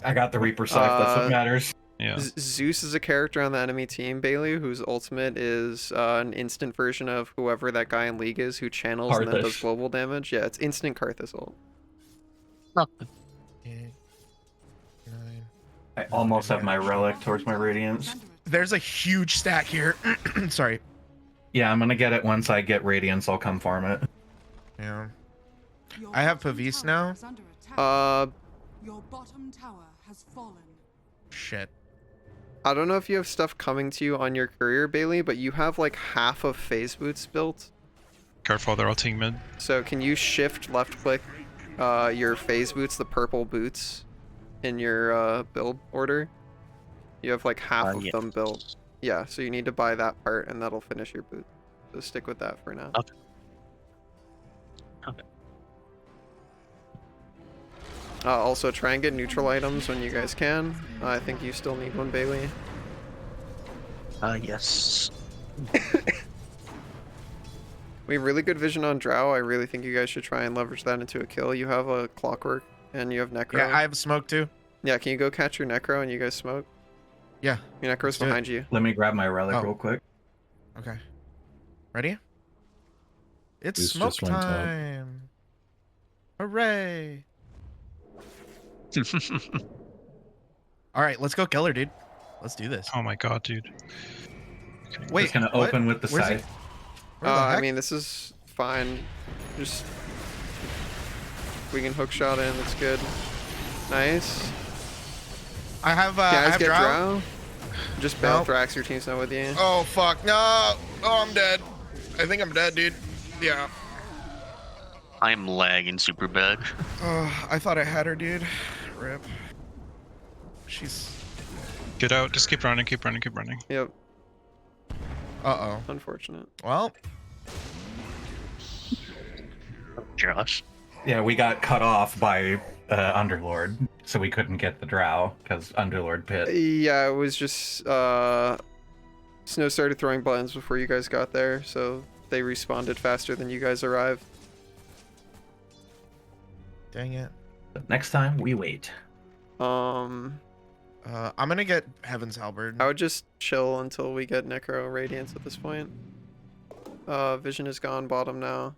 I got the Reaper Scythe, that's what matters. Yeah. Zeus is a character on the enemy team, Bailey, whose ultimate is an instant version of whoever that guy in League is who channels and then does Karthus. global damage. Yeah, it's instant Karthus ult. Nothing. Yeah. I almost have my relic towards my radiance. There's a huge stack here. Sorry. Yeah, I'm gonna get it once I get radiance. I'll come farm it. Yeah. I have Pavis now. Your bottom tower has fallen. Shit. I don't know if you have stuff coming to you on your courier, Bailey, but you have like half of phase boots built. Careful, they're all team mid. So can you shift left click your phase boots, the purple boots, in your build order? You have like half of them built. Yeah, so you need to buy that part and that'll finish your boot. So stick with that for now. Okay. Okay. Also try and get neutral items when you guys can. I think you still need one, Bailey. Yes. We have really good vision on Drow. I really think you guys should try and leverage that into a kill. You have a Clockwork and you have Necro. Yeah, I have smoke too. Yeah, can you go catch your Necro and you guys smoke? Yeah. Your Necro's behind you. Let me grab my relic real quick. Okay. Ready? It's It's smoke just one top. time. Hooray. All right, let's go kill her, dude. Let's do this. Oh my god, dude. Wait, It's gonna what? open with the Where's he? scythe. Where the I heck? mean, this is fine. Just... We can hook shot in, that's good. Nice. I have I Guys have get drow. Drow. Just bail Nope. Thrax, your team's not with you. Oh fuck, no. Oh, I'm dead. I think I'm dead, dude. Yeah. I'm lagging super bad. I thought I had her, dude. Rip. She's... Get out, just keep running, keep running, keep running. Yep, Uh-oh. unfortunate. Well, Josh. Yeah, we got cut off by Underlord, so we couldn't get the drow because Underlord pit. Yeah, it was just, Snow started throwing buttons before you guys got there, so they respawned faster than you guys arrived. dang it. But next time we wait. I'm gonna get Heaven's Halberd. I would just chill until we get Necro Radiance at this point. Vision is gone bottom now.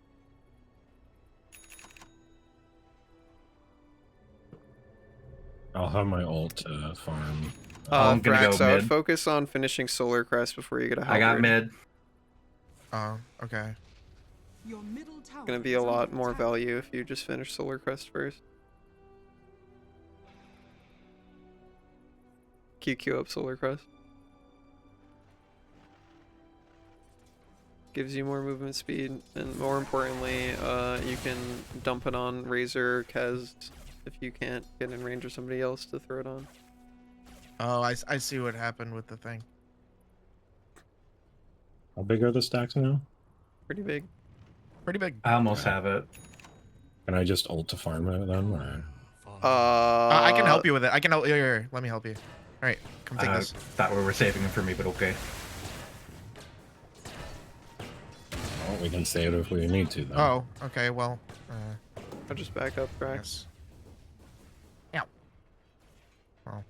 I'll have my ult to farm. I'm gonna Thrax, go I would mid. focus on finishing Solar Crest before you get a I got Halberd. mid. Oh, okay. Your middle tower Gonna be is a under lot more attack. value if you just finish Solar Crest first. QQ up Solar Crest. Gives you more movement speed, and more importantly, you can dump it on Razor or Kez if you can't get in range of somebody else to throw it on. Oh, I see what happened with the thing. How big are the stacks now? Pretty big. Pretty big. I almost have it. Can I just ult to farm it then? Or... I can help you with it. I can help. Here, let me help you. All right, come take this. Thought we were saving them for me, but okay. Well, we can save it if we need to, though. Oh, okay. Well, I'll just back up, Thrax. yes. Ow. Well.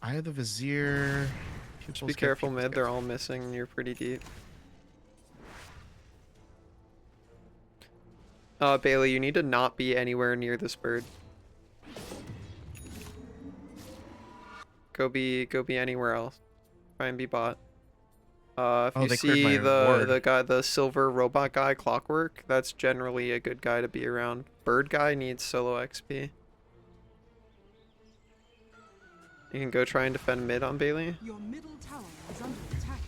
I have the Vizier. Just be careful mid, they're all missing and you're pretty deep. Bailey, you need to not be anywhere near this bird. Go be anywhere else. Try and be bot. If Oh, you they cleared see my ward. the silver robot guy, Clockwork, that's generally a good guy to be around. Bird guy needs solo XP. You can go try and defend mid on Bailey. Your middle tower is under attack.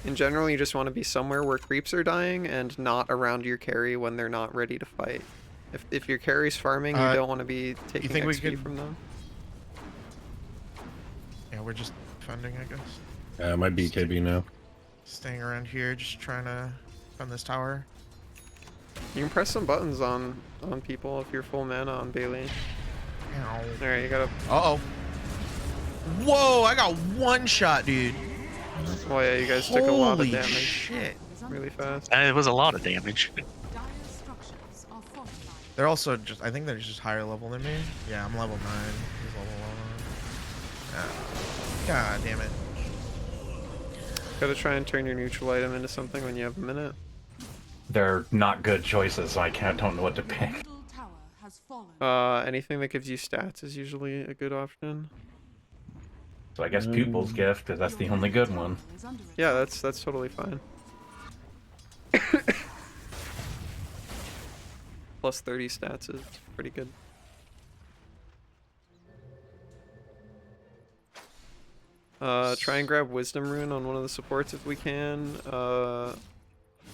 In general, you just want to be somewhere where creeps are dying and not around your carry when they're not ready to fight. If your carry's farming, you don't want to be taking think we XP could- from them. Yeah, we're just defending, I guess. Yeah, my BKB now. Staying around here, just trying to defend this tower. You can press some buttons on people if you're full mana on Bailey. Ow. Alright, you gotta... Uh-oh. Whoa, I got one shot, dude. Oh yeah, you guys took a lot of Holy damage shit. really fast. It was a lot of damage. Dire structures are fortified. They're also just, I think they're just higher level than me. Yeah, I'm level 9. He's level 11. God damn it. Gotta try and turn your neutral item into something when you have a minute. They're not good choices, so don't know what to Your pick. middle tower has fallen. Anything that gives you stats is usually a good option. So I guess Pupil's Gift, because that's the only good one. Yeah, that's totally fine. Plus 30 stats is pretty good. Try and grab Wisdom Rune on one of the supports if we can.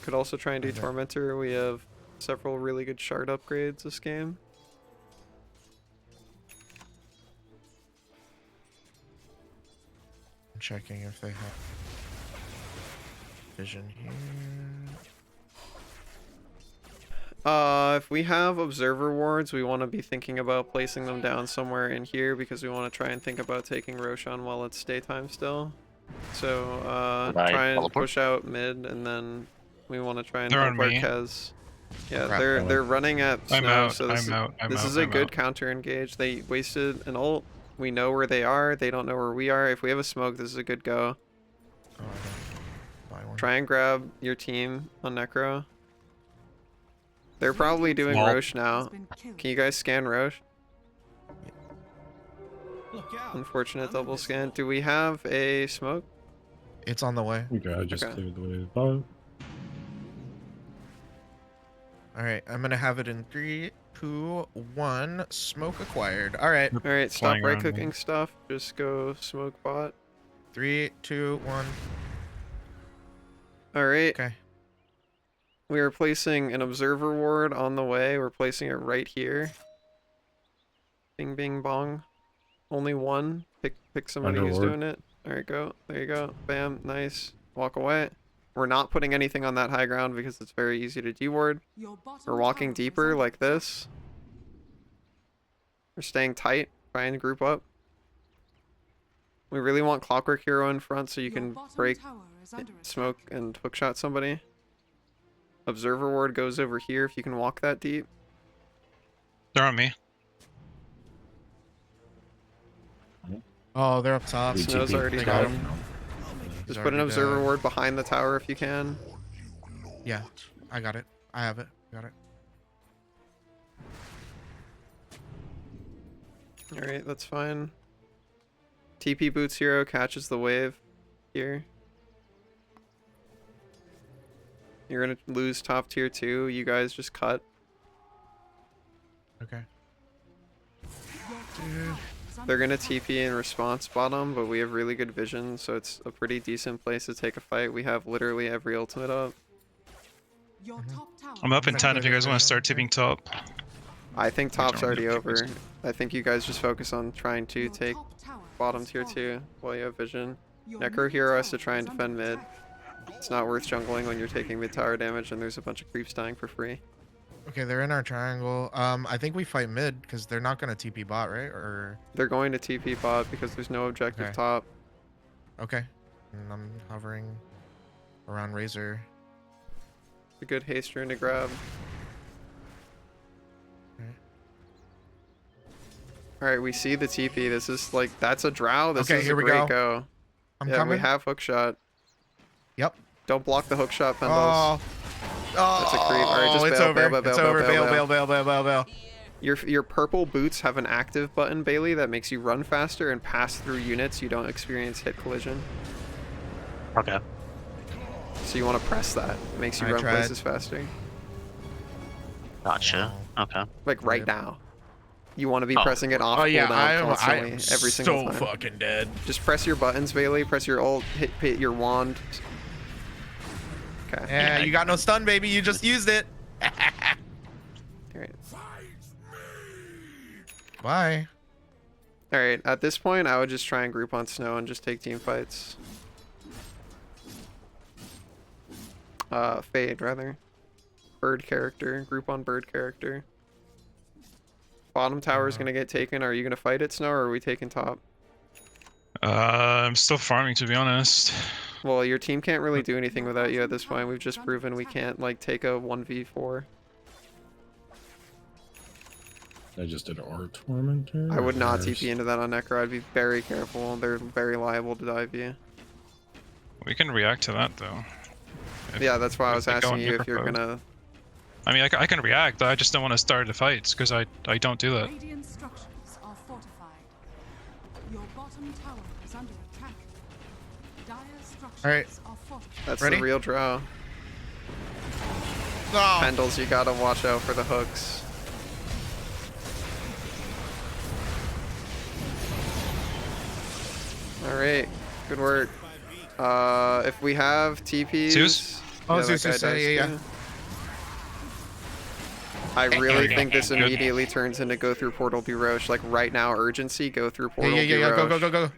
Could also try and do Tormentor. We have several really good shard upgrades this game. I'm checking if they have vision here. If we have observer wards, we want to be thinking about placing them down somewhere in here because we want to try and think about taking Roshan while it's daytime still. So, try and push out mid, and then we want to try and They're help on our me. Kez. Yeah, Crap, they're running at I'm snow, out, so this I'm is out, a good counter engage. They wasted an ult. We know where they are. They don't know where we are. If we have a smoke, this is a good go. Oh, I don't buy one. Try and grab your team on Necro. They're probably doing Nope. Roche now. Can you guys scan Roche? Unfortunate double scan. Do we have a smoke? It's on the way. Okay, I just Okay. cleared the way. Oh, All right, I'm gonna have it in 3, 2, 1. Smoke acquired. All right, Alright, stop Flying right around clicking me. stuff. Just go smoke bot. 3, 2, 1. Alright. Okay. We are placing an observer ward on the way. We're placing it right here. Bing bing bong. Only one. Pick somebody who's Underlord. doing it. Alright, go. There you go. Bam. Nice. Walk away. We're not putting anything on that high ground because it's very easy to deward. We're walking deeper like this. We're staying tight. Try and group up. We really want Clockwork Hero in front so you can break, smoke, and hookshot somebody. Observer ward goes over here if you can walk that deep. They're on me. Oh, they're up top. Snow's already They got down. him. Just He's put an already observer dead. ward behind the tower if you can. Yeah, I got it. I have it. Got it. Alright, that's fine. TP Boots Hero catches the wave here. You're gonna lose top tier 2. You guys just cut. Okay. They're gonna TP in response bottom, but we have really good vision, so it's a pretty decent place to take a fight. We have literally every ultimate up. I'm up in gonna 10 go if you to guys want to vision. start tipping top. I think top's join already the over. previous- I think you guys just focus on trying to take bottom tier 2 while you have vision. Necro Hero has to try and defend mid. It's not worth jungling when you're taking mid tower damage and there's a bunch of creeps dying for free. Okay, they're in our triangle. I think we fight mid because they're not gonna TP bot, right? Or They're going to TP bot because there's no objective Okay. top. okay. And I'm hovering around Razor. A good haste rune to grab. Alright, we see the TP. This is like, that's a drow. This Okay, is here a we great go. go. I'm Yeah, coming. we have hookshot. Yep. Don't block the hookshot, Pendles. Oh. Oh, That's a creep. Alright, just it's bail, over. bail, bail, It's bail, over. bail, bail. Bail. Your purple boots have an active button, Bailey, that makes you run faster and pass through units. You don't experience hit collision. Okay. So you want to press that. It makes you I run tried. places faster. Gotcha. Okay. Like right Yep. now. You want to be Oh. pressing it off Oh yeah, cooldown I constantly am every single so time. fucking dead. Just press your buttons, Bailey. Press your ult. Hit your wand. Okay. Yeah, you got no stun, baby. You just used it. Alright. Bye. Alright, at this point, I would just try and group on snow and just take team fights. Fade, rather. Bird character. Group on bird character. Bottom tower is gonna get taken. Are you gonna fight it, Snow, or are we taking top? I'm still farming, to be honest. Well, your team can't really do anything without you at this point. We've just proven we can't, like, take a 1v4. I just did R Tormentor. I would not There's- TP into that on Necro. I'd be very careful. They're very liable to dive you. We can react to that, though. If- Yeah, that's why I if was they go asking on you if you're Necropode. gonna I mean, I can react. I just don't want to start the fights because I don't do that. Radiant structures are fortified. Your bottom tower is under attack. Dire structures Alright. are fortified. That's Ready? the real draw. Oh, Pendles, you gotta watch out for the hooks. Alright, good work. If we have TPs... Zeus? Oh, that Zeus guy is, dies yeah. too. I really think this immediately turns into go through portal be Roche. Like right now, urgency, go through portal be yeah. Go, Roche. go.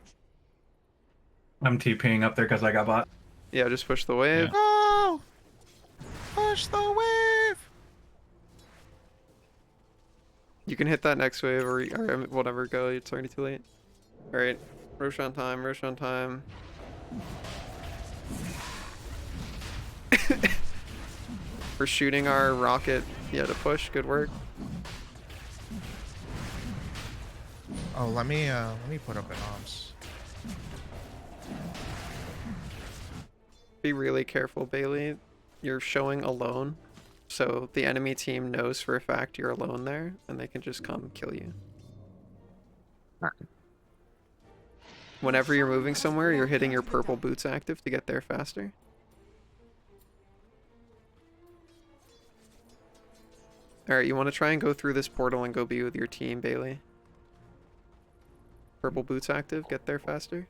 I'm TPing up there because I got bot. Yeah, just push the wave. Go! Push the wave! You can hit that next wave or whatever, go. It's already too late. Alright, Roche on time, Roche on time. We're shooting our rocket, yeah, to push. Good work. Oh, let me put up an ops. Be really careful, Bailey. You're showing alone, so the enemy team knows for a fact you're alone there, and they can just come kill you. Whenever you're moving somewhere, you're hitting your purple boots active to get there faster. Alright, you want to try and go through this portal and go be with your team, Bailey. Purple boots active, get there faster.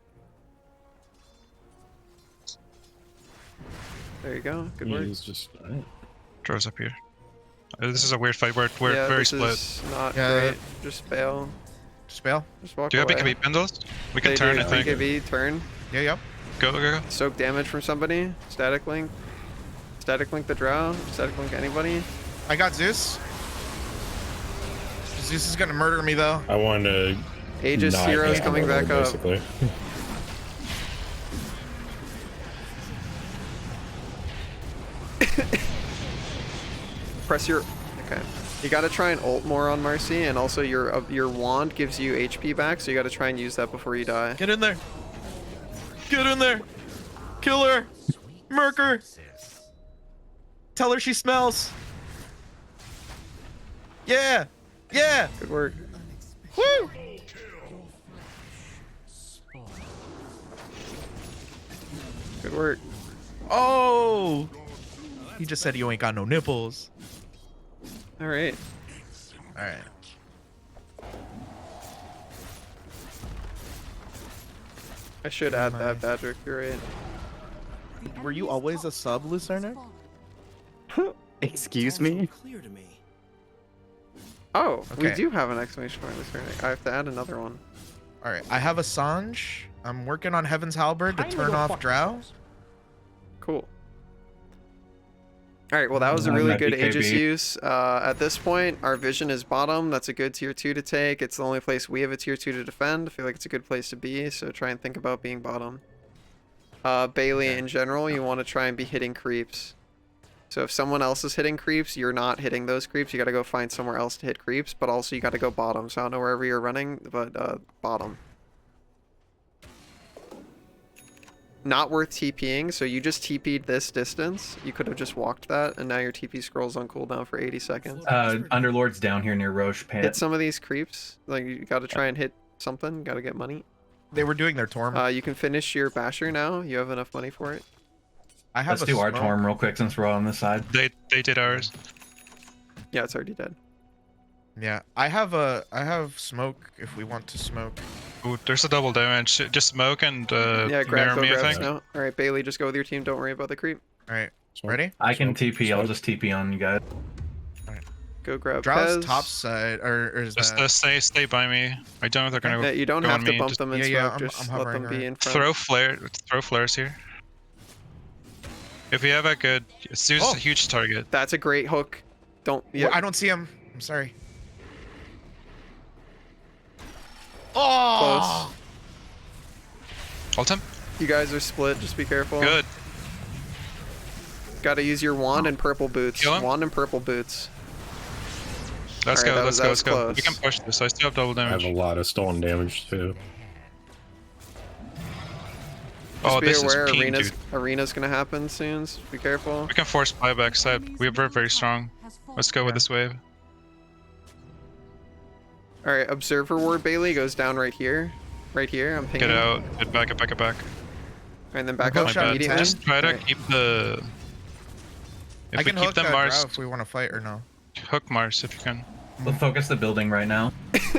There you go, good work. He's just alright. Draws up here. This is a weird fight. We're Yeah, very this split. is not Yeah, great. Just bail. Just bail? Just walk Do you have away. BKB pendles? We can They turn, do. I think. BKB, turn. Yeah. Go. Soak damage from somebody. Static link. Static link the drow. Static link anybody. I got Zeus. Zeus is gonna murder me though. I wanted to Aegis not heroes hit coming Underlord, back up. basically. Press your... Okay. You gotta try and ult more on Marcy, and also your wand gives you HP back, so you gotta try and use that before you die. Get in there. Get in there. Kill her. Murk her. Tell her she smells. Yeah. Yeah. Good work. Woo. Good work. Oh. He just said you ain't got no nipples. Alright. All right. I should add that, Patrick. You're right. Were you always a sub, Lucerner? Excuse me? Oh, we Okay. do have an exclamation point this turn. I have to add another one. All right. I have Assange. I'm working on Heaven's Halberd to turn off Drow. Cool. Alright, well that was a really good Aegis use. At this point, our vision is bottom. That's a good tier 2 to take. It's the only place we have a tier 2 to defend. I feel like it's a good place to be, so try and think about being bottom. Bailey, in general, you want to try and be hitting creeps. So if someone else is hitting creeps, you're not hitting those creeps. You got to go find somewhere else to hit creeps, but also you got to go bottom. So I don't know wherever you're running, but bottom. Not worth TPing, so you just TP'd this distance. You could have just walked that, and now your TP scrolls on cooldown for 80 seconds. Underlord's down here near Roche Pit. Hit some of these creeps. Like, you got to try and hit something. Got to get money. They were doing their Torm. You can finish your Basher now. You have enough money for it. I have Let's a do our smoke. Torm real quick since we're all on this side. They did ours. Yeah, it's already dead. Yeah, I have smoke if we want to smoke. Ooh, there's a double damage. Just smoke and Yeah, mirror me, I grabs think. now. Alright, Bailey, just go with your team. Don't worry about the creep. All right, ready? I can TP. I'll just TP on you guys. Go grab Drow's Pez. top side, or is Just that? stay by me. I don't know if they're gonna Yeah, you don't go have on to me. bump Just them in Yeah, smoke. I'm Just let hovering them be her. in front. throw flares here. If we have a good, Zeus is a huge target. That's a great hook. Don't. Yeah. Yeah. I don't see him. I'm sorry. Oh. Ult him. You guys are split. Just be careful. Good. Got to use your wand and purple boots. Kill him. Wand and purple boots. Let's Alright, go. that Let's was go. close. We can push this. I still have double I have damage. a lot of stolen damage too. Just Oh, be this aware, is peen, arena's dude. gonna happen soon. So be careful. We can force buybacks. We're very strong. Let's go with this wave. All right, observer ward Bailey goes down right here. Right here, I'm pinging. Get out. Get back. Get back. Get back. And then back Hook up shot in immediately. 10. Just try to Alright. keep the. If I we can keep hook them Drow Mars, if we want to fight or no. hook Mars if you can. We'll focus the building right now.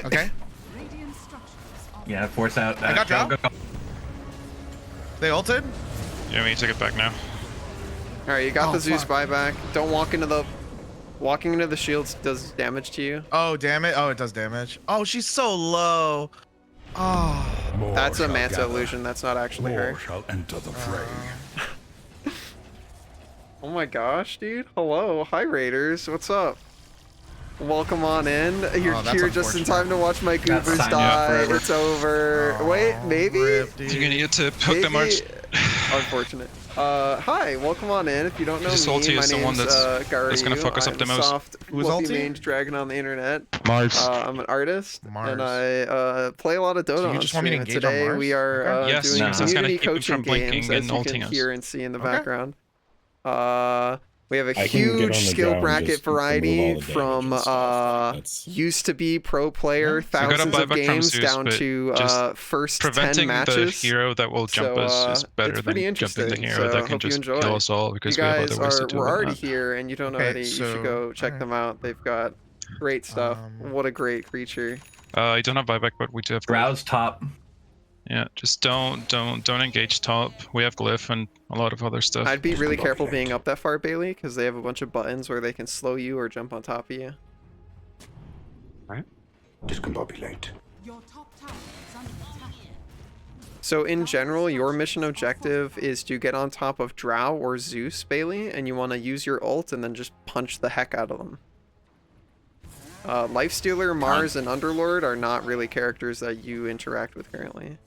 Okay. Radiant structures are Yeah, force out. I got go, Drow. go. They ulted? Yeah, we need to get back now. All right, you got Oh, the Zeus fuck. buyback. Don't walk into the. Walking into the shields does damage to you. Oh, damn it. Oh, it does damage. Oh, she's so low. Oh. More That's a shall Manta gather. illusion. That's not actually her. More shall enter the fray. Oh my gosh, dude. Hello. Hi, Raiders. What's up? Welcome on in. You're Oh, that's here just in unfortunate. time to watch my Gotta goobers sign you up die. forever. It's over. Wait, Oh, maybe? rip, dude. You're gonna need to hook the Mars. Unfortunate. Hi, welcome on in. If you don't know This me, ulti my is the name's one that's Garyu. gonna fuck us up I'm the most. soft, Who's fluffy ulti? mange dragon on the internet. Mars. I'm an artist, Mars. and I play a lot of Dota So you on just want me to stream. And engage on today Mars? we are Okay. Yes, doing no. because that's gonna community keep him coaching from blinking games, and as you ulting can us. hear and see in the Okay. background. We have a I can get on huge the skill ground bracket just to remove all variety the from damage and stuff. That's- used to be pro player, We gotta thousands buy of back from games Zeus, down but to just first 10 Preventing the matches. hero that will jump So, us is better it's than pretty jumping the interesting, hero so that can hope you just enjoy. kill us all You because we have guys other ways to are do we're it. already here, and you don't Okay, already. You should so- go check alright. them out. They've got great stuff. What a great creature. I don't have buyback, but we do have. Drow's top. Yeah, just don't engage top. We have glyph and a lot of other stuff. I'd be really Discombobulate. careful being up that far, Bailey, because they have a bunch of buttons where they can slow you or jump on top of you. Discombobulate. your top tower is under attack. So in general, your mission objective is to get on top of Drow or Zeus, Bailey, and you want to use your ult and then just punch the heck out of them. Lifestealer, Mars, and Underlord are not really characters that you interact with currently.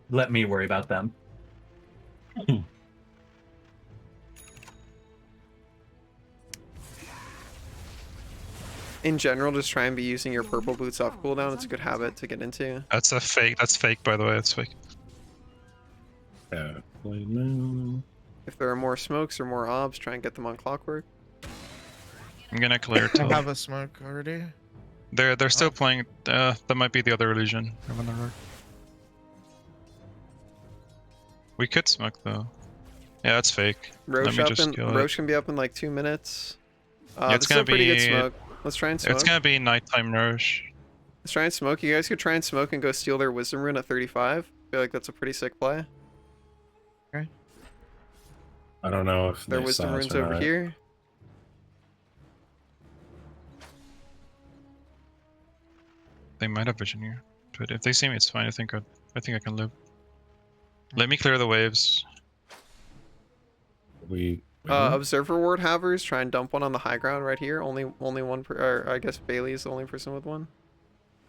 Let me worry about them. In general, just try and be using your purple boots off cooldown. It's a good habit to get into. That's a fake. That's fake, by the way. That's fake. Yeah. No. If there are more smokes or more obs, try and get them on clockwork. I'm gonna clear I top. have a smoke already. They're still playing. That might be the other illusion. I'm on the road. We could smoke though. Yeah, that's fake. Roche, Let me just kill it. Roche can be up in like 2 minutes. Yeah, it's this is a gonna pretty good be- smoke. Let's try and smoke. It's gonna be nighttime rush. Let's try and smoke. You guys could try and smoke and go steal their wisdom rune at 35. I feel like that's a pretty sick play. I don't know if Their they wisdom saw us runes or over not. here. They might have vision here, but if they see me, it's fine. I think I can live. Let me clear the waves. We. Observer ward havers, try and dump one on the high ground right here. Only one per, or I guess Bailey is the only person with one.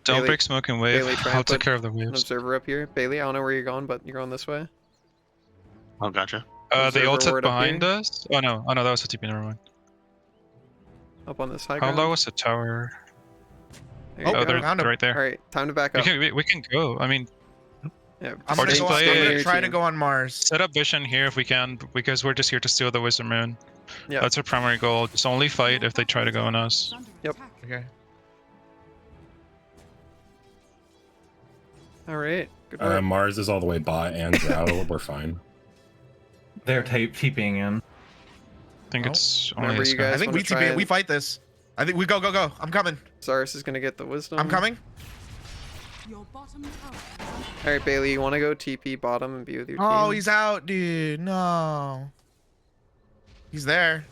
Don't Bailey- break smoke and wave. Bailey, try I'll and take put care of the An waves. observer up here. Bailey, I don't know where you're going, but you're going this way. Oh, gotcha. They observer ulted ward up behind here. us. Oh no, that was a TP. Never mind. Up on this high How ground. low was the tower? There you Oh, go. Oh, they're found him. right there. Alright, time to back up. We can go. I mean, Yeah, I'm Or gonna, just go, play I'm gonna it. try to go on Mars. set up vision here if we can, because we're just here to steal the wisdom rune. Yeah. That's our primary goal. Just only fight if they try to go on us. Yep. Okay. Alright, good work. Mars is all the way bot and Drow. We're fine. They're TPing in. I think Oh. it's only Remember this you guy. guys I think wanna we try TP. and- We fight this. I think we go. I'm coming. Zarus is gonna get the wisdom. I'm coming. Your bottom tower is under Alright, Bailey, you wanna go TP bottom and be with your team? Oh, he's out, dude. No. He's there.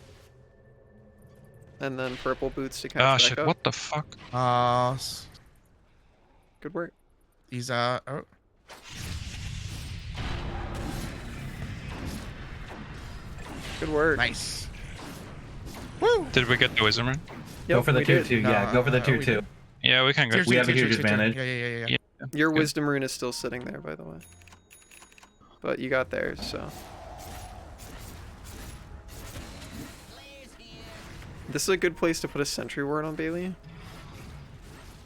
And then purple boots to catch Ah back shit! up. What the fuck? Good work. He's out. Oh. Good work. Nice. Did we get the wisdom rune? Go for the we did. 2-2. Yeah, go for the No, 2-2. we did. Yeah, we can go. Tier We two, have a tier huge two, tier two. advantage. Yeah. Yeah. Your Good. wisdom rune is still sitting there, by the way. But you got theirs, so. This is a good place to put a sentry ward on Bailey.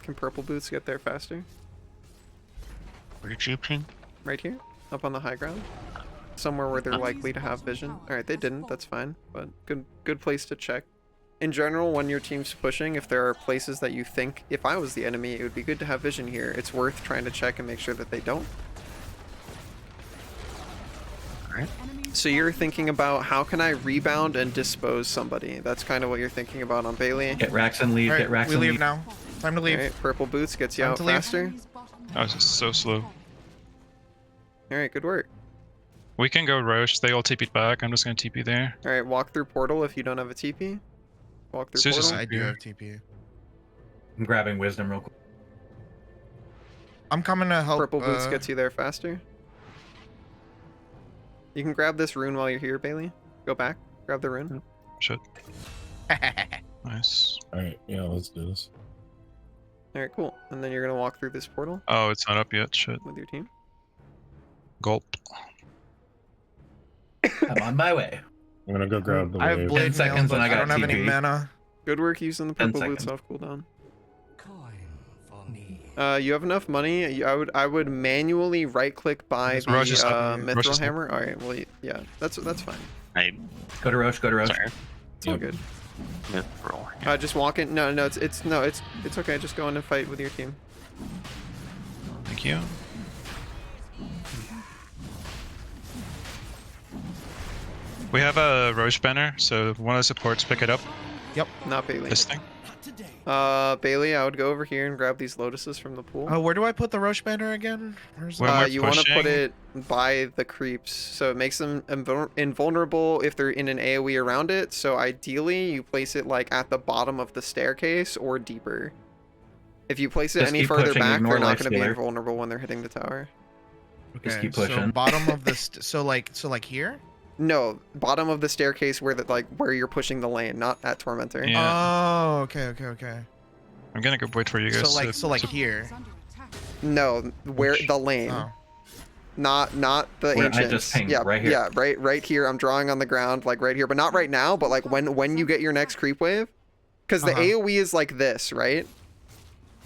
Can purple boots get there faster? Where did you ping? Right here, up on the high ground. Somewhere where they're likely to have vision. Alright, they didn't, that's fine. But good place to check. in general, when your team's pushing, if there are places that you think, if I was the enemy, it would be good to have vision here. It's worth trying to check and make sure that they don't. So you're thinking about how can I rebound and dispose somebody? That's kind of what you're thinking about on Bailey. Get Rax and leave. All right, Get Rax we and leave leave. now. Time to leave. All right, purple boots gets you Time out to leave. faster. I was so slow. All right, good work. We can go Roche. They all TP'd back. I'm just gonna TP there. All right, walk through portal if you don't have a TP. Walk through It's just- portal. I do have TP. I'm grabbing wisdom real quick. I'm coming to help. Purple boots gets you there faster. You can grab this rune while you're here, Bailey. Go back, grab the rune. Shit. Nice. All right, yeah, let's do this. All right, cool. And then you're gonna walk through this portal Oh, it's not up yet. Shit. with your team. Gulp. I'm on my way. I'm gonna go grab the I have wave. blade 10 seconds mail, and but I got don't have any TP. mana. Good work using the 10 purple boots seconds. off cooldown. Coin for me. You have enough money. I would manually right click by Yes, Roche is the up. Roche mithril is up. hammer. All right, well yeah, that's fine. I Go to Roche. Go to Roche. sorry. It's all good. Mithril. Just walk in. No, it's okay. Just go in and fight with your team. Thank you. We have a Roche banner, so one of the supports pick it up. Not Bailey. This thing. Bailey, I would go over here and grab these lotuses from the pool. Oh, where do I put the Roche banner again? Where's When that? we're You want to put pushing- it by the creeps, so it makes them invulnerable if they're in an AoE around it. So ideally, you place it like at the bottom of the staircase or deeper. If you place it Just any keep further pushing, back, ignore they're not going to be Lifestealer. invulnerable when they're hitting the tower. Okay, keep so pushing. bottom of the so like here. No, bottom of the staircase where where you're pushing the lane, not at Tormentor. Yeah. Oh, okay. I'm gonna go wait for you guys. So like to- here. No, where the lane. Oh. Not the Where I ancients. just pinged, yeah, right here. Yeah, right here. I'm drawing on the ground, like right here, but not right now. But like when you get your next creep wave, because the Uh-huh. AOE is like this, right?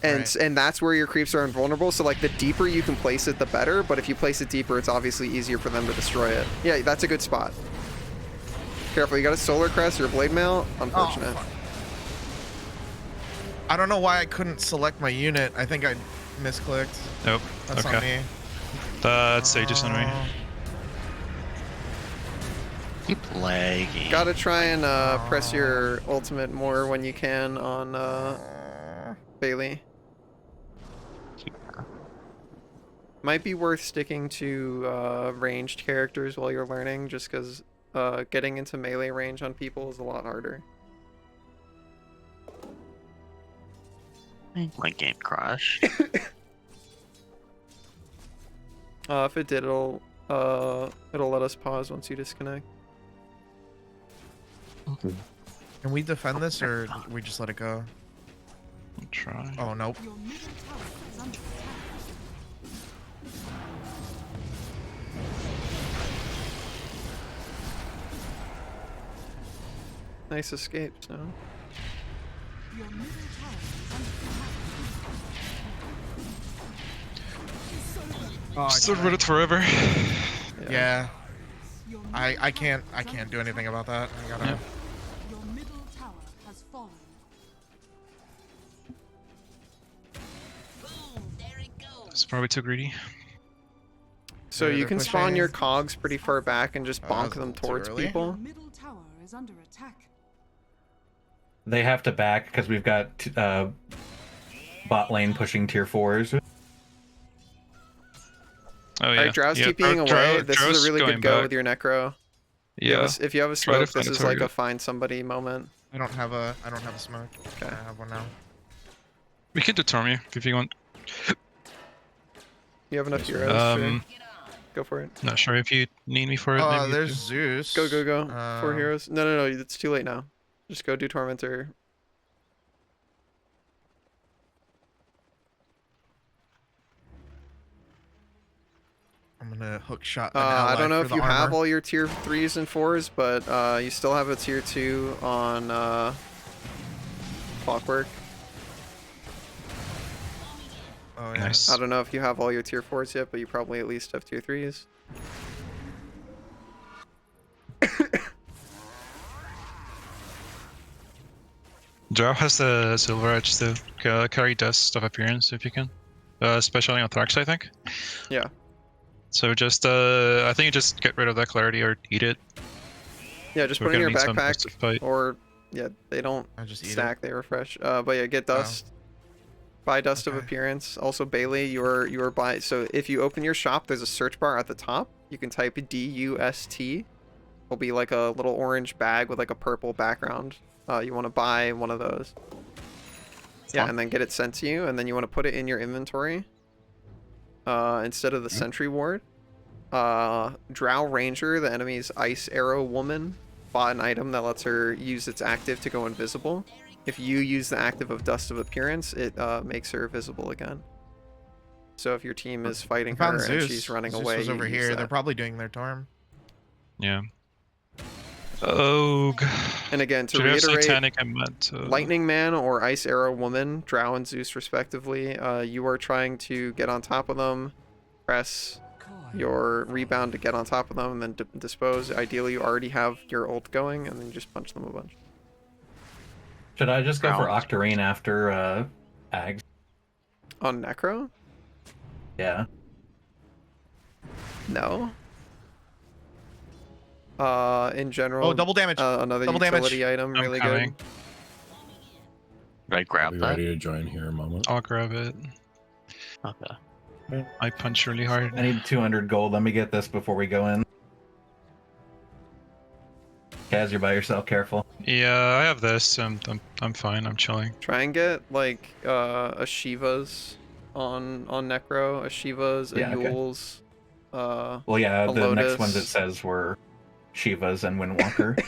And Right. and that's where your creeps are invulnerable. So like the deeper you can place it, the better. But if you place it deeper, it's obviously easier for them to destroy it. Yeah, that's a good spot. Careful, you got a solar crest or a blade mail. Unfortunate. fuck. I don't know why I couldn't select my unit. I think I misclicked. Nope. That's on Okay. me. That's Sage's on me. Oh. Keep lagging. Gotta try and press your ultimate more when you can on Bailey. Might be worth sticking to ranged characters while you're learning, just because getting into melee range on people is a lot harder. My game crashed. If it did, it'll let us pause once you disconnect. Can we defend this or we just let it go? I'll try. Oh nope. Your middle tower is under attack. Nice escape, so. Your middle tower is under attack. Oh, Still read it forever. yeah. Your I can't do anything about that. I gotta. Yeah. Your middle tower has fallen. It's probably too greedy. So Yeah, you they're can spawn your pushing. cogs pretty far back and just Oh, bonk that's them too towards early. people. Your middle tower is under attack. They have to back because we've got bot lane pushing tier 4s. Oh yeah. Alright, Drow's yeah, TPing away. This Drow's is a really going good go back. with your Necro. Yeah. If you have a Try to smoke, find this a is like a target. find somebody moment. I don't have a smoke. Okay. I have one now. We can determine you if you want. You have enough heroes. Sure. Go for it. Not sure if you need me for it. Oh, maybe you there's do. Zeus. Go. 4 Um, heroes. No, it's too late now. Just go do Tormentor. I'm gonna hook shot. An I ally don't know for if the you have armor. all your tier 3s and 4s, but you still have a tier 2 on Clockwork. Oh yeah. Nice. I don't know if you have all your tier 4s yet, but you probably at least have tier 3s. Drow has the Silver Edge too. Carry Dust of Appearance if you can. Especially on Thrax, I think. Yeah. So just, I think you just get rid of that clarity or eat it. Yeah, just We're put it in gonna your need some backpack, to fight. or yeah, they don't I just eat stack, they refresh. But yeah, get Dust. Buy Dust of Okay. Appearance. Also, Bailey, you're buy. So if you open your shop, there's a search bar at the top. You can type DUST. Will be like a little orange bag with like a purple background. You want to buy one of those. Yeah, and then get it sent to you, and then you want to put it in your inventory. Instead of the Sentry Ward. Drow Ranger, the enemy's Ice Arrow Woman, bought an item that lets her use its active to go invisible. If you use the active of Dust of Appearance, it makes her visible again. So if your team is fighting I found her Zeus. and she's running Zeus away, was you over use here. that. They're probably doing their Torm. Yeah. Oh. And again, to Should have reiterate, Satanic and Manta. Lightning Man or Ice Arrow Woman, Drow and Zeus respectively, you are trying to get on top of them, press your rebound to get on top of them, and then dispose. Ideally, you already have your ult going, and then you just punch them a bunch. Should I just go for Octarine after Ags? On Necro? Yeah. No. In general. Oh, double damage. Another Double utility damage. item, I'm really coming. Did I grab Be that? ready to join here a moment. I'll grab it. Okay. I punch really hard. I need 200 gold. Let me get this before we go in. Kaz, you're by yourself. Careful. Yeah, I have this. I'm fine. I'm chilling. Try and get like a Shiva's on Necro, a Shiva's, a Yeah, okay. Yule's. Well, yeah, a the next ones it Lotus. says were Shiva's and Windwalker.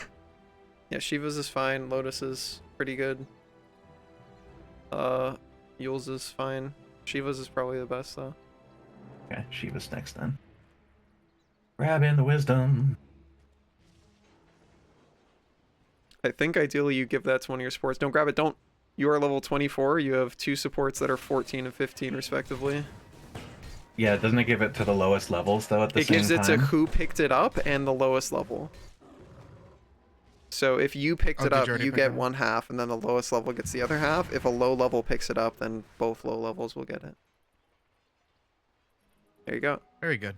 Yeah, Shiva's is fine. Lotus is pretty good. Yule's is fine. Shiva's is probably the best though. Okay, Shiva's next then. Grab in the wisdom. I think ideally you give that to one of your supports. Don't grab it. Don't. You are level 24. You have two supports that are 14 and 15 respectively. Yeah, doesn't it give it to the lowest levels though at the It same gives time? it to who picked it up and the lowest level. So if you picked Oh, it did up, you already you pick get it up? one half, and then the lowest level gets the other half. If a low level picks it up, then both low levels will get it. There you go. Very good.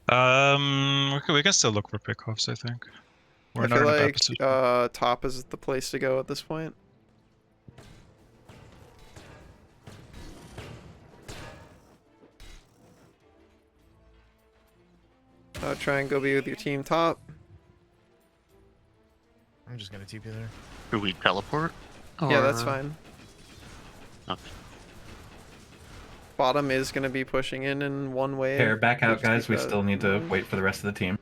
We can still look for pickoffs, I think. We're I not feel in a bad like position. top is the place to go at this point. Try and go be with your team top. I'm just gonna TP there. Do we teleport? Yeah, that's Or- fine. Okay. Bottom is going to be pushing in one wave. Here, back out, just guys. We because- still need to wait for the rest of the team.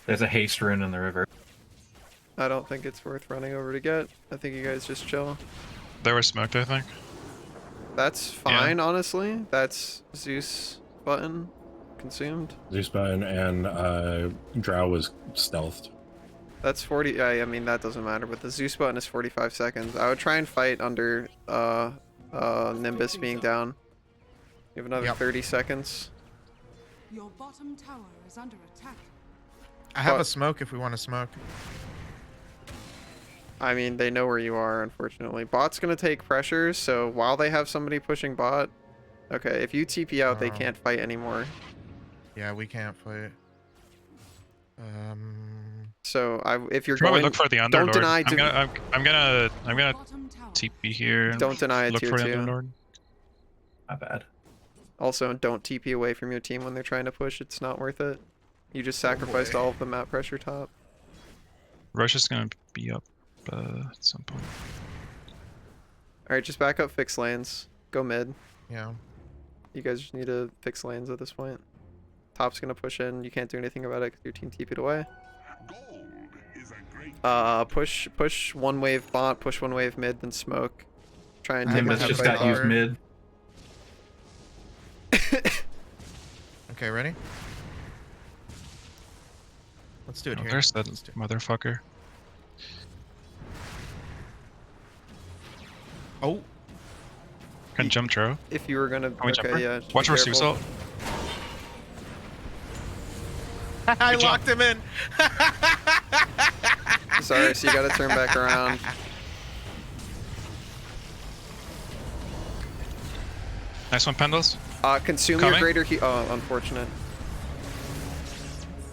There's a haste rune in the river. I don't think it's worth running over to get. I think you guys just chill. They were smoked, I think. That's fine, honestly. That's Zeus button consumed. Zeus button and Drow was stealthed. That's 40. I mean, that doesn't matter, but the Zeus button is 45 seconds. I would try and fight under Nimbus being down. You have another 30 seconds. Your bottom tower is under attack. I have But- a smoke if we want to smoke. I mean, they know where you are, unfortunately. Bot's going to take pressure, so while they have somebody pushing bot... Okay, if you TP out, they Oh. can't fight anymore. Yeah, we can't fight. So if you're Probably going... look for the Underlord. Don't deny... I'm gonna Bottom tower. TP here. and Don't deny a look tier for the 2. Underlord. Not bad. Also, don't TP away from your team when they're trying to push. It's not worth it. You just sacrificed all of the map pressure top. Rush is gonna be up at some point. Alright, just back up, fix lanes. Go mid. Yeah. You guys just need to fix lanes at this point. Top's gonna push in. You can't do anything about it because your team TP'd away. Push one wave bot, push one wave mid, then smoke. Try and take Nimbus a just fight got used over. mid. Okay, ready? Let's do it Oh, here. there's that Let's do it. motherfucker. Oh, Can jump Drow. If you were gonna... Can we jump her? Okay, yeah. just Watch be for Zeus careful. ult. I Good job. locked him in. Sorry, so you gotta turn back around. Nice one, Pendles. Consume your Coming? greater oh, unfortunate.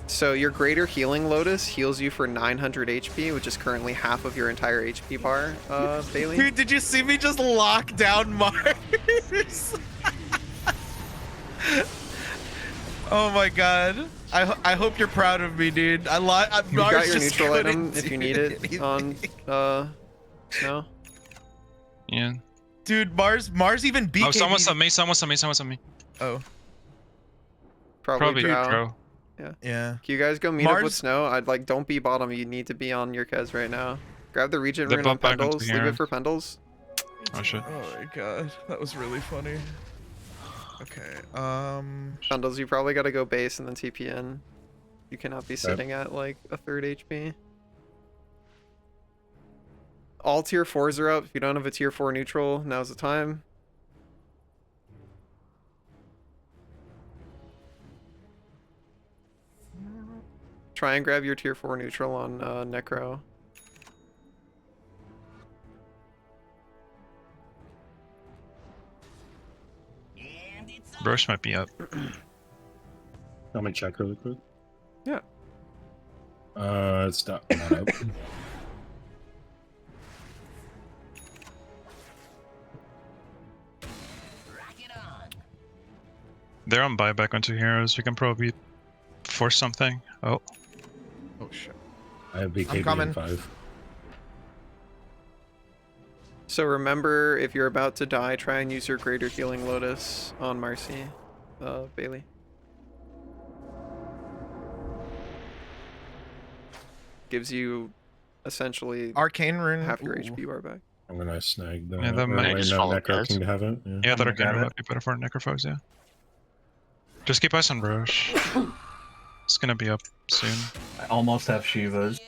So your greater healing lotus heals you for 900 HP, which is currently half of your entire HP bar, Bailey. Dude, did you see me just lock down Mars? Oh my god. I hope you're proud of me, dude. You Mars got your just neutral couldn't item if you do need it anything. on Snow. Yeah. Dude, Mars even beat Oh, someone's on me. Someone's on me. Oh, Probably Drow. Drow. yeah. Can you guys go meet up with Mars- Snow? I'd like don't be bottom. You need to be on your Kez right now. Grab the regen They rune on bump back onto Pendles. Leave here. it for Pendles. Oh shit. Oh my god, that was really funny. Okay, Pendles, you probably gotta go base and then TP in. You cannot be sitting at like a third HP. All tier 4s are up. If you don't have a tier 4 neutral, now's the time. Try and grab your tier 4 neutral on Necro. Roche might be up. Let me check really quick. Yeah. It's not up. They're on buyback onto heroes. We can probably force something. Oh. oh shit. I have BKB coming. in 5. So remember, if you're about to die, try and use your Greater Healing Lotus on Marcy, Bailey. Gives you essentially Arcane rune. half your Ooh. HP bar back. I'm gonna snag the Yeah, that might just follow Necro Kez. King to have it. Yeah. Yeah, that are grab gonna it. be better for necrophogs, yeah. Just keep eyes on Roche. It's gonna be up soon. I almost have Shivas.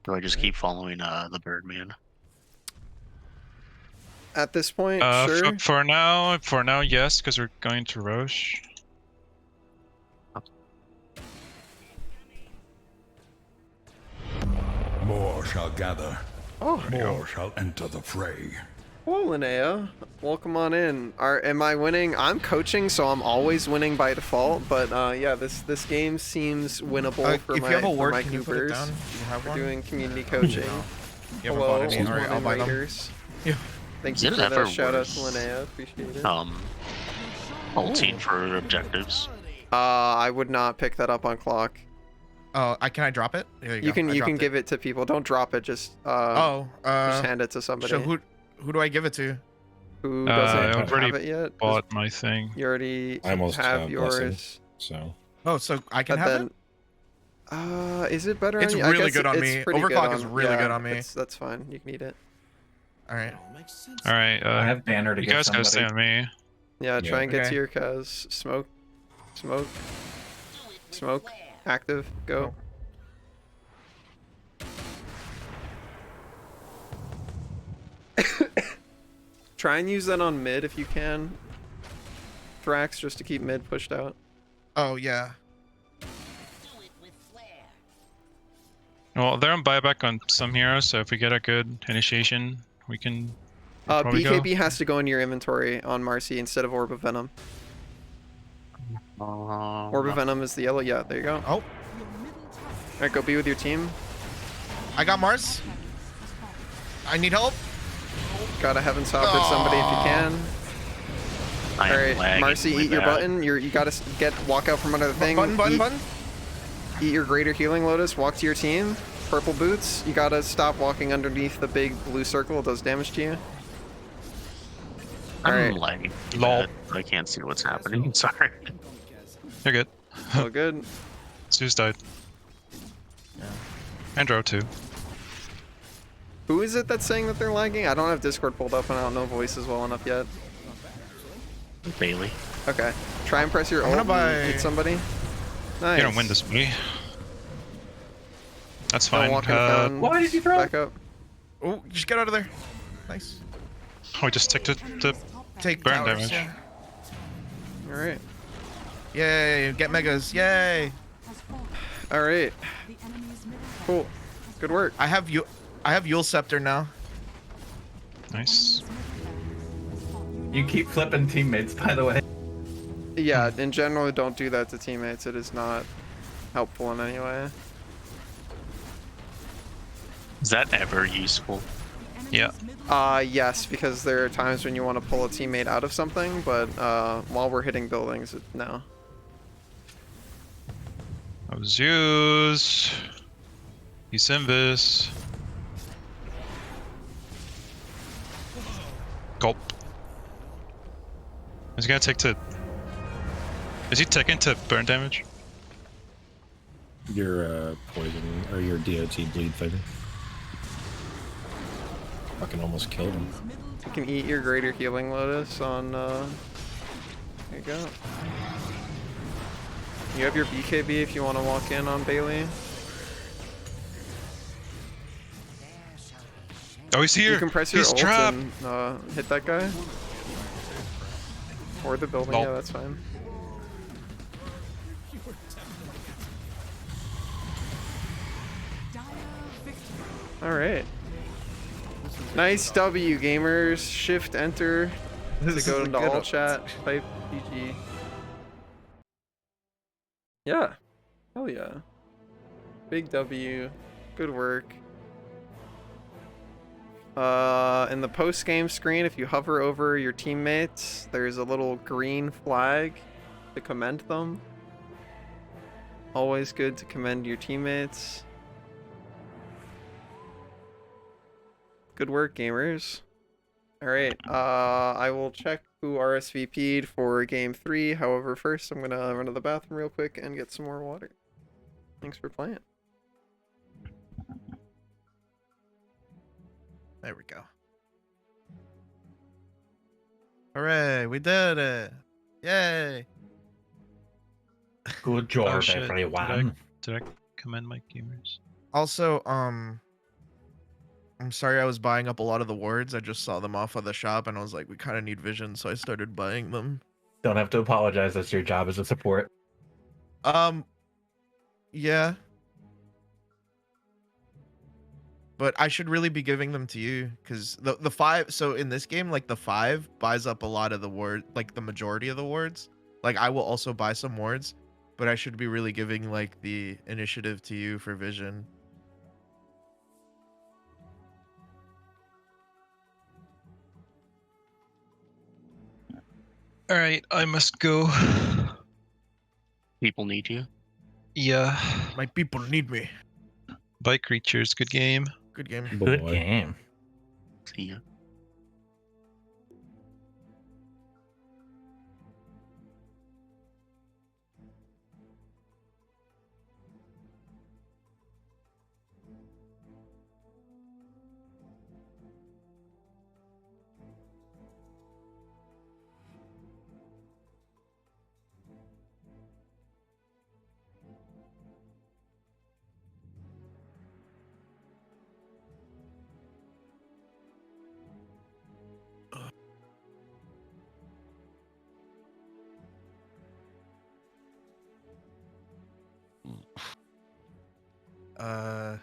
Do I just keep following the Birdman? At this point, For, sure. for now, yes, because we're going to Roche. More shall gather. Oh, More shall enter the fray. well, Linnea, welcome on in. Am I winning? I'm coaching, so I'm always winning by default. But yeah, this game seems winnable for If my you have a for word, my can you put it Coopers. down? Do you have We're one? doing community coaching. You haven't Hello, bought any. Alright, I'll buy them. Raiders. Yeah. Thank Is you it for ever that shout out worse? to Linnea. Appreciate it. Ulting for objectives. I would not pick that up on clock. Oh, can I drop it? There You go. I can dropped give it to people. Don't drop it. Just just hand it to somebody So who do I give it to? who doesn't I have already it yet. Bought my thing. You already I almost have have yours. blessing. So Oh, so I can But have then, it? is it better It's on you? I really guess good on it's me. pretty good Overclock is on- really yeah, good on me. That's fine. You can eat it. Alright. Alright, I have banner to you give guys gotta stay somebody. on me. Yeah, try Yeah. and get Okay. to your Kaz. Smoke. Active. Go. Try and use that on mid if you can. Thrax, just to keep mid pushed out. Oh yeah. Well, they're on buyback on some heroes, so if we get a good initiation, we can probably BKB go. has to go in your inventory on Marcy instead of Orb of Venom. Orb of Venom is the yellow. Yeah, there you go. Oh, Alright, go be with your team. I got Mars. I need help. Gotta Heaven's Hopper somebody if you can. I am Alright, lagging Marcy, really eat your bad. button. You gotta walk out from under the thing. Button. Eat your Greater Healing Lotus. Walk to your team. Purple boots. You gotta stop walking underneath the big blue circle. It does damage to you. I'm Alright. lagging. Lol. bad. I can't see what's happening. Sorry. You're good. All good. Zeus died. And Drow too. Who is it that's saying that they're lagging? I don't have Discord pulled up and I don't know voices well enough yet. Bailey. Okay. Try and press your I'm ult gonna and hit somebody. Nice. You don't win this, buddy. That's Don't fine. walk in the fountain. Why did you throw? Back up. Oh, just get out of there. Nice. we just stick to the Take Burn towers, damage. yeah. Alright. Yay! Get megas! Yay! All right. Cool. Good work. I have Yule Scepter now. Nice. You keep flipping teammates, by the way. Yeah, in general, don't do that to teammates. It is not helpful in any way. Is that ever useful? Yeah. Yes, because there are times when you want to pull a teammate out of something, but while we're hitting buildings, no. That was Zeus. He's Invis. Gulp. Is he gonna take to... Is he taking to burn damage? Your poison or your DOT bleed fighter. Fucking almost killed him. You can eat your Greater Healing Lotus on, there you go. You have your BKB if you want to walk in on Bailey. Oh, he's here! You can press your He's ult trapped! and hit that guy. Or the building, Nope. yeah, that's fine. Alright. Nice W, gamers. Shift enter to go into all chat. Type GG. Yeah. Hell yeah. Big W. Good work. In the post-game screen, if you hover over your teammates, there's a little green flag to commend them. Always good to commend your teammates. Good work, gamers. Alright, I will check who RSVP'd for game 3. However, first I'm gonna run to the bathroom real quick and get some more water. Thanks for playing. There we go. Hooray, we did it. Yay. Good job, Oh, shit. everyone. Did I commend my gamers? Also, I'm sorry I was buying up a lot of the wards. I just saw them off of the shop and I was like, we kind of need vision, so I started buying them. Don't have to apologize. That's your job as a support. Yeah. But I should really be giving them to you, because the 5, so in this game, like the 5 buys up a lot of the ward, like the majority of the wards. Like I will also buy some wards, but I should be really giving like the initiative to you for vision. Alright, I must go. People need you. Yeah. My people need me. Bye, creatures. Good game. Good game. Good Boy. game. See ya. Yeah.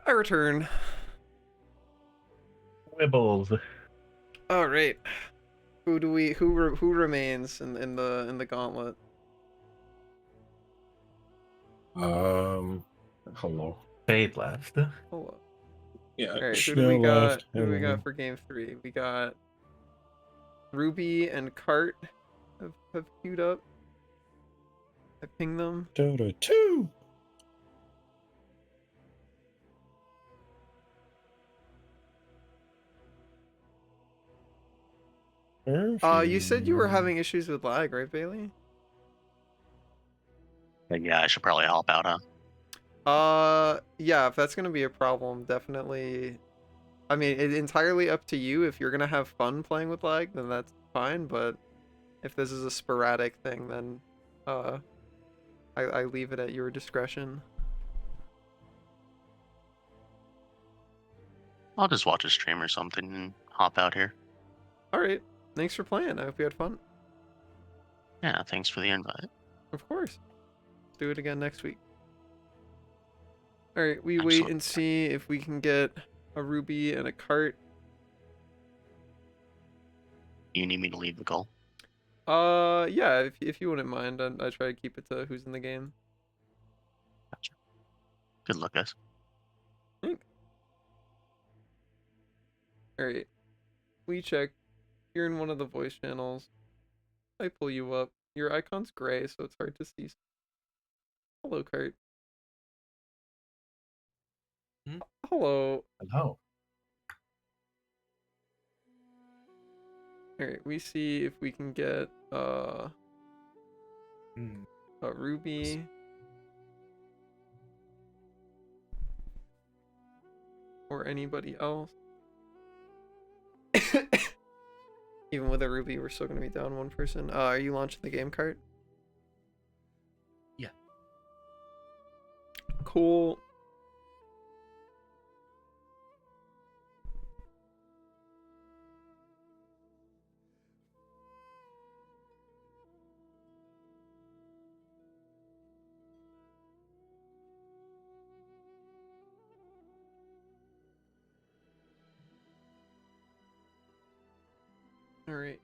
I return. Wibbles. All right. Who remains in the gauntlet? Hello. Fade left. Hello. Yeah. All right. Who Schnell do we got? left, Who do we and got for game 3? We got Ruby and Cart have queued up. I ping them. Dota 2. You said you were having issues with lag, right, Bailey? But yeah, I should probably help out, huh? Yeah, if that's gonna be a problem, definitely. I mean, it's entirely up to you. If you're gonna have fun playing with lag, then that's fine. But if this is a sporadic thing, then I leave it at your discretion. I'll just watch a stream or something and hop out here. All right. Thanks for playing. I hope you had fun. Yeah, thanks for the invite. Of course. Do it again next week. All right. We Excellent. wait and see if we can get a ruby and a cart. You need me to leave the call? Yeah. If you wouldn't mind, I try to keep it to who's in the game. Gotcha. Good luck, guys. Thanks. All right. We check. You're in one of the voice channels. I pull you up. Your icon's gray, so it's hard to see. Hello, Kurt. Hello. Hello. Alright, we see if we can get a ruby. Or anybody else. Even with a ruby, we're still gonna be down one person. Are you launching the game cart? Yeah. Cool. All right.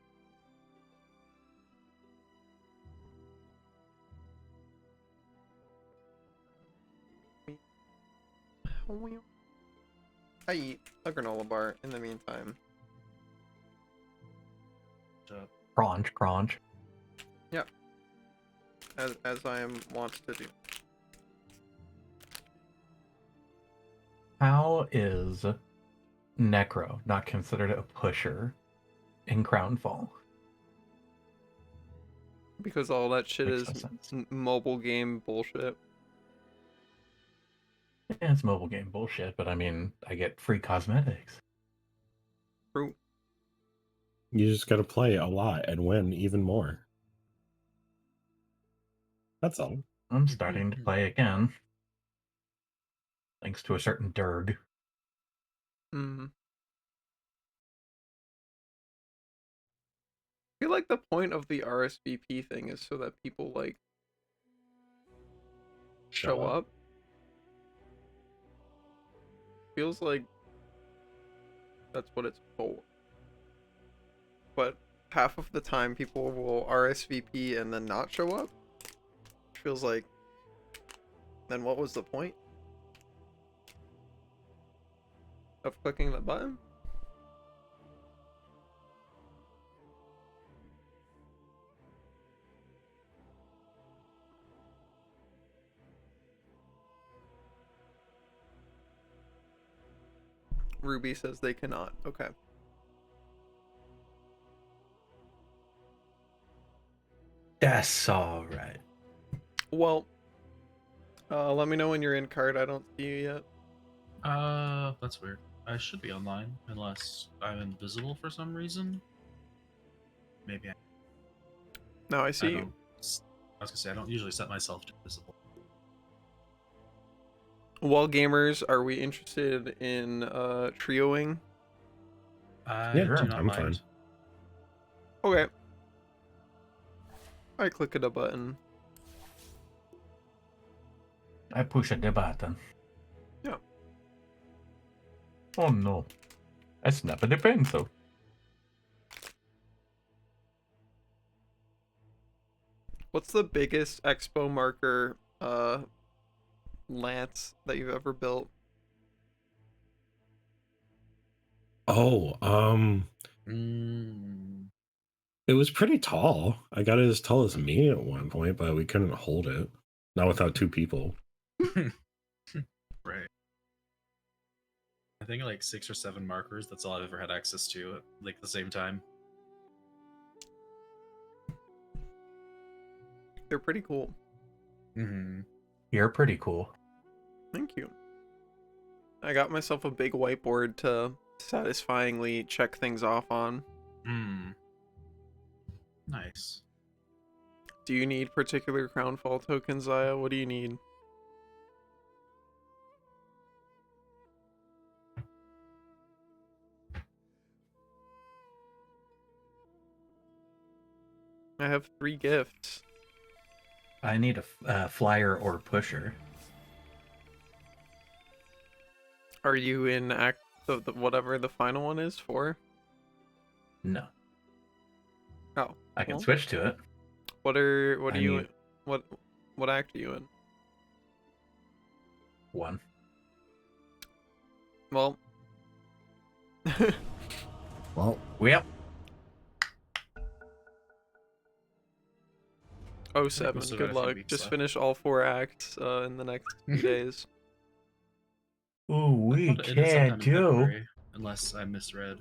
I eat a granola bar in the meantime. Crunch, crunch. Yep. As I am wont to do. How is Necro not considered a pusher in Crownfall? Because all that shit Makes is no sense. mobile game bullshit. Yeah, it's mobile game bullshit, but I mean, I get free cosmetics. True. You just got to play a lot and win even more. That's all. I'm starting to play again. Thanks to a certain Durg. I feel like the point of the RSVP thing is so that people like show up. Feels like that's what it's for. But half of the time people will RSVP and then not show up. Feels like, then what was the point of clicking the button? Ruby says they cannot. Okay. That's alright. Well, let me know when you're in card. I don't see you yet. That's weird. I should be online unless I'm invisible for some reason. Maybe I. No, I see you. I was gonna say I don't usually set myself to invisible. Well, gamers, are we interested in trioing? I Yeah, do not I'm mind. fine. Okay. I click the button. I push the button. Yeah. Oh no. I snap the pencil. What's the biggest expo marker lance that you've ever built? Oh, It was pretty tall. I got it as tall as me at one point, but we couldn't hold it. Not without two people. Right. I think like 6 or 7 markers. That's all I've ever had access to at like the same time. They're pretty cool. Mm-hmm. You're pretty cool. Thank you. I got myself a big whiteboard to satisfyingly check things off on. Hmm. Nice. Do you need particular crown fall tokens, Zaya? What do you need? I have 3 gifts. I need a flyer or pusher. Are you in act the whatever the final one is for? No. Oh, I can well, switch to it. What are I you need- what act are you in? 1. Well, Well, Yep. 07. still got Good a few luck. weeks Just left. finish all 4 acts in the next few days. Ooh, we I thought it is sometime can in do. February, unless I misread.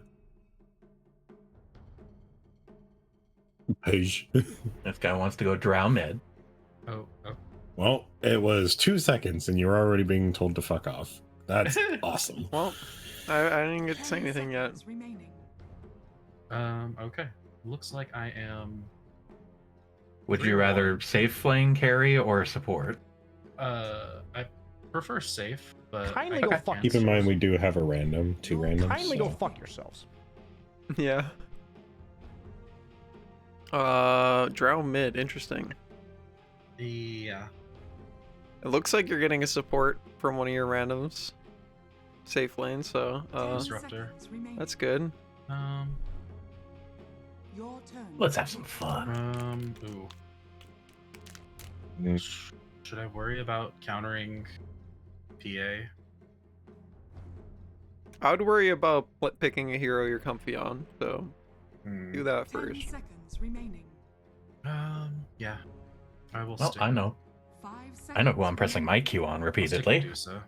Page. This guy wants to go drow mid. Oh. Well, it was 2 seconds and you were already being told to fuck off. That's awesome. Well, I didn't get to say 10 anything yet. seconds remaining. Okay. Looks like I am. Would you 3 or rather 1. safe lane carry or support? I prefer safe, but Kindly I go can fuck Keep in mind cancel. we do have a random, 2 randoms. Kindly go so- fuck yourselves. Yeah. Drow mid, interesting. Yeah. It looks like you're getting a support from one of your randoms. Safe lane, so 10 Disruptor. seconds remaining. that's good. Your turn. Let's have some fun. Ooh. Mm. Should I worry about countering PA? I would worry about picking a hero you're comfy on, so do that 10 first. seconds remaining. Yeah. I will Well, stick. I know. 5 seconds. I know who I'm pressing my remaining. Q on I'll stick repeatedly. Medusa.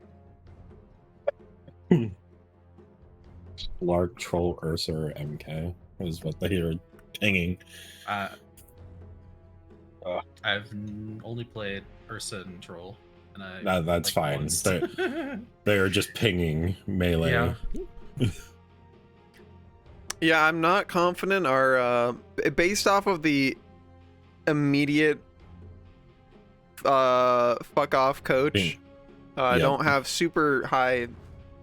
Lark, Troll, Ursa, or MK is what they are pinging. I've only played Ursa and Troll, and I. That's like fine. once. They are just pinging melee. Yeah. Yeah, I'm not confident. Based off of the immediate fuck off coach, I Yep. don't have super high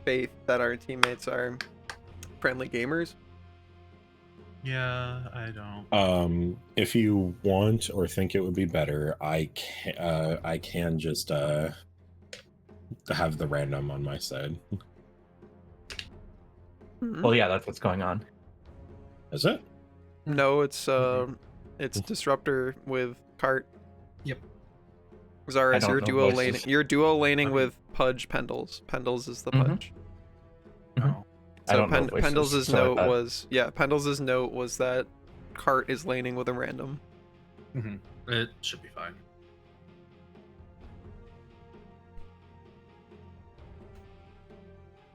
faith that our teammates are friendly gamers. Yeah, I don't. If you want or think it would be better, I can just have the random on my side. Well, yeah, that's what's going on. Is it? No, it's disruptor with cart. Yep. Zaris, don't you're know duo voices. laning. You're duo laning Okay. with Pudge Pendles. Pendles is the Mhm. Pudge. Oh. I So don't know voices, Pendles' so I note thought- was Pendles' note was that cart is laning with a random. It should be fine.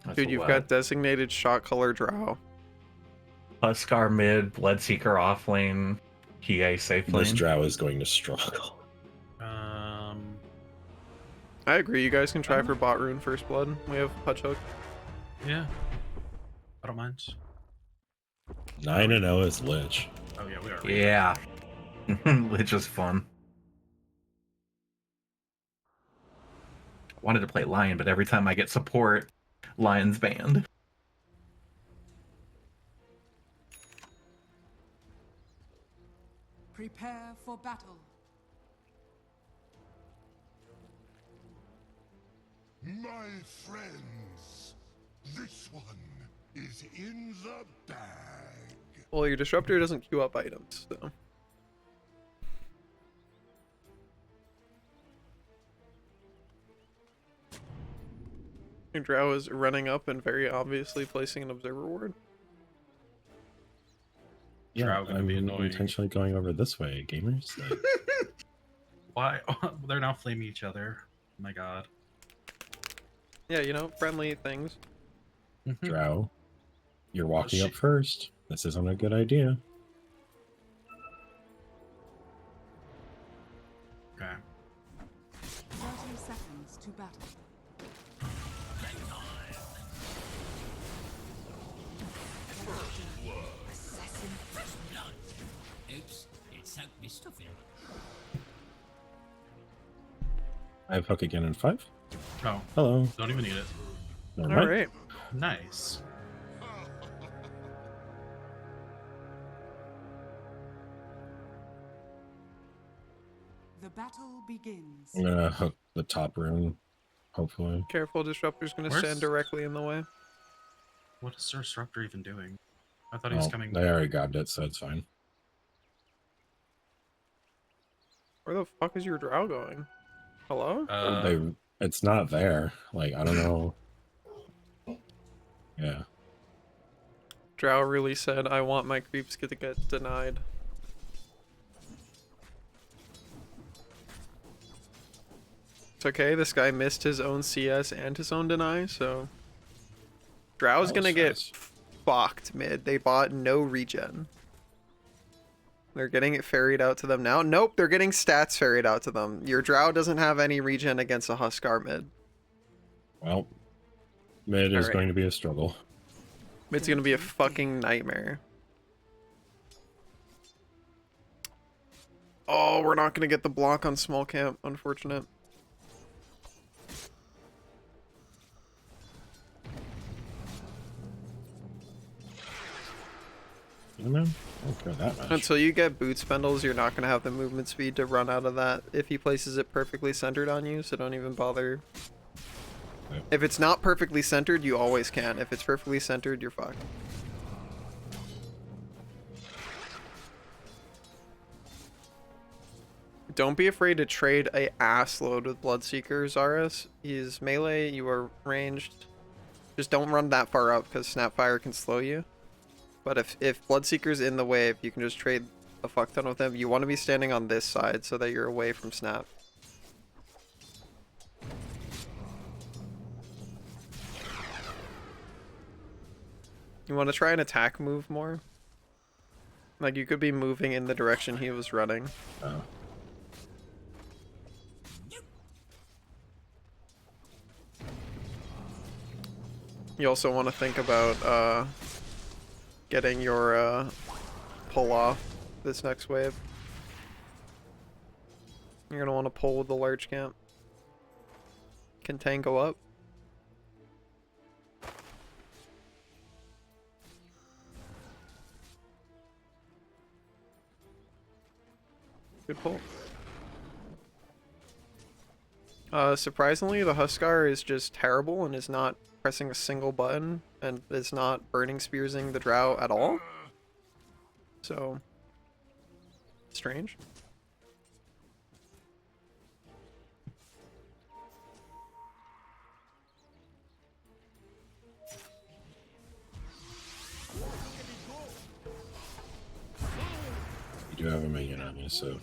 That's Dude, a you've lot. got designated shot color drow. Huskar mid, Bloodseeker off lane, Hiei safe This lane. drow is going to struggle. I agree. You guys can try for bot rune first blood. We have Pudge Hook. Yeah. I don't mind. 9-0 is Lich. Oh yeah, we are. Yeah. Lich is fun. Wanted to play Lion, but every time I get support, Lion's banned. Prepare for battle. My friends, this one is in the bag. Well, your disruptor doesn't queue up items, so. Your drow is running up and very obviously placing an observer ward. Yeah, Drow gonna I'm be annoying. intentionally going over this way, gamers. Like, Why? They're now flaming each other. Oh my god. Yeah, you know, friendly things. Drow, you're walking up shit. first. This isn't a good idea. Okay. 30 seconds to battle. Assassin. Oops, it soaked me stuff in. I have hook again in 5. Oh. Hello. Don't even need it. Never All mind. right. Nice. The battle begins. I'm gonna hook the top rune, hopefully. Careful, disruptor's gonna Where's- stand directly in the way. What is Sir Disruptor even doing? I thought he was Oh, coming. they already grabbed it, so it's fine. Where the fuck is your drow going? Hello? It's not there. Like, I don't know. Yeah. Drow really said, I want my creeps to get denied. It's okay, this guy missed his own CS and his own deny, so... Drow's gonna get fucked mid. They bought no regen. They're getting it ferried out to them now. Nope, they're getting stats ferried out to them. Your Drow doesn't have any regen against a Huskar mid. Well, mid is Alright. going to be a struggle. Mid's gonna be a fucking nightmare. Oh, we're not gonna get the block on small camp, unfortunate. You know, I don't care that much. Until you get boot spindles, you're not gonna have the movement speed to run out of that if he places it perfectly centered on you, so don't even bother. Yep. If it's not perfectly centered, you always can. If it's perfectly centered, you're fucked. Don't be afraid to trade a ass load with Bloodseeker, Zaris. He's melee, you are ranged. Just don't run that far up because Snapfire can slow you. But if Bloodseeker's in the wave, you can just trade a fuck ton with him. You want to be standing on this side so that you're away from Snap. You want to try and attack move more? Like, you could be moving in the direction he was running. Oh. You also want to think about getting your pull off this next wave. You're going to want to pull with the large camp. Can tango up. Good pull. Surprisingly, the Huskar is just terrible and is not pressing a single button and is not burning spearsing the Drow at all. So, strange. You do have a minion on you, so...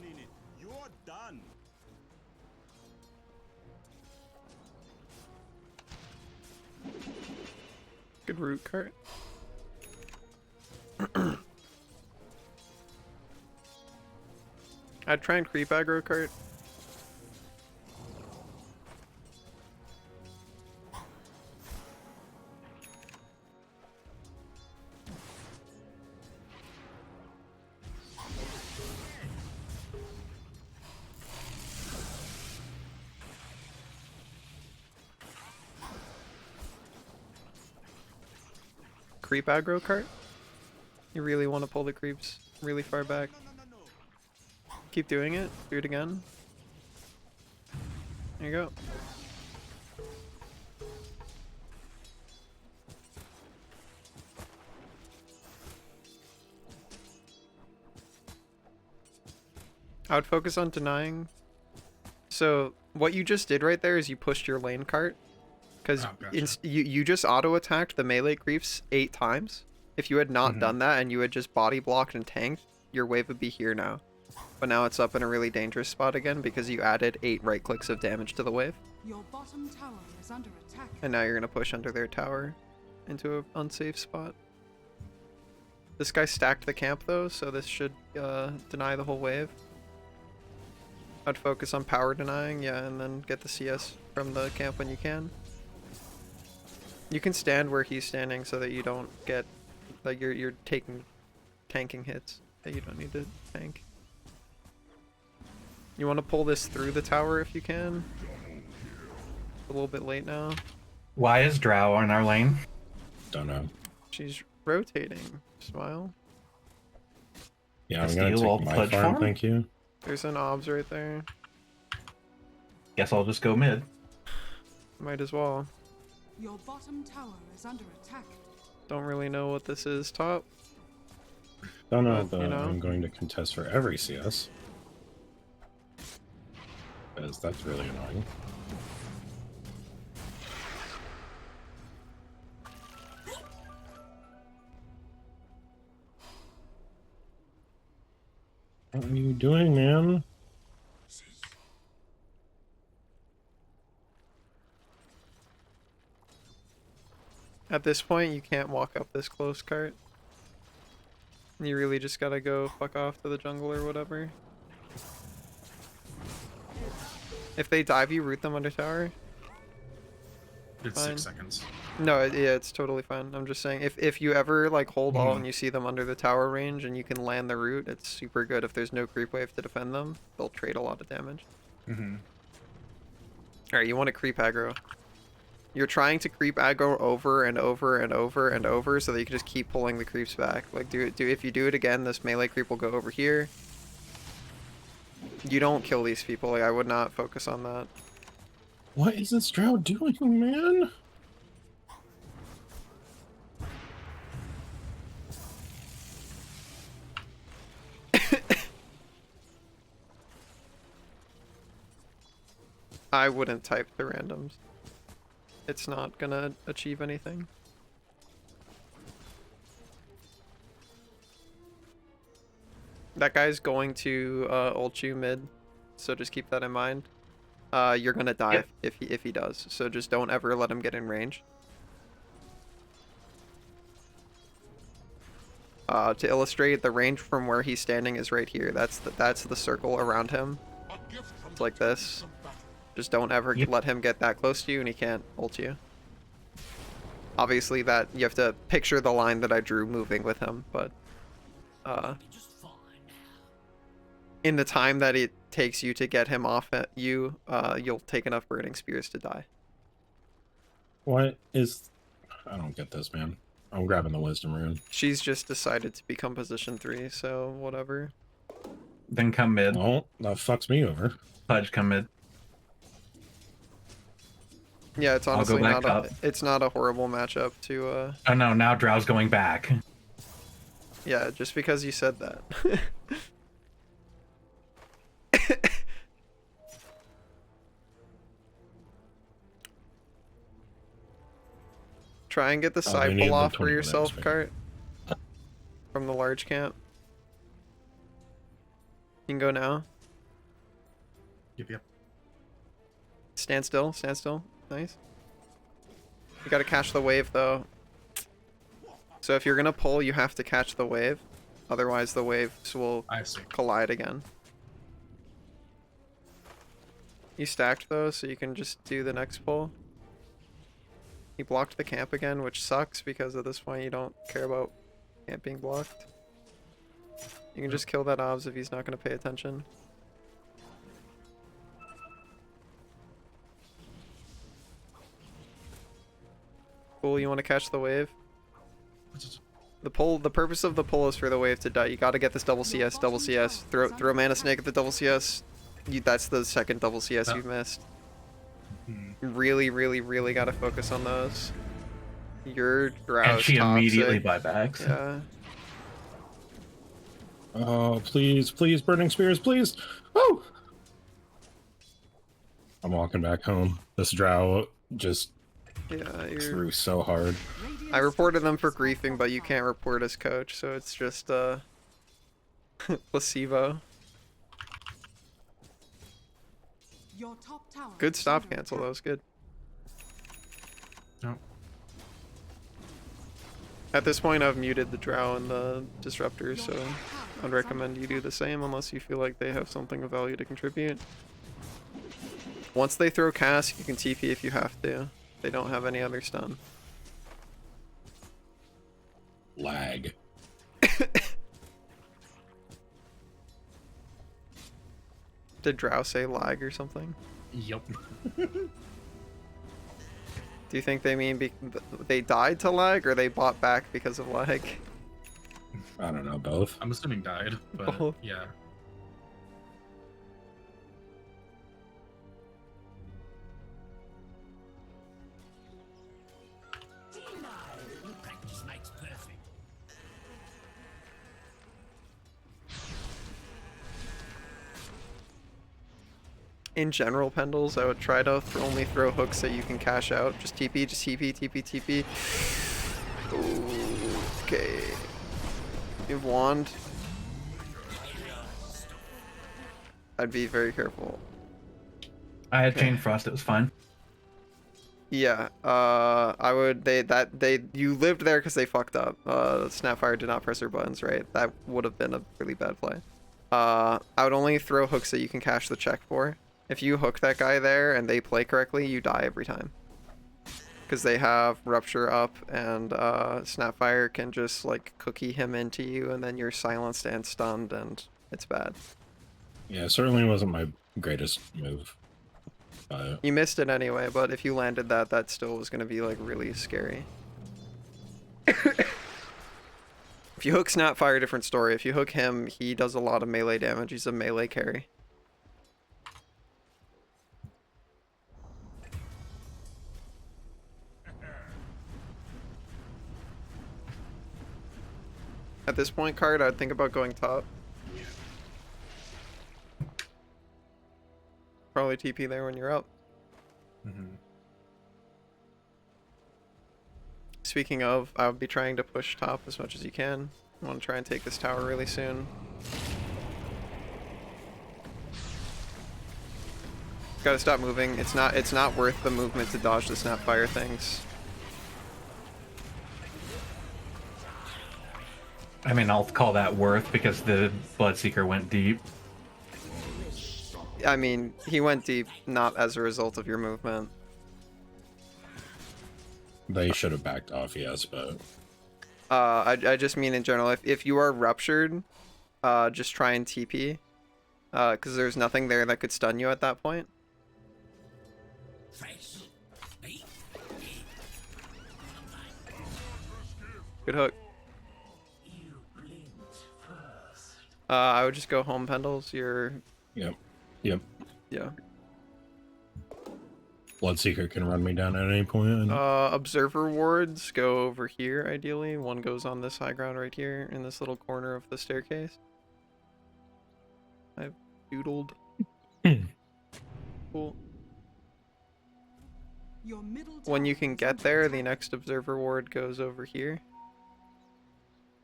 Good root cart. I'd try and creep aggro cart. Creep aggro cart? You really want to pull the creeps really far back. Keep doing it. Do it again. There you go. I would focus on denying. So what you just did right there is you pushed your lane cart. Because Oh, gotcha. you just auto-attacked the melee creeps 8 times. If you had not done that and you had just body blocked and tanked, your wave would be here now. But now it's up in a really dangerous spot again because you added 8 right clicks of damage to the wave. Your bottom tower is under attack. And now you're going to push under their tower into an unsafe spot. This guy stacked the camp though, so this should deny the whole wave. I'd focus on power denying, yeah, and then get the CS from the camp when you can. You can stand where he's standing so that you don't get, like, you're tanking hits that you don't need to tank. You want to pull this through the tower if you can. A little bit late now. Why is Drow in our lane? Don't know. She's rotating. Smile. Yeah, I'm gonna take my farm, thank you. There's an obs right there. Guess I'll just go mid. Might as well. Your bottom tower is under attack. Don't really know what this is, top. Don't know, But, but you know. I'm going to contest for every CS. Because that's really annoying. What are you doing, man? At this point, you can't walk up this close cart. You really just gotta go fuck off to the jungle or whatever. If they dive you, root them under tower. It's Fine. 6 seconds. No, yeah, it's totally fine. I'm just saying, if you ever like hold all Mhm. and you see them under the tower range and you can land the root, it's super good. If there's no creep wave to defend them, they'll trade a lot of damage. Mm-hmm. Alright, you want to creep aggro. You're trying to creep aggro over and over and over and over so that you can just keep pulling the creeps back. Like, if you do it again, this melee creep will go over here. You don't kill these people. Like, I would not focus on that. What is this Drow doing, man? I wouldn't type the randoms. It's not gonna achieve anything. That guy's going to ult you mid, so just keep that in mind. You're gonna dive if he does, so just don't ever let him get in range. To illustrate, the range from where he's standing is right here. That's the circle around him. It's like this. Just don't ever let him get that close to you, and he can't ult you. Obviously, that you have to picture the line that I drew moving with him, but in the time that it takes you to get him off at you, you'll take enough burning spears to die. What is... I don't get this, man. I'm grabbing the wisdom rune. She's just decided to become position 3, so whatever. Then come mid. Well, that fucks me over. Pudge, come mid. Yeah, it's I'll go honestly back not up. it's not a horrible matchup to Oh no, now Drow's going back. yeah, just because you said that. Try and get the Oh, they side need pull the off for 20 yourself, minutes, Cart. From the large camp. You can go now. Yep. Stand still, stand still. Nice. You gotta catch the wave though. So if you're gonna pull, you have to catch the wave. Otherwise the waves will collide again. You stacked though, so you can just do the next pull. He blocked the camp again, which sucks because at this point you don't care about camp being blocked. You can just kill that obs if he's not gonna pay attention. Cool, you want to catch the wave? The purpose of the pull is for the wave to die. You gotta get this double CS, double CS. Throw mana snake at the double CS. That's the second double CS you've missed. Really, really, really gotta focus on those. Your Drow's And she immediately toxic. buybacks. Yeah. Oh, please, please, burning spears, please. Oh! I'm walking back home. This Drow just Yeah, you're... Threw so hard. I reported them for griefing, but you can't report as coach, so it's just placebo. Your top tower Good is stop under cancel, that attack. was good. No. At this point, I've muted the Drow and the Disruptors, so I'd recommend you do the same unless you feel like they have something of value to contribute. Once they throw cast, you can TP if you have to. They don't have any other stun. Lag. Did Drow say lag or something? Yep. Do you think they mean they died to lag or they bought back because of lag? I don't know, both. I'm assuming died, but Both. yeah. Practice makes perfect. In general, Pendles, I would try to only throw hooks that you can cash out. Just TP, just TP, TP, TP. Okay. You have wand. I'd be very careful. I had Chain Frost, it was fine. Yeah, I would, you lived there because they fucked up. Snapfire did not press their buttons, right? That would have been a really bad play. I would only throw hooks that you can cash the check for. If you hook that guy there and they play correctly, you die every time. Because they have Rupture up and Snapfire can just like cookie him into you and then you're silenced and stunned and it's bad. Yeah, it certainly wasn't my greatest move. You missed it anyway, but if you landed that, that still was going to be like really scary. If you hook Snapfire, different story. If you hook him, he does a lot of melee damage. He's a melee carry. At this point, Card, I'd think about going top. Probably TP there when you're up. Speaking of, I would be trying to push top as much as you can. I want to try and take this tower really soon. Gotta stop moving. It's not worth the movement to dodge the Snapfire things. I mean, I'll call that worth because the Bloodseeker went deep. I mean, he went deep not as a result of your movement. They should have backed off, yes, but... I just mean in general, if you are ruptured, just try and TP. Because there's nothing there that could stun you at that point. Good hook. I would just go home, Pendles. You're... Yep. Yep. Yeah. Bloodseeker can run me down at any point. Observer wards go over here, ideally. One goes on this high ground right here, in this little corner of the staircase. I've doodled. Cool. When you can get there, the next observer ward goes over here.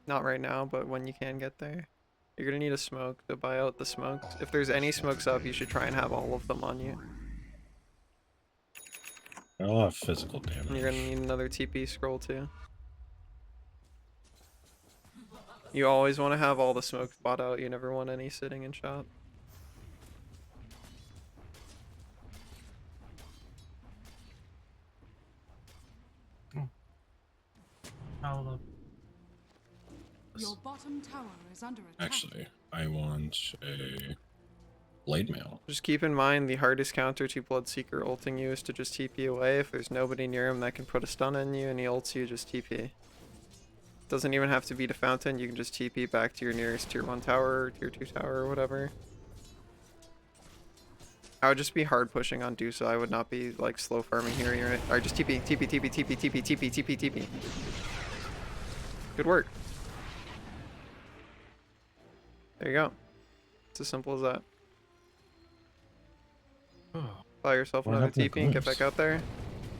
Not right now, but when you can get there. You're gonna need a smoke to buy out the smokes. If there's any smokes up, you should try and have all of them on you. I'll have physical damage. And you're gonna need another TP scroll too. You always want to have all the smokes bought out. You never want any sitting in shop. Your bottom tower is under attack. Actually, I want a blade mail. Just keep in mind the hardest counter to Bloodseeker ulting you is to just TP away. If there's nobody near him that can put a stun in you and he ults you, just TP. Doesn't even have to be to Fountain, you can just TP back to your nearest tier 1 tower or tier 2 tower or whatever. I would just be hard pushing on Dusa. I would not be like slow farming here. Alright, just TP, TP, TP, TP, TP, TP, TP, TP. Good work. There you go. It's as simple as that. Buy yourself What another happened to TP and get Glimpse? back out there.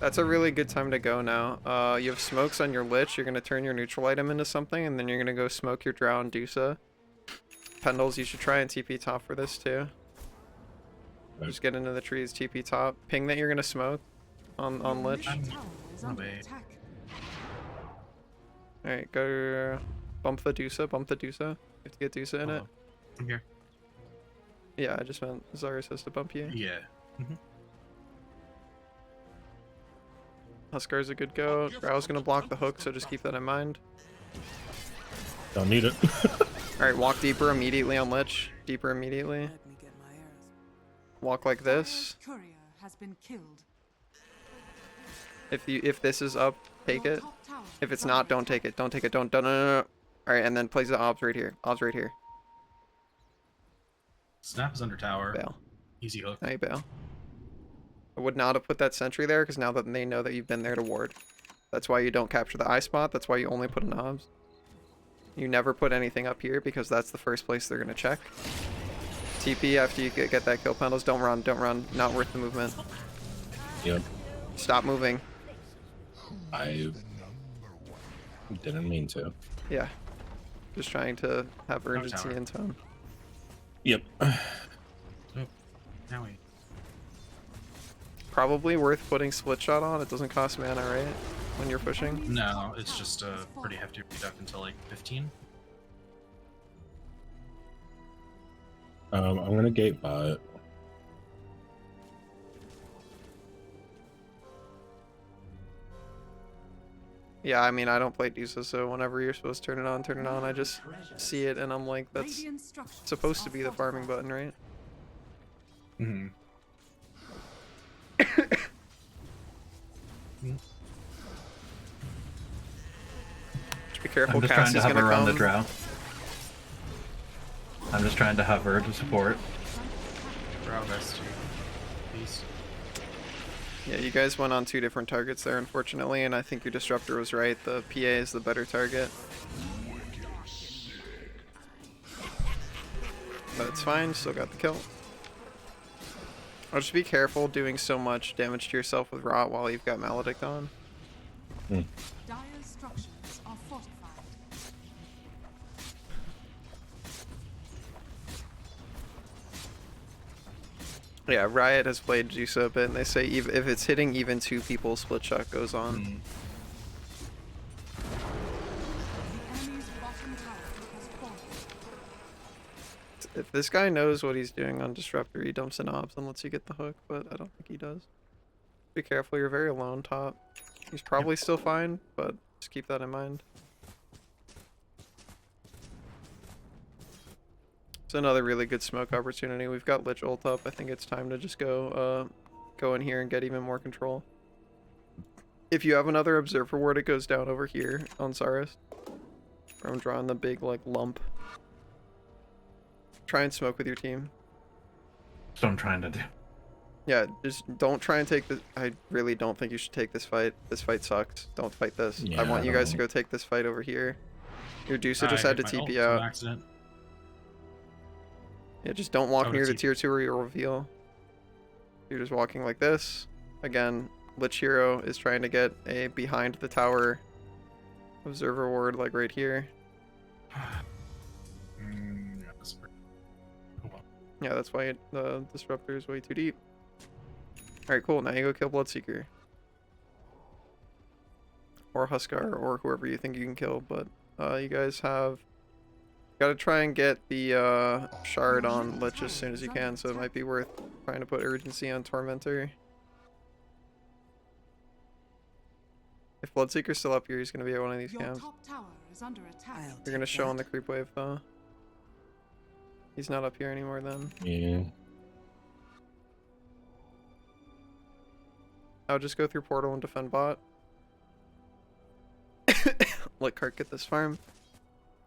That's a really good time to go now. You have smokes on your Lich. You're going to turn your neutral item into something, and then you're going to go smoke your Drow and Dusa. Pendles, you should try and TP top for this too. Just get into the trees, TP top. Ping that you're going to smoke on Lich. Alright, go bump the Dusa, bump the Dusa. You have to get Dusa in it. I'm here. Yeah, I just meant Zarus has to bump you. Yeah. Huskar's a good go. Drow's gonna block the hook, so just keep that in mind. Don't need it. Alright, walk deeper immediately on Lich. Deeper immediately. Walk like this. Courier has been killed. If this is up, take it. If it's not, don't take it. Don't take it. Don't. No. Alright, and then place the obs right here. Obs right here. Snap is under tower. Bail. Easy hook. Now you bail. I would not have put that sentry there because now that they know that you've been there to ward. That's why you don't capture the eye spot. That's why you only put an obs. You never put anything up here because that's the first place they're gonna check. TP after you get that kill Pendles. Don't run. Don't run. Not worth the movement. Yep. Stop moving. I didn't mean to. Yeah. Just trying to have urgency in tone. Yep. Oh, now we. Probably worth putting split shot on. It doesn't cost mana, right? When you're pushing. No, it's just a pretty hefty reduct until like 15. I'm gonna gate bot. Yeah, I mean, I don't play Dusa, so whenever you're supposed to turn it on, I just see it and I'm like, that's supposed to be the farming button, right? Mm-hmm. Just be careful, I'm just trying to Cassie's hover gonna around come. the Drow. I'm just trying to hover to support. Drow best piece. Yeah, you guys went on 2 different targets there, unfortunately, and I think your Disruptor was right. The PA is the better target. But it's fine, still got the kill. I'll just be careful doing so much damage to yourself with Rot while you've got Maledict on. Dire structures are fortified. Yeah, Riot has played Juice a bit, and they say if it's hitting even 2 people, split shot goes on. The enemy's bottom tower has fallen. If this guy knows what he's doing on Disruptor, he dumps in obs and lets you get the hook, but I don't think he does. Be careful, you're very alone top. He's probably still fine, but just keep that in mind. It's another really good smoke opportunity. We've got Lich ult up. I think it's time to just go in here and get even more control. If you have another Observer ward, it goes down over here on Saris. I'm drawing the big like lump. Try and smoke with your team. That's what I'm trying to do. Yeah, just don't try and take this. I really don't think you should take this fight. This fight sucks. Don't fight this. Yeah, I want you guys to don't. go take this fight over here. Your Dusa just I had to hit my ult TP on out. accident. Yeah, just don't walk Oh, near the TP. tier 2 or you'll reveal. You're just walking like this. Again, Lich Hero is trying to get a behind the tower observer ward like right here. Yeah, that's pretty. Oh, well. Yeah, that's why the Disruptor is way too deep. Alright, cool. Now you go kill Bloodseeker. Or Huskar, or whoever you think you can kill. But you guys have... Gotta try and get the shard on Lich as soon as you can, so it might be worth trying to put urgency on Tormentor. If Bloodseeker's still up here, he's gonna be at one of these Your camps. top tower is under attack. You're gonna show on the creep wave though. He's not up here anymore then. Yeah. I'll just go through portal and defend bot. Let Cart get this farm.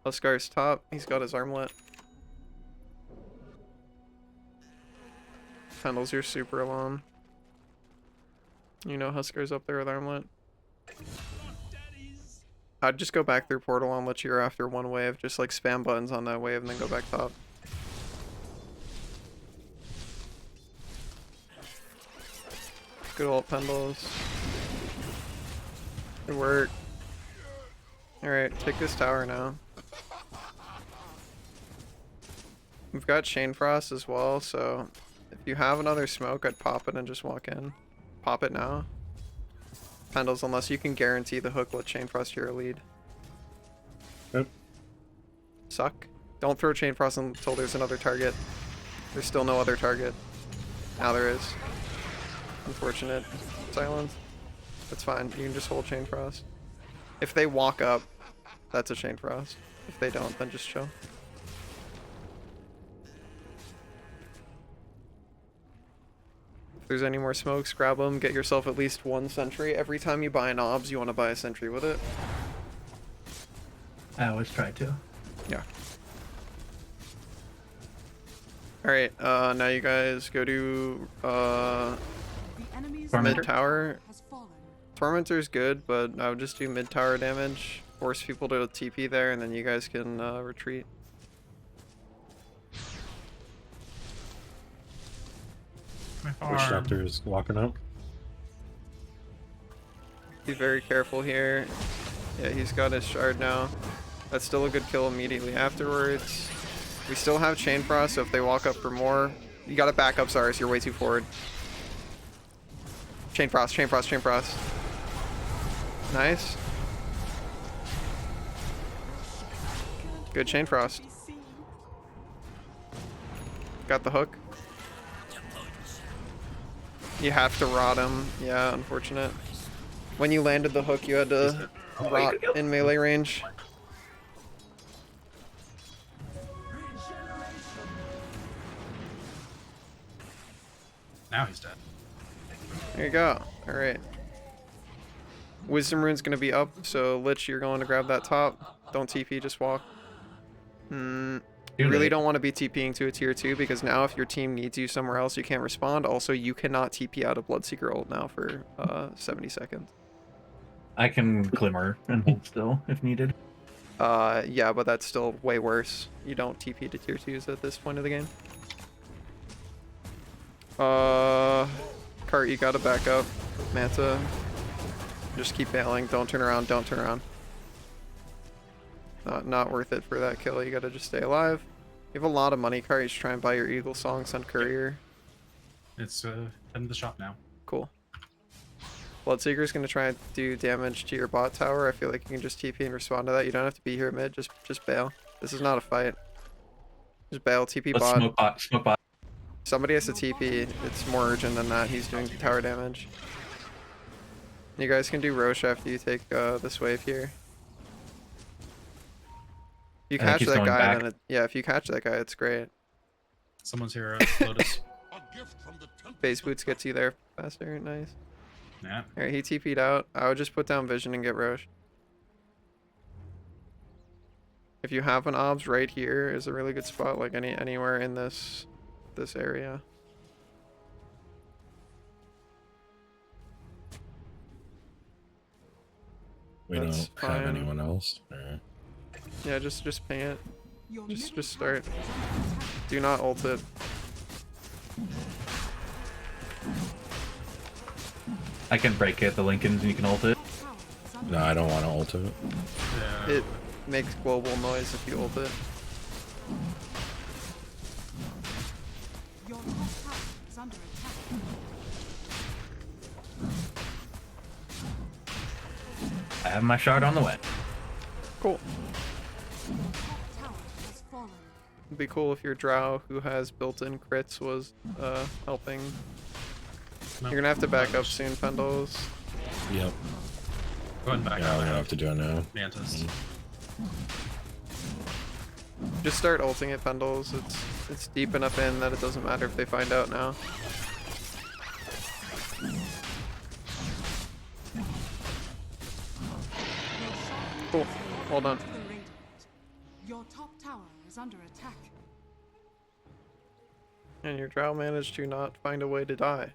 Huskar's top. He's got his armlet. Pendles, you're super alone. You know Huskar's up there with armlet. I'd just go back through portal and let you after one wave. Just like spam buttons on that wave and then go back top. Good old Pendles. Good work. Alright, take this tower now. We've got Chain Frost as well, so if you have another smoke, I'd pop it and just walk in. Pop it now. Pendles, unless you can guarantee the hook, let Chain Frost hero lead. Yep. Suck. Don't throw Chain Frost until there's another target. There's still no other target. Now there is. Unfortunate. Silence. That's fine. You can just hold Chain Frost. If they walk up, that's a Chain Frost. If they don't, then just chill. If there's any more smokes, grab them. Get yourself at least one sentry. Every time you buy an obs, you want to buy a sentry with it. I always try to. Yeah. Alright, now you guys go to mid tower. Tormentor's good, but I would just do mid tower damage. Force people to TP there, and then you guys can retreat. Disruptor is walking up. Be very careful here. Yeah, he's got his shard now. That's still a good kill immediately afterwards. We still have Chain Frost, so if they walk up for more, you gotta back up, Cyrus. You're way too forward. Chain Frost, Chain Frost, Chain Frost. Nice. Good Chain Frost. Got the hook. You have to rot him. Yeah, unfortunate. When you landed the hook, you had to rot in melee range. Now he's dead. There you go. Alright. Wisdom Rune's gonna be up, so Lich, you're going to grab that top. Don't TP, just walk. You really don't want to be TPing to a tier 2 because now if your team needs you somewhere else, you can't respond. Also, you cannot TP out of Bloodseeker ult now for 70 seconds. I can glimmer and hold still if needed. Yeah, but that's still way worse. You don't TP to tier 2s at this point of the game. Cart, you gotta back up. Manta, just keep bailing. Don't turn around, don't turn around. Not worth it for that kill. You gotta just stay alive. You have a lot of money, Cart. You should try and buy your Eagle Song, send courier. It's in the shop now. Cool. Bloodseeker's gonna try and do damage to your bot tower. I feel like you can just TP and respond to that. You don't have to be here mid. Just bail. This is not a fight. Just bail. TP Let's bot. smoke bot. Smoke bot. Somebody has to TP. It's more urgent than that. He's doing tower damage. You guys can do Roche after you take this wave here. If you catch that guy, then if you catch that guy, it's great. Someone's here, Lotus. Base boots gets you there faster. Nice. Yeah. Alright, he TP'd out. I would just put down vision and get Roche. If you have an obs, right here is a really good spot, like anywhere in this area. We don't have anyone else. Yeah, just ping it. Just start. Do not ult it. I can break it, the Lincolns, and you can ult it. No, I don't want to ult it. Yeah. It makes global noise if you ult it. Your top tower is under attack. I have my shard on the way. Cool. Top tower has fallen. It'd be cool if your drow who has built-in crits was helping. No. You're gonna have to back up soon, Pendles. Yep. Go ahead and back Yeah, out. we're gonna have to do it now. Mantis. Just start ulting it, Pendles. It's deep enough in that it doesn't matter if they find out now. Cool. Hold on. Your top tower is under attack. And your drow managed to not find a way to die.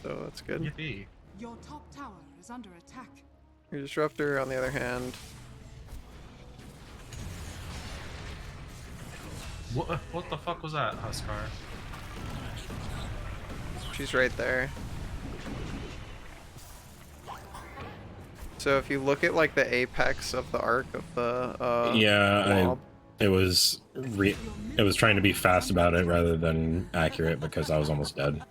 So that's good. Yippee. Your top tower is under attack. Your disruptor, on the other hand, What the fuck was that, Huskar? she's right there. So if you look at like the apex of the arc of the Yeah, mob, it was trying to be fast about it rather than accurate because I was almost dead.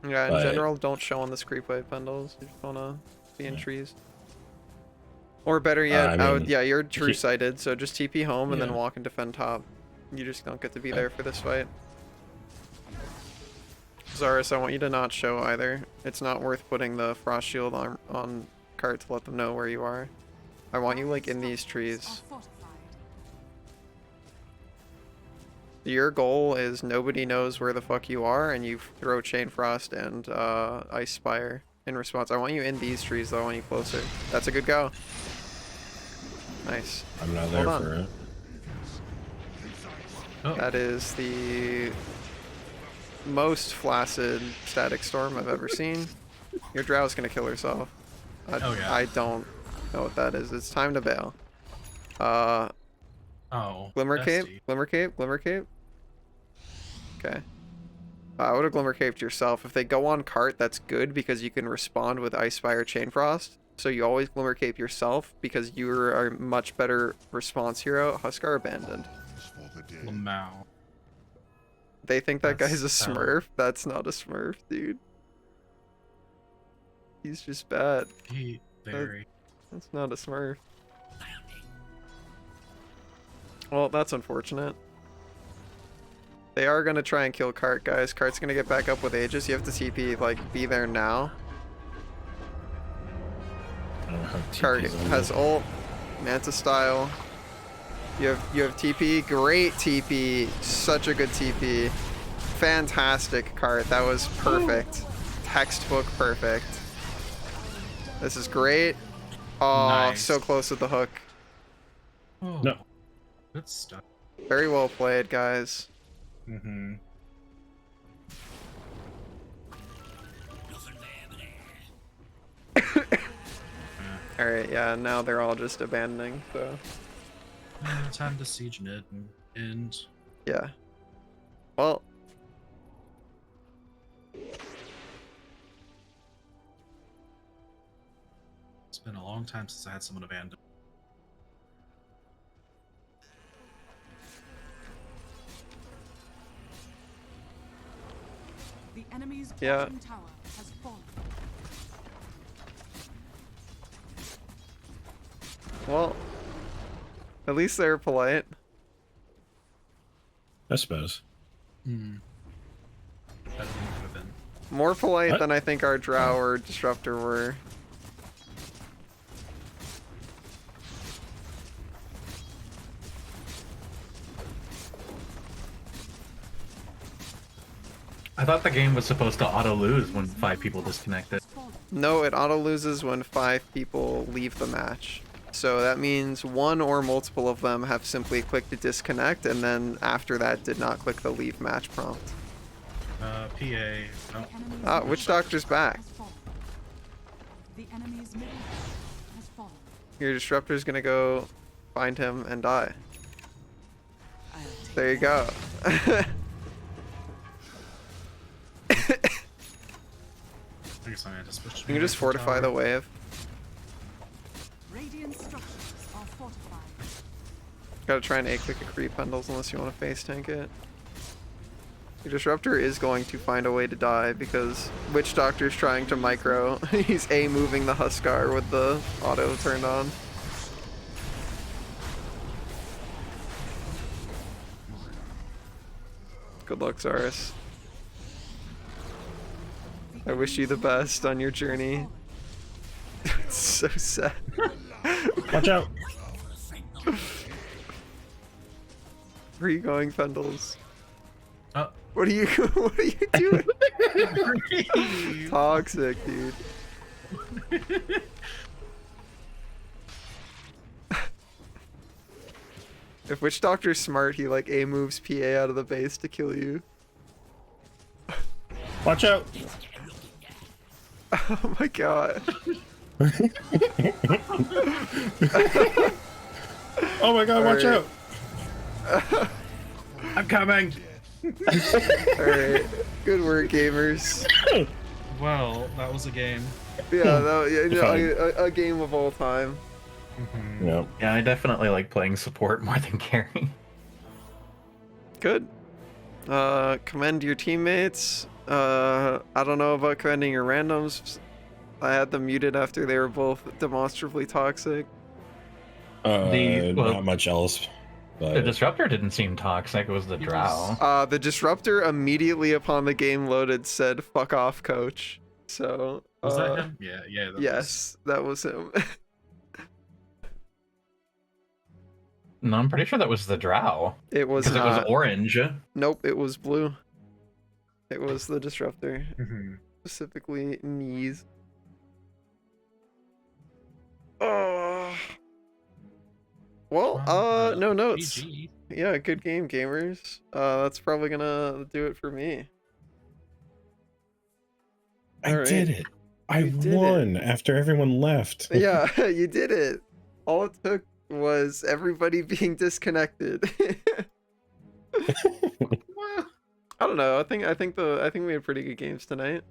Yeah, in But- general, don't show on this creep wave bundles. You just wanna be in trees. Or better yet, I mean, yeah, you're true sighted, so just TP home and then Yeah. walk and defend top. You just don't get to be there for this fight. Zaris, I want you to not show either. It's not worth putting the frost shield on cart to let them know where you are. I want you like in these trees. Your goal is nobody knows where the fuck you are, and you throw Chain Frost and Ice Spire in response. I want you in these trees though, I want you closer. That's a good go. Nice. I'm not there Hold on. for it. That is the most flaccid static storm I've ever seen. Your Drow's gonna kill herself. I don't know what that is. It's time to bail. Glimmer Cape? bestie. Glimmer Cape? Glimmer Cape? Okay. I would have Glimmer Caped yourself. If they go on cart, that's good because you can respond with Ice Spire Chain Frost. So you always Glimmer Cape yourself because you're a much better response hero. Huskar abandoned. Lamau. They think that guy's a That's sad. smurf? That's not a smurf, dude. He's just bad. Very. That's not a smurf. Well, that's unfortunate. They are gonna try and kill Cart, guys. Cart's gonna get back up with Aegis. You have to TP, like, be there now. I don't have Cart TPs on has me. ult, Manta style. You have TP, great TP, such a good TP. Fantastic, Cart. That was perfect. Textbook perfect. This is great. Oh, Nice. so close with the hook. Oh, No. good stuff. Very well played, guys. Mm-hmm. Alright, yeah, now they're all just abandoning, so Time to siege mid and yeah. Well, it's been a long time since I had someone abandon. The enemy's Yeah. bottom tower has fallen. well, at least they're polite. I suppose. Hmm. That could have been. More polite What? than I think our Drow or Disruptor were. I thought the game was supposed to auto lose when 5 people disconnected. No, it auto loses when 5 people leave the match. So that means one or multiple of them have simply clicked to disconnect, and then after that did not click the leave match prompt. PA. Oh, Enemy's Ah, Witch Doctor's back. has fallen. The enemy's middle has fallen. Your Disruptor's gonna go find him and die. There you go. I guess I just switched. You can just fortify the wave. Radiant structures are fortified. Gotta try and A-click a creep bundles unless you want to face tank it. Your Disruptor is going to find a way to die because Witch Doctor's trying to micro. He's A-moving the Huskar with the auto turned on. Good luck, Zaris. I wish you the best on your journey. It's so sad. Watch out! Where are you going, Fendels? Oh. What are you what are you doing? Toxic, dude. If Witch Doctor's smart, he like A moves PA out of the base to kill you. Watch out! Oh my god. Oh my god, watch Alright. out! I'm coming! Alright. Good work, gamers. Well, that was a game. Yeah, that, yeah, If a game of all time. Yep. Yeah, I definitely like playing support more than carry. Good. Commend your teammates. I don't know about commending your randoms. I had them muted after they were both demonstrably toxic. Not much else. But The disruptor didn't seem toxic. It was the drow. The disruptor immediately upon the game loaded said, "Fuck off, coach." So. Was that him? Yeah, that yes, that was him. No, I'm pretty sure that was the drow. It was because not. it was orange. Nope, it was blue. It was the disruptor. Mm-hmm. Specifically, knees. Oh. Well, no notes. GG. Yeah, good game, gamers. That's probably gonna do it for me. I did it. I won after everyone left. Yeah, you did it. All it took was everybody being disconnected. I don't know. I think we had pretty good games tonight.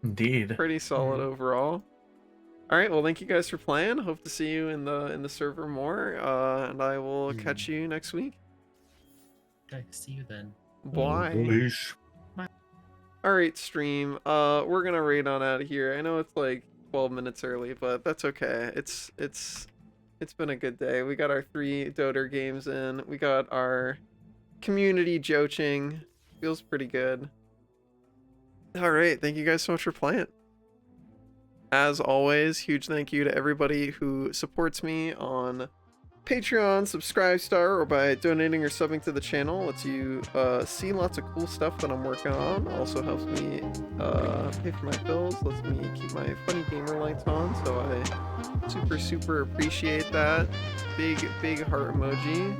Indeed. Pretty solid overall. All right. Well, thank you guys for playing. Hope to see you in the server more. And I will catch you next week. Okay, see you then. Bye. All right, stream. We're gonna raid on out of here. I know it's like 12 minutes early, but that's okay. It's been a good day. We got our 3 Dota games in. We got our community joaching. Feels pretty good. All right, thank you guys so much for playing. As always, huge thank you to everybody who supports me on Patreon, Subscribestar, or by donating or subbing to the channel. Lets you see lots of cool stuff that I'm working on. Also helps me pay for my bills. Lets me keep my funny gamer lights on. So I super appreciate that. Big heart emoji.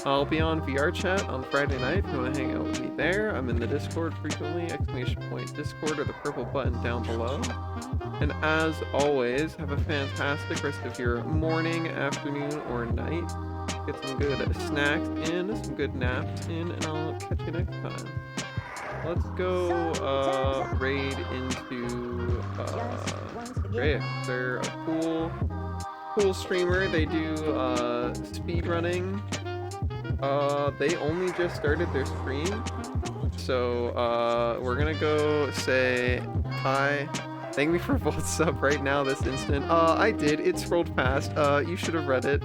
I'll be on VR chat on Friday night if you want to hang out with me there. I'm in the Discord frequently, !Discord or the purple button down below. And as always, have a fantastic rest of your morning, afternoon, or night. Get some good snacks in, some good naps in, and I'll catch you next time. Let's go raid into Rhea. They're a cool streamer. They do speed running. They only just started their stream, so we're gonna go say hi. Thank me for both sub right now this instant. I did. It scrolled past. You should have read it.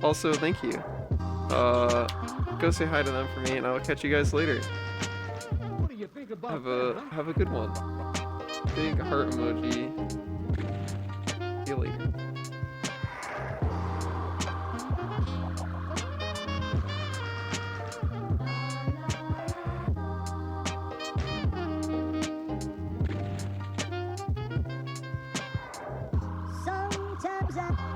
Also, thank you. Go say hi to them for me, and I'll catch you guys later. Have a good one. Big heart emoji. See you later. Sometimes I